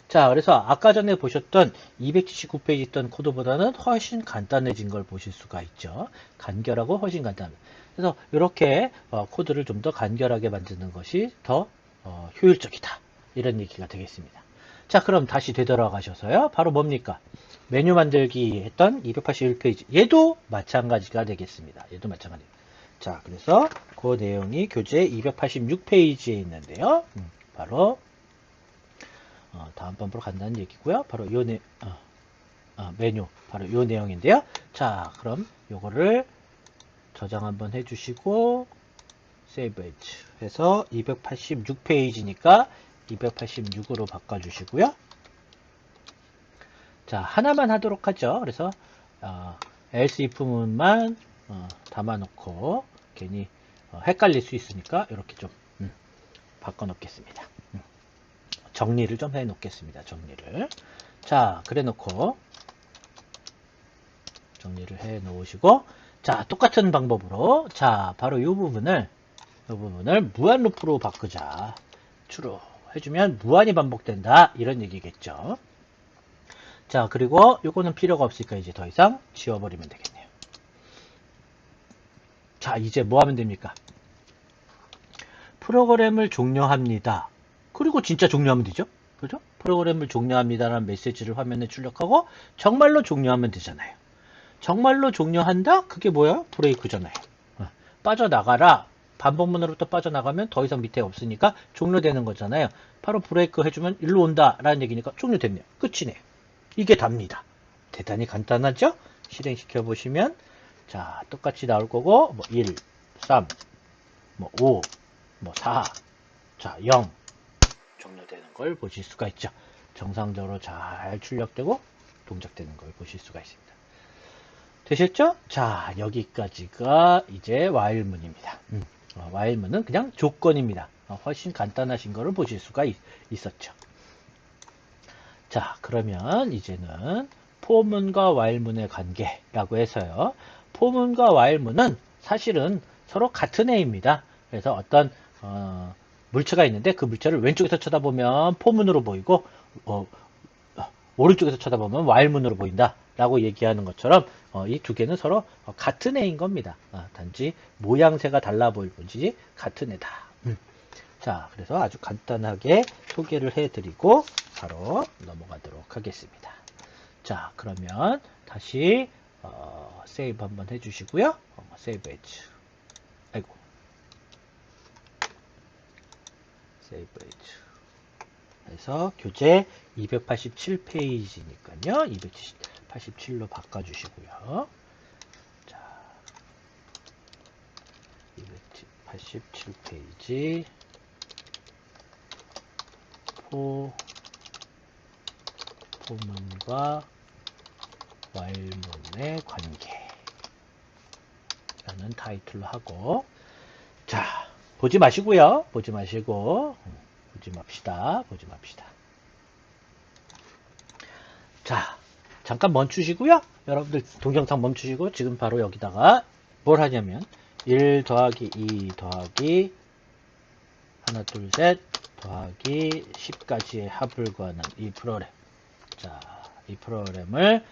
Speaker 1: 자, 그래서 아까 전에 보셨던 279페이지 있던 코드보다는 훨씬 간단해진 걸 보실 수가 있죠. 간결하고 훨씬 간단합니다. 그래서 이렇게 코드를 좀 더 간결하게 만드는 것이 더 효율적이다. 이런 얘기가 되겠습니다. 자, 그럼 다시 되돌아가셔서요. 바로 뭡니까? 메뉴 만들기 했던 281페이지. 얘도 마찬가지가 되겠습니다. 얘도 마찬가지. 자, 그래서 그 내용이 교재 286페이지에 있는데요. 바로 다음 번으로 간다는 얘기고요. 바로 요 메뉴 바로 요 내용인데요. 자, 그럼 요거를 저장 한번 해주시고 세이브 해서 286페이지니까 286으로 바꿔주시고요. 자, 하나만 하도록 하죠. 그래서 else if문만 담아놓고 괜히 헷갈릴 수 있으니까 이렇게 좀 바꿔 놓겠습니다. 정리를 좀 해 놓겠습니다. 정리를. 자, 그래 놓고 정리를 해 놓으시고 자, 똑같은 방법으로 자, 바로 이 부분을 무한 루프로 바꾸자. true 해주면 무한히 반복된다. 이런 얘기겠죠. 자, 그리고 요거는 필요가 없으니까 이제 더 이상 지워버리면 되겠네요. 자, 이제 뭐 하면 됩니까? 프로그램을 종료합니다. 그리고 진짜 종료하면 되죠? 그죠? 프로그램을 종료합니다라는 메시지를 화면에 출력하고 정말로 종료하면 되잖아요. 정말로 종료한다? 그게 뭐야? 브레이크잖아요. 빠져나가라. 반복문으로부터 빠져나가면 더 이상 밑에 없으니까 종료되는 거잖아요. 바로 브레이크 해주면 일로 온다 라는 얘기니까 종료됐네요. 끝이네요. 이게 답니다. 대단히 간단하죠? 실행시켜 보시면 자, 똑같이 나올 거고 뭐 1, 3, 뭐 5, 뭐 4, 자, 0 종료되는 걸 보실 수가 있죠. 정상적으로 잘 출력되고 동작되는 걸 보실 수가 있습니다. 되셨죠? 자, 여기까지가 이제 while문입니다. while문은 그냥 조건입니다. 훨씬 간단하신 거를 보실 수가 있었죠. 자, 그러면 이제는 포문과 while문의 관계라고 해서요. 포문과 while문은 사실은 서로 같은 애입니다. 그래서 어떤 물체가 있는데 그 물체를 왼쪽에서 쳐다보면 포문으로 보이고 오른쪽에서 쳐다보면 while문으로 보인다 라고 얘기하는 것처럼 이 두 개는 서로 같은 애인 겁니다. 단지 모양새가 달라 보일 뿐이지 같은 애다. 자, 그래서 아주 간단하게 소개를 해드리고 바로 넘어가도록 하겠습니다. 자, 그러면 다시 세이브 한번 해주시고요. 세이브 에즈. 아이고. 세이브 에즈. 그래서 교재 287페이지니까요. 287로 바꿔주시고요. 자, 287페이지. 포문과 while문의 관계 라는 타이틀로 하고, 자, 보지 마시고요. 보지 마시고 보지 맙시다. 보지 맙시다. 자, 잠깐 멈추시고요. 여러분들 동영상 멈추시고 지금 바로 여기다가 뭘 하냐면 1 더하기 2 더하기 하나 둘 셋 더하기 10까지의 합을 구하는 이 프로그램. 자, 이 프로그램을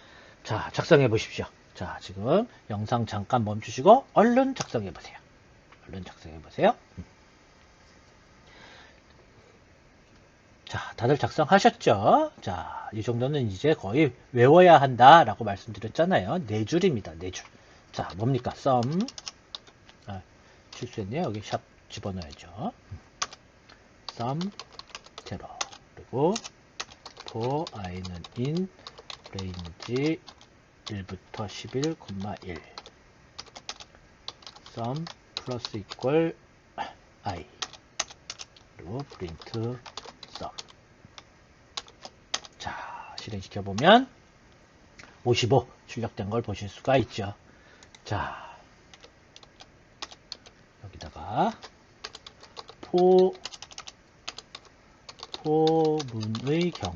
Speaker 1: 자, 작성해 보십시오. 자, 지금 영상 잠깐 멈추시고 얼른 작성해 보세요. 얼른 작성해 보세요. 자, 다들 작성하셨죠? 자, 이 정도는 이제 거의 외워야 한다 라고 말씀드렸잖아요. 4줄입니다. 4줄. 자, 뭡니까? sum. 실수했네요. 여기 샵 집어넣어야죠. sum 0. 그리고 for i는 in range 1부터 11, 1 sum 플러스 equal i 그리고 print sum. 자, 실행시켜보면 55 출력된 걸 보실 수가 있죠. 자, 여기다가 포문의 경우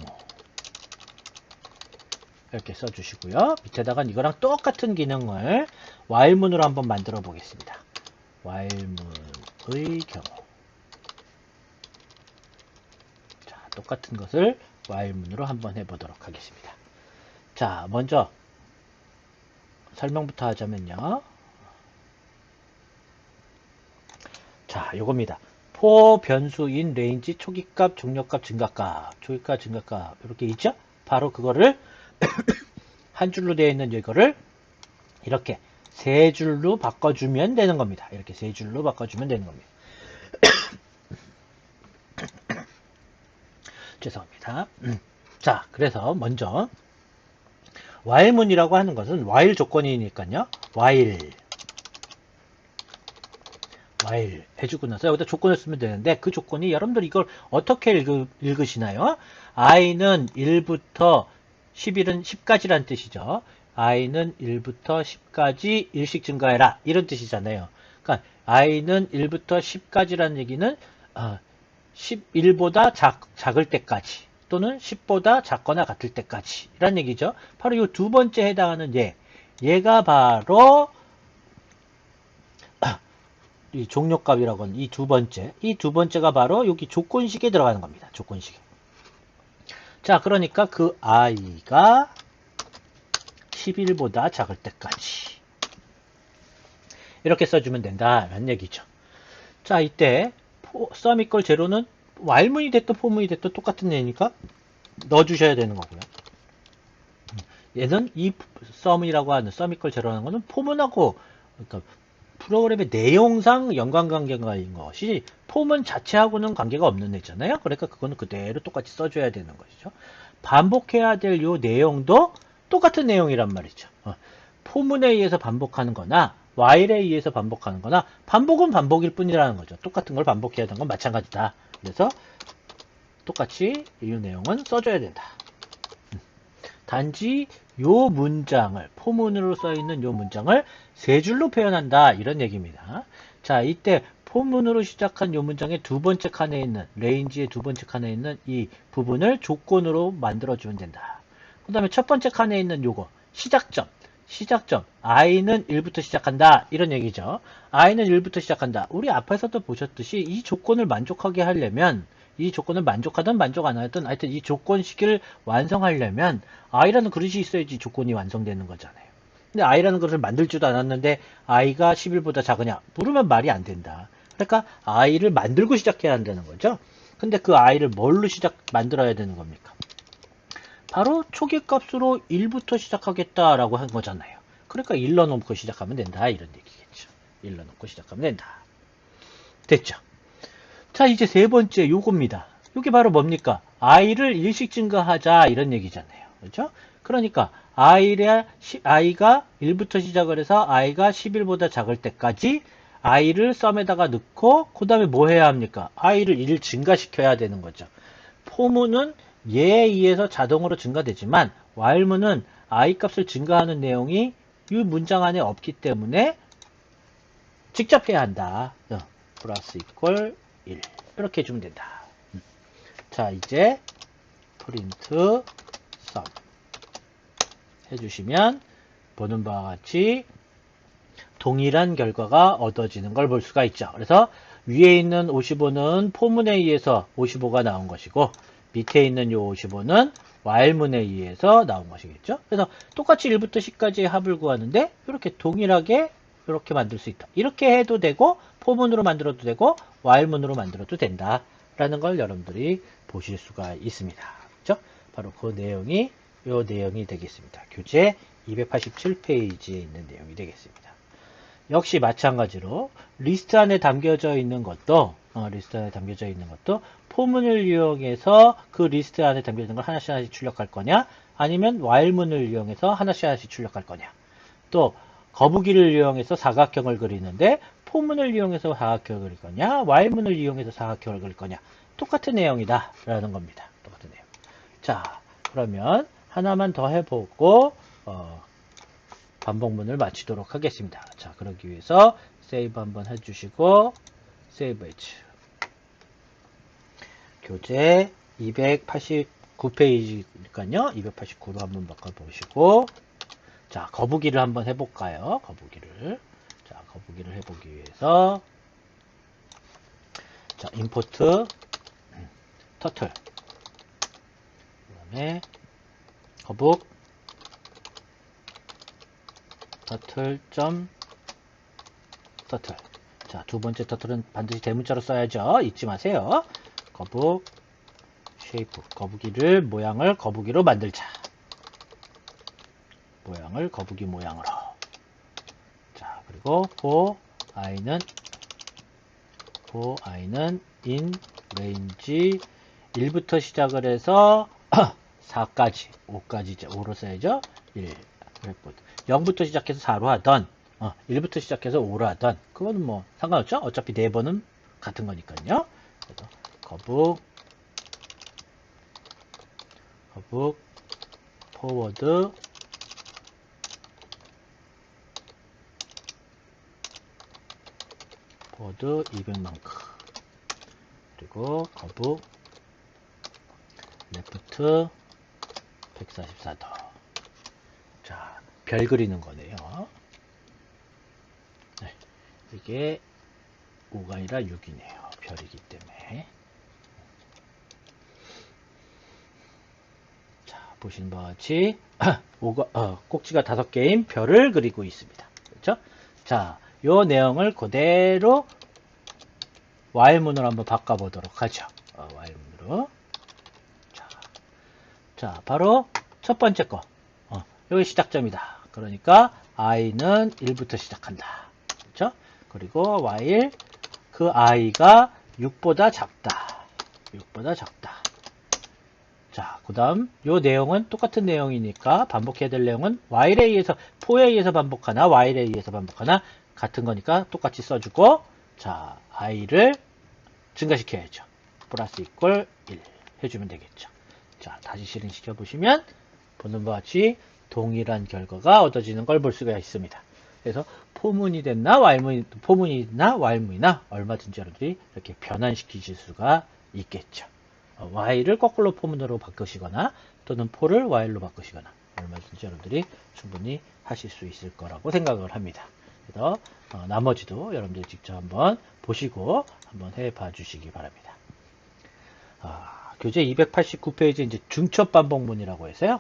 Speaker 1: 이렇게 써주시고요. 밑에다가 이거랑 똑같은 기능을 while문으로 한번 만들어 보겠습니다. while문의 경우. 자, 똑같은 것을 while문으로 한번 해보도록 하겠습니다. 자, 먼저 설명부터 하자면요. 자, 요겁니다. 포 변수인 레인지 초기값, 종료값, 증가값, 초기값, 증가값 이렇게 있죠? 바로 그거를 한 줄로 되어 있는 이거를 이렇게 세 줄로 바꿔주면 되는 겁니다. 이렇게 세 줄로 바꿔주면 되는 겁니다. 죄송합니다. 자, 그래서 먼저 while문이라고 하는 것은 while 조건이니까요. while 해주고 나서 여기다 조건을 쓰면 되는데 그 조건이 여러분들 이걸 어떻게 읽으시나요? i는 1부터 10까지란 뜻이죠. i는 1부터 10까지 일씩 증가해라 이런 뜻이잖아요. 그러니까 i는 1부터 10까지라는 얘기는 11보다 작을 때까지 또는 10보다 작거나 같을 때까지 이란 얘기죠. 바로 이 두 번째 해당하는 얘가 바로 이 종료값이라고 하는 이 두 번째가 바로 여기 조건식에 들어가는 겁니다. 조건식에. 자, 그러니까 그 i가 11보다 작을 때까지 이렇게 써주면 된다라는 얘기죠. 자, 이때 sum equal 0는 while문이 됐든 for문이 됐든 똑같은 애니까 넣어주셔야 되는 거고요. 얘는 이 sum이라고 하는 sum equal 0라는 거는 for문하고 그러니까 프로그램의 내용상 연관관계가 있는 것이 포문 자체하고는 관계가 없는 애잖아요. 그러니까 그거는 그대로 똑같이 써줘야 되는 것이죠. 반복해야 될 요 내용도 똑같은 내용이란 말이죠. 포문에 의해서 반복하는 거나 while에 의해서 반복하는 거나 반복은 반복일 뿐이라는 거죠. 똑같은 걸 반복해야 되는 건 마찬가지다. 그래서 똑같이 이 내용은 써줘야 된다. 단지 요 문장을 포문으로 써있는 요 문장을 세 줄로 표현한다 이런 얘기입니다. 자, 이때 포문으로 시작한 요 문장의 두 번째 칸에 있는 레인지의 두 번째 칸에 있는 이 부분을 조건으로 만들어주면 된다. 그 다음에 첫 번째 칸에 있는 요거 시작점 i는 1부터 시작한다 이런 얘기죠. i는 1부터 시작한다. 우리 앞에서도 보셨듯이 이 조건을 만족하게 하려면 이 조건을 만족하든 만족 안 하든 하여튼 이 조건식을 완성하려면 i라는 그릇이 있어야지 조건이 완성되는 거잖아요. 근데 i라는 그릇을 만들지도 않았는데 i가 11보다 작으냐 물으면 말이 안 된다. 그러니까 i를 만들고 시작해야 한다는 거죠. 근데 그 i를 뭘로 만들어야 되는 겁니까? 바로 초기 값으로 1부터 시작하겠다라고 한 거잖아요. 그러니까 1 넣어놓고 시작하면 된다 이런 얘기겠죠. 1 넣어놓고 시작하면 된다. 됐죠? 자, 이제 세 번째 요겁니다. 요게 바로 뭡니까? i를 1씩 증가하자 이런 얘기잖아요. 그렇죠? 그러니까 i가 1부터 시작을 해서 i가 11보다 작을 때까지 i를 썸에다가 넣고 그 다음에 뭐 해야 합니까? i를 1 증가시켜야 되는 거죠. 포문은 얘에 의해서 자동으로 증가되지만 while문은 i 값을 증가하는 내용이 이 문장 안에 없기 때문에 직접 해야 한다. 플러스 이퀄 1 이렇게 해주면 된다. 자, 이제 프린트 썸 해주시면 보는 바와 같이 동일한 결과가 얻어지는 걸 볼 수가 있죠. 그래서 위에 있는 55는 포문에 의해서 55가 나온 것이고 밑에 있는 요 55는 while문에 의해서 나온 것이겠죠. 그래서 똑같이 1부터 10까지의 합을 구하는데 이렇게 동일하게 이렇게 만들 수 있다. 이렇게 해도 되고 포문으로 만들어도 되고 while문으로 만들어도 된다. 라는 걸 여러분들이 보실 수가 있습니다. 그렇죠? 바로 그 내용이 요 내용이 되겠습니다. 교재 287페이지에 있는 내용이 되겠습니다. 역시 마찬가지로 리스트 안에 담겨져 있는 것도 포문을 이용해서 그 리스트 안에 담겨져 있는 걸 하나씩 출력할 거냐 아니면 while문을 이용해서 하나씩 출력할 거냐 또 거북이를 이용해서 사각형을 그리는데 포문을 이용해서 사각형을 그릴 거냐 while문을 이용해서 사각형을 그릴 거냐 똑같은 내용이다 라는 겁니다. 똑같은 내용. 자, 그러면 하나만 더 해보고 반복문을 마치도록 하겠습니다. 자, 그러기 위해서 세이브 한번 해주시고 세이브 해주. 교재 289페이지니까요. 289로 한번 바꿔보시고 자, 거북이를 한번 해볼까요? 거북이를. 자, 거북이를 해보기 위해서 자, 임포트 터틀 그 다음에 거북 터틀.터틀 자, 두 번째 터틀은 반드시 대문자로 써야죠. 잊지 마세요. 거북 쉐이프 거북이를 모양을 거북이로 만들자. 모양을 거북이 모양으로. 자, 그리고 for i는 in range 1부터 시작을 해서 4까지 5까지 5로 써야죠. 1 0부터 시작해서 4로 하던 1부터 시작해서 5로 하던 그거는 뭐 상관없죠. 어차피 4번은 같은 거니까요. 그래서 거북 포워드 포워드 200만큼 그리고 거북 레프트 144도. 자, 별 그리는 거네요. 네, 이게 5가 아니라 6이네요. 별이기 때문에. 자, 보시는 바와 같이 꼭지가 5개인 별을 그리고 있습니다. 그렇죠? 자, 요 내용을 그대로 while문으로 한번 바꿔보도록 하죠. while문으로. 자, 바로 첫 번째 거. 여기 시작점이다. 그러니까 i는 1부터 시작한다. 그렇죠? 그리고 while 그 i가 6보다 작다. 6보다 작다. 자, 그 다음 요 내용은 똑같은 내용이니까 반복해야 될 내용은 while에 의해서 for에 의해서 반복하나 while에 의해서 반복하나 같은 거니까 똑같이 써주고 자, i를 증가시켜야죠. 플러스 이퀄 1 해주면 되겠죠. 자, 다시 실행시켜 보시면 보는 바와 같이 동일한 결과가 얻어지는 걸 볼 수가 있습니다. 그래서 포문이 됐나 포문이나 while문이나 얼마든지 여러분들이 이렇게 변환시키실 수가 있겠죠. y를 거꾸로 포문으로 바꾸시거나 또는 포를 while로 바꾸시거나 얼마든지 여러분들이 충분히 하실 수 있을 거라고 생각을 합니다. 그래서 나머지도 여러분들이 직접 한번 보시고 한번 해봐 주시기 바랍니다. 교재 289페이지 이제 중첩 반복문이라고 해서요.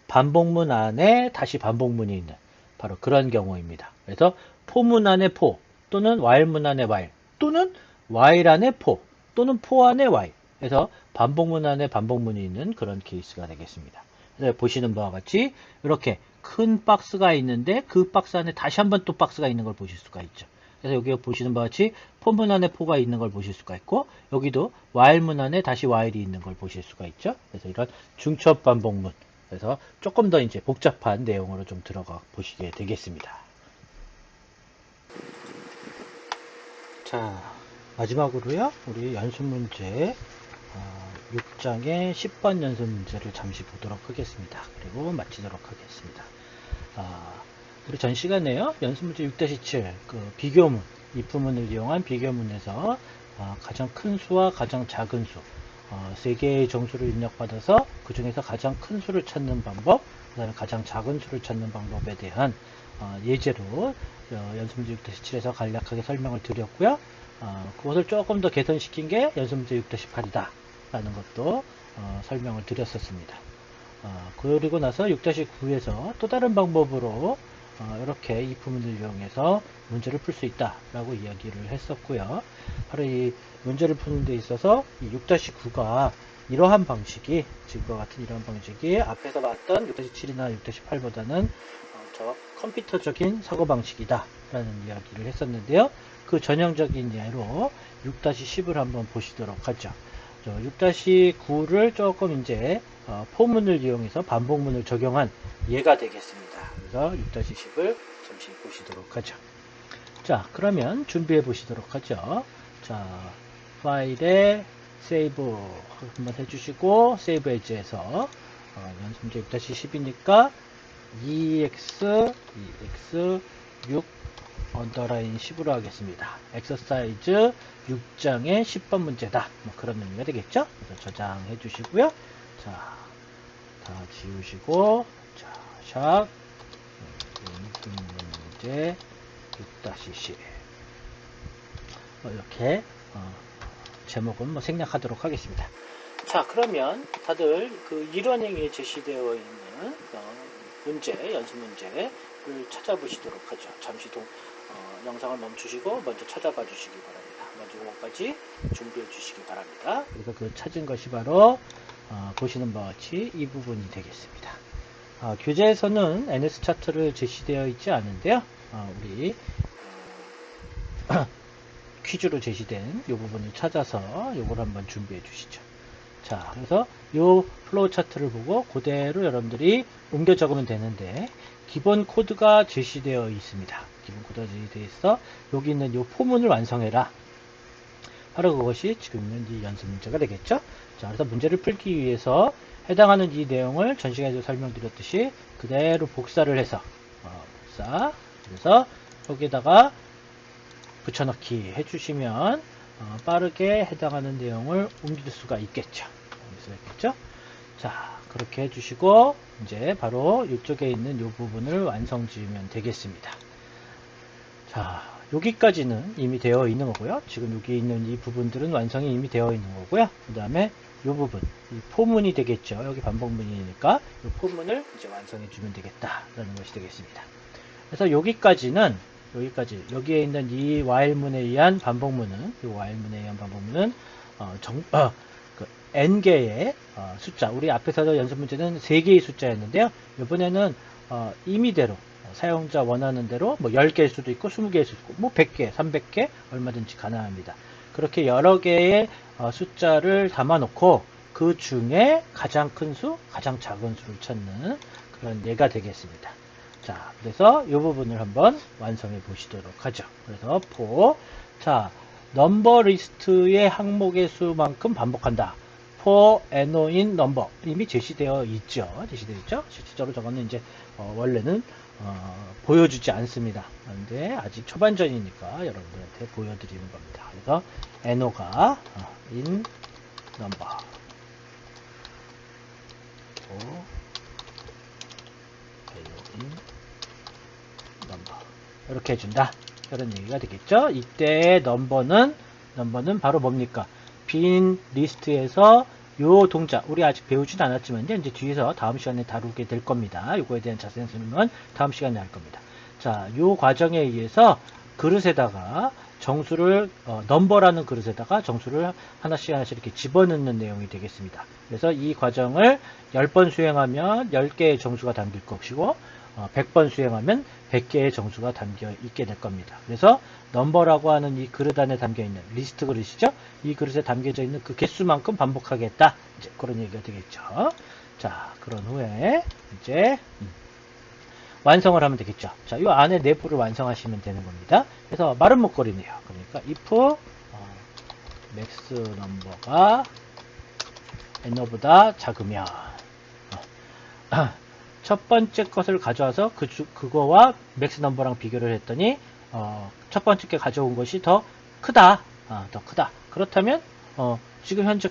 Speaker 1: 반복문 안에 다시 반복문이 있는 바로 그런 경우입니다. 그래서 포문 안에 포 또는 while문 안에 while 또는 while 안에 포 또는 포 안에 while 해서 반복문 안에 반복문이 있는 그런 케이스가 되겠습니다. 그래서 보시는 바와 같이 이렇게 큰 박스가 있는데 그 박스 안에 다시 한번 또 박스가 있는 걸 보실 수가 있죠. 그래서 여기 보시는 바와 같이 포문 안에 포가 있는 걸 보실 수가 있고 여기도 while문 안에 다시 while이 있는 걸 보실 수가 있죠. 그래서 이런 중첩 반복문 그래서 조금 더 이제 복잡한 내용으로 좀 들어가 보시게 되겠습니다. 자, 마지막으로요. 우리 연습 문제 6장의 10번 연습 문제를 잠시 보도록 하겠습니다. 그리고 마치도록 하겠습니다. 우리 전 시간에요. 연습 문제 6-7 그 비교문, if문을 이용한 비교문에서 가장 큰 수와 가장 작은 수 3개의 정수를 입력받아서 그 중에서 가장 큰 수를 찾는 방법, 그 다음에 가장 작은 수를 찾는 방법에 대한 예제로 연습문제 6-7에서 간략하게 설명을 드렸고요. 그것을 조금 더 개선시킨 게 연습문제 6-8이다 라는 것도 설명을 드렸었습니다. 그리고 나서 6-9에서 또 다른 방법으로 이렇게 if문을 이용해서 문제를 풀 수 있다 라고 이야기를 했었고요. 바로 이 문제를 푸는 데 있어서 이 6-9가 이러한 방식이 지금과 같은 이러한 방식이 앞에서 봤던 6-7이나 6-8보다는 더 컴퓨터적인 사고방식이다 라는 이야기를 했었는데요. 그 전형적인 예로 6-10을 한번 보시도록 하죠. 6-9를 조금 이제 포문을 이용해서 반복문을 적용한 예가 되겠습니다. 그래서 6-10을 잠시 보시도록 하죠. 자, 그러면 준비해 보시도록 하죠. 자, 파일에 세이브 한번 해주시고 세이브 에즈에서 연습 문제 6-10이니까 EX 6 언더라인 10으로 하겠습니다. 엑서사이즈 6장의 10번 문제다. 뭐 그런 의미가 되겠죠? 그래서 저장해 주시고요. 자, 다 지우시고, 자, 샵, 문제 6-10. 이렇게, 제목은 뭐 생략하도록 하겠습니다. 자, 그러면 다들 그 일원행위에 제시되어 있는 문제, 연습 문제를 찾아보시도록 하죠. 잠시 영상을 멈추시고 먼저 찾아봐 주시기 바랍니다. 먼저 이거까지 준비해 주시기 바랍니다. 그래서 그 찾은 것이 바로 보시는 바와 같이 이 부분이 되겠습니다. 교재에서는 NS 차트를 제시되어 있지 않은데요. 우리 퀴즈로 제시된 이 부분을 찾아서 이걸 한번 준비해 주시죠. 자, 그래서 이 플로우 차트를 보고 그대로 여러분들이 옮겨 적으면 되는데 기본 코드가 제시되어 있습니다. 기본 코드가 제시되어 있어 여기 있는 이 포문을 완성해라. 바로 그것이 지금 있는 이 연습 문제가 되겠죠. 자, 그래서 문제를 풀기 위해서 해당하는 이 내용을 전 시간에도 설명드렸듯이 그대로 복사를 해서 복사 그래서 여기다가 붙여넣기 해주시면 빠르게 해당하는 내용을 옮길 수가 있겠죠. 자, 그렇게 해주시고 이제 바로 이쪽에 있는 이 부분을 완성 지으면 되겠습니다. 자, 여기까지는 이미 되어 있는 거고요. 지금 여기 있는 이 부분들은 완성이 이미 되어 있는 거고요. 그 다음에 이 부분, 이 포문이 되겠죠. 여기 반복문이니까 이 포문을 이제 완성해 주면 되겠다라는 것이 되겠습니다. 그래서 여기까지는 여기에 있는 이 while문에 의한 반복문은 그 n개의 숫자, 우리 앞에서도 연습 문제는 3개의 숫자였는데요. 이번에는 임의대로 사용자 원하는 대로 뭐 10개일 수도 있고 20개일 수도 있고 뭐 100개, 300개 얼마든지 가능합니다. 그렇게 여러 개의 숫자를 담아 놓고 그 중에 가장 큰 수, 가장 작은 수를 찾는 그런 예가 되겠습니다. 자, 그래서 이 부분을 한번 완성해 보시도록 하죠. 그래서 자, 넘버 리스트의 항목의 수만큼 반복한다. for NO in number 이미 제시되어 있죠. 실질적으로 저거는 이제 원래는 보여주지 않습니다. 그런데 아직 초반전이니까 여러분들한테 보여드리는 겁니다. 그래서 NO가 in number NO in number 이렇게 해준다. 이런 얘기가 되겠죠. 이때 넘버는 바로 뭡니까? 빈 리스트에서 요 동작, 우리 아직 배우진 않았지만요. 이제 뒤에서 다음 시간에 다루게 될 겁니다. 요거에 대한 자세한 설명은 다음 시간에 할 겁니다. 자, 요 과정에 의해서 그릇에다가 정수를, 넘버라는 그릇에다가 정수를 하나씩 이렇게 집어넣는 내용이 되겠습니다. 그래서 이 과정을 10번 수행하면 10개의 정수가 담길 것이고, 100번 수행하면 100개의 정수가 담겨 있게 될 겁니다. 그래서 넘버라고 하는 이 그릇 안에 담겨 있는 리스트 그릇이죠. 이 그릇에 담겨져 있는 그 개수만큼 반복하겠다. 이제 그런 얘기가 되겠죠. 자, 그런 후에 이제 완성을 하면 되겠죠. 자, 이 안에 내부를 완성하시면 되는 겁니다. 그래서 말은 목걸이네요. 그러니까 if max 넘버가 n보다 작으면 첫 번째 것을 가져와서 그거와 맥스 넘버랑 비교를 했더니 첫 번째 게 가져온 것이 더 크다. 더 크다. 그렇다면 지금 현재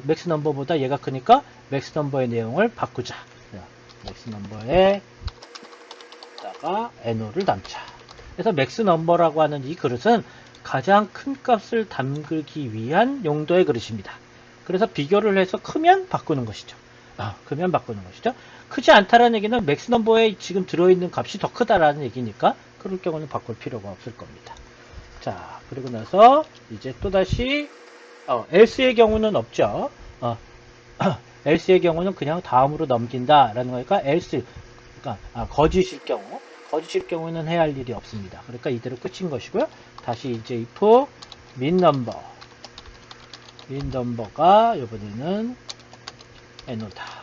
Speaker 1: 맥스 넘버보다 얘가 크니까 맥스 넘버의 내용을 바꾸자. 맥스 넘버에다가 NO를 담자. 그래서 맥스 넘버라고 하는 이 그릇은 가장 큰 값을 담기 위한 용도의 그릇입니다. 그래서 비교를 해서 크면 바꾸는 것이죠. 크면 바꾸는 것이죠. 크지 않다라는 얘기는 맥스 넘버에 지금 들어있는 값이 더 크다라는 얘기니까 그럴 경우는 바꿀 필요가 없을 겁니다. 자, 그리고 나서 이제 또다시 else의 경우는 없죠. else의 경우는 그냥 다음으로 넘긴다라는 거니까 else, 그러니까 거짓일 경우는 해야 할 일이 없습니다. 그러니까 이대로 끝인 것이고요. 다시 이제 if min number가 이번에는 NO다.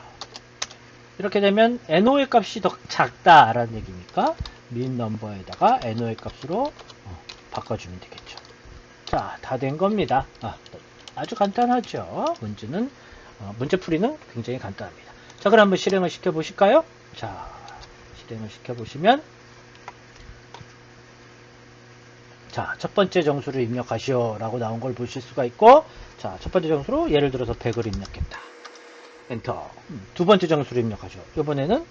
Speaker 1: 이렇게 되면 NO의 값이 더 작다라는 얘기니까 min number에다가 NO의 값으로 바꿔주면 되겠죠. 자, 다 된 겁니다. 아주 간단하죠. 문제풀이는 굉장히 간단합니다. 자, 그럼 한번 실행을 시켜보실까요? 자, 실행을 시켜보시면 자, 첫 번째 정수를 입력하시오 라고 나온 걸 보실 수가 있고, 자, 첫 번째 정수로 예를 들어서 100을 입력했다. 엔터. 두 번째 정수를 입력하죠. 이번에는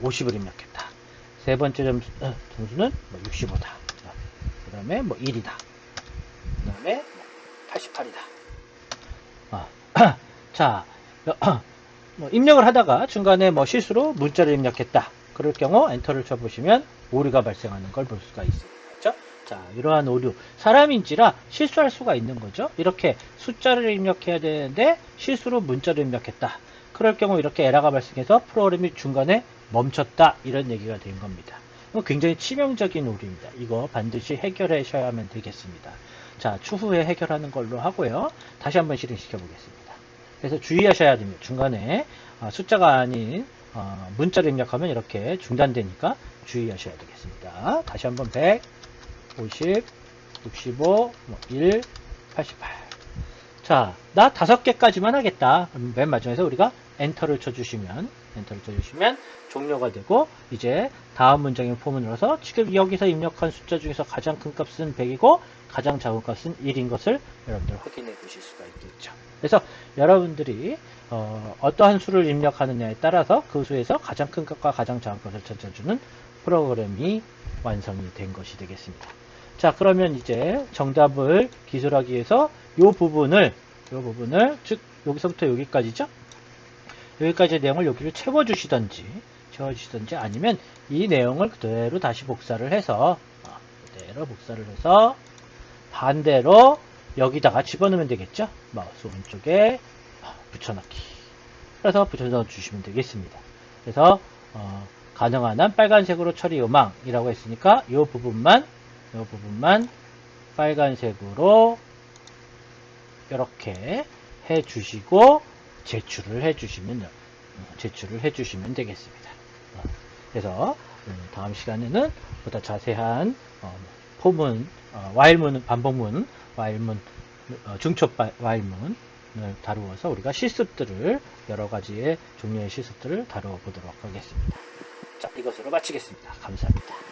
Speaker 1: 50을 입력했다. 세 번째 정수는 65다. 그 다음에 1이다. 그 다음에 88이다. 자, 입력을 하다가 중간에 실수로 문자를 입력했다. 그럴 경우 엔터를 쳐보시면 오류가 발생하는 걸 볼 수가 있습니다. 그렇죠? 자, 이러한 오류. 사람인지라 실수할 수가 있는 거죠. 이렇게 숫자를 입력해야 되는데 실수로 문자를 입력했다. 그럴 경우 이렇게 에러가 발생해서 프로그램이 중간에 멈췄다. 이런 얘기가 된 겁니다. 굉장히 치명적인 오류입니다. 이거 반드시 해결하셔야만 되겠습니다. 자, 추후에 해결하는 걸로 하고요. 다시 한번 실행시켜 보겠습니다. 그래서 주의하셔야 됩니다. 중간에 숫자가 아닌 문자를 입력하면 이렇게 중단되니까 주의하셔야 되겠습니다. 다시 한번 100, 50, 65, 1, 88. 자, 나 5개까지만 하겠다. 맨 마지막에서 우리가 엔터를 쳐주시면 종료가 되고, 이제 다음 문장의 폼을 눌러서 지금 여기서 입력한 숫자 중에서 가장 큰 값은 100이고 가장 작은 값은 1인 것을 여러분들 확인해 보실 수가 있겠죠. 그래서 여러분들이 어떠한 수를 입력하느냐에 따라서 그 수에서 가장 큰 값과 가장 작은 값을 찾아주는 프로그램이 완성이 된 것이 되겠습니다. 자, 그러면 이제 정답을 기술하기 위해서 이 부분을 즉 여기서부터 여기까지죠. 여기까지의 내용을 여기를 채워주시던지 아니면 이 내용을 그대로 다시 복사를 해서 반대로 여기다가 집어넣으면 되겠죠. 마우스 오른쪽에 붙여넣기. 그래서 붙여넣어 주시면 되겠습니다. 그래서 가능한 한 빨간색으로 처리 요망이라고 했으니까 이 부분만 빨간색으로 이렇게 해주시고 제출을 해주시면 되겠습니다. 그래서 다음 시간에는 보다 자세한 폼은, while문, 반복문, while문, 중첩 while문, 다루어서 우리가 실습들을, 여러 가지의 종류의 실습들을 다루어 보도록 하겠습니다. 자, 이것으로 마치겠습니다. 감사합니다.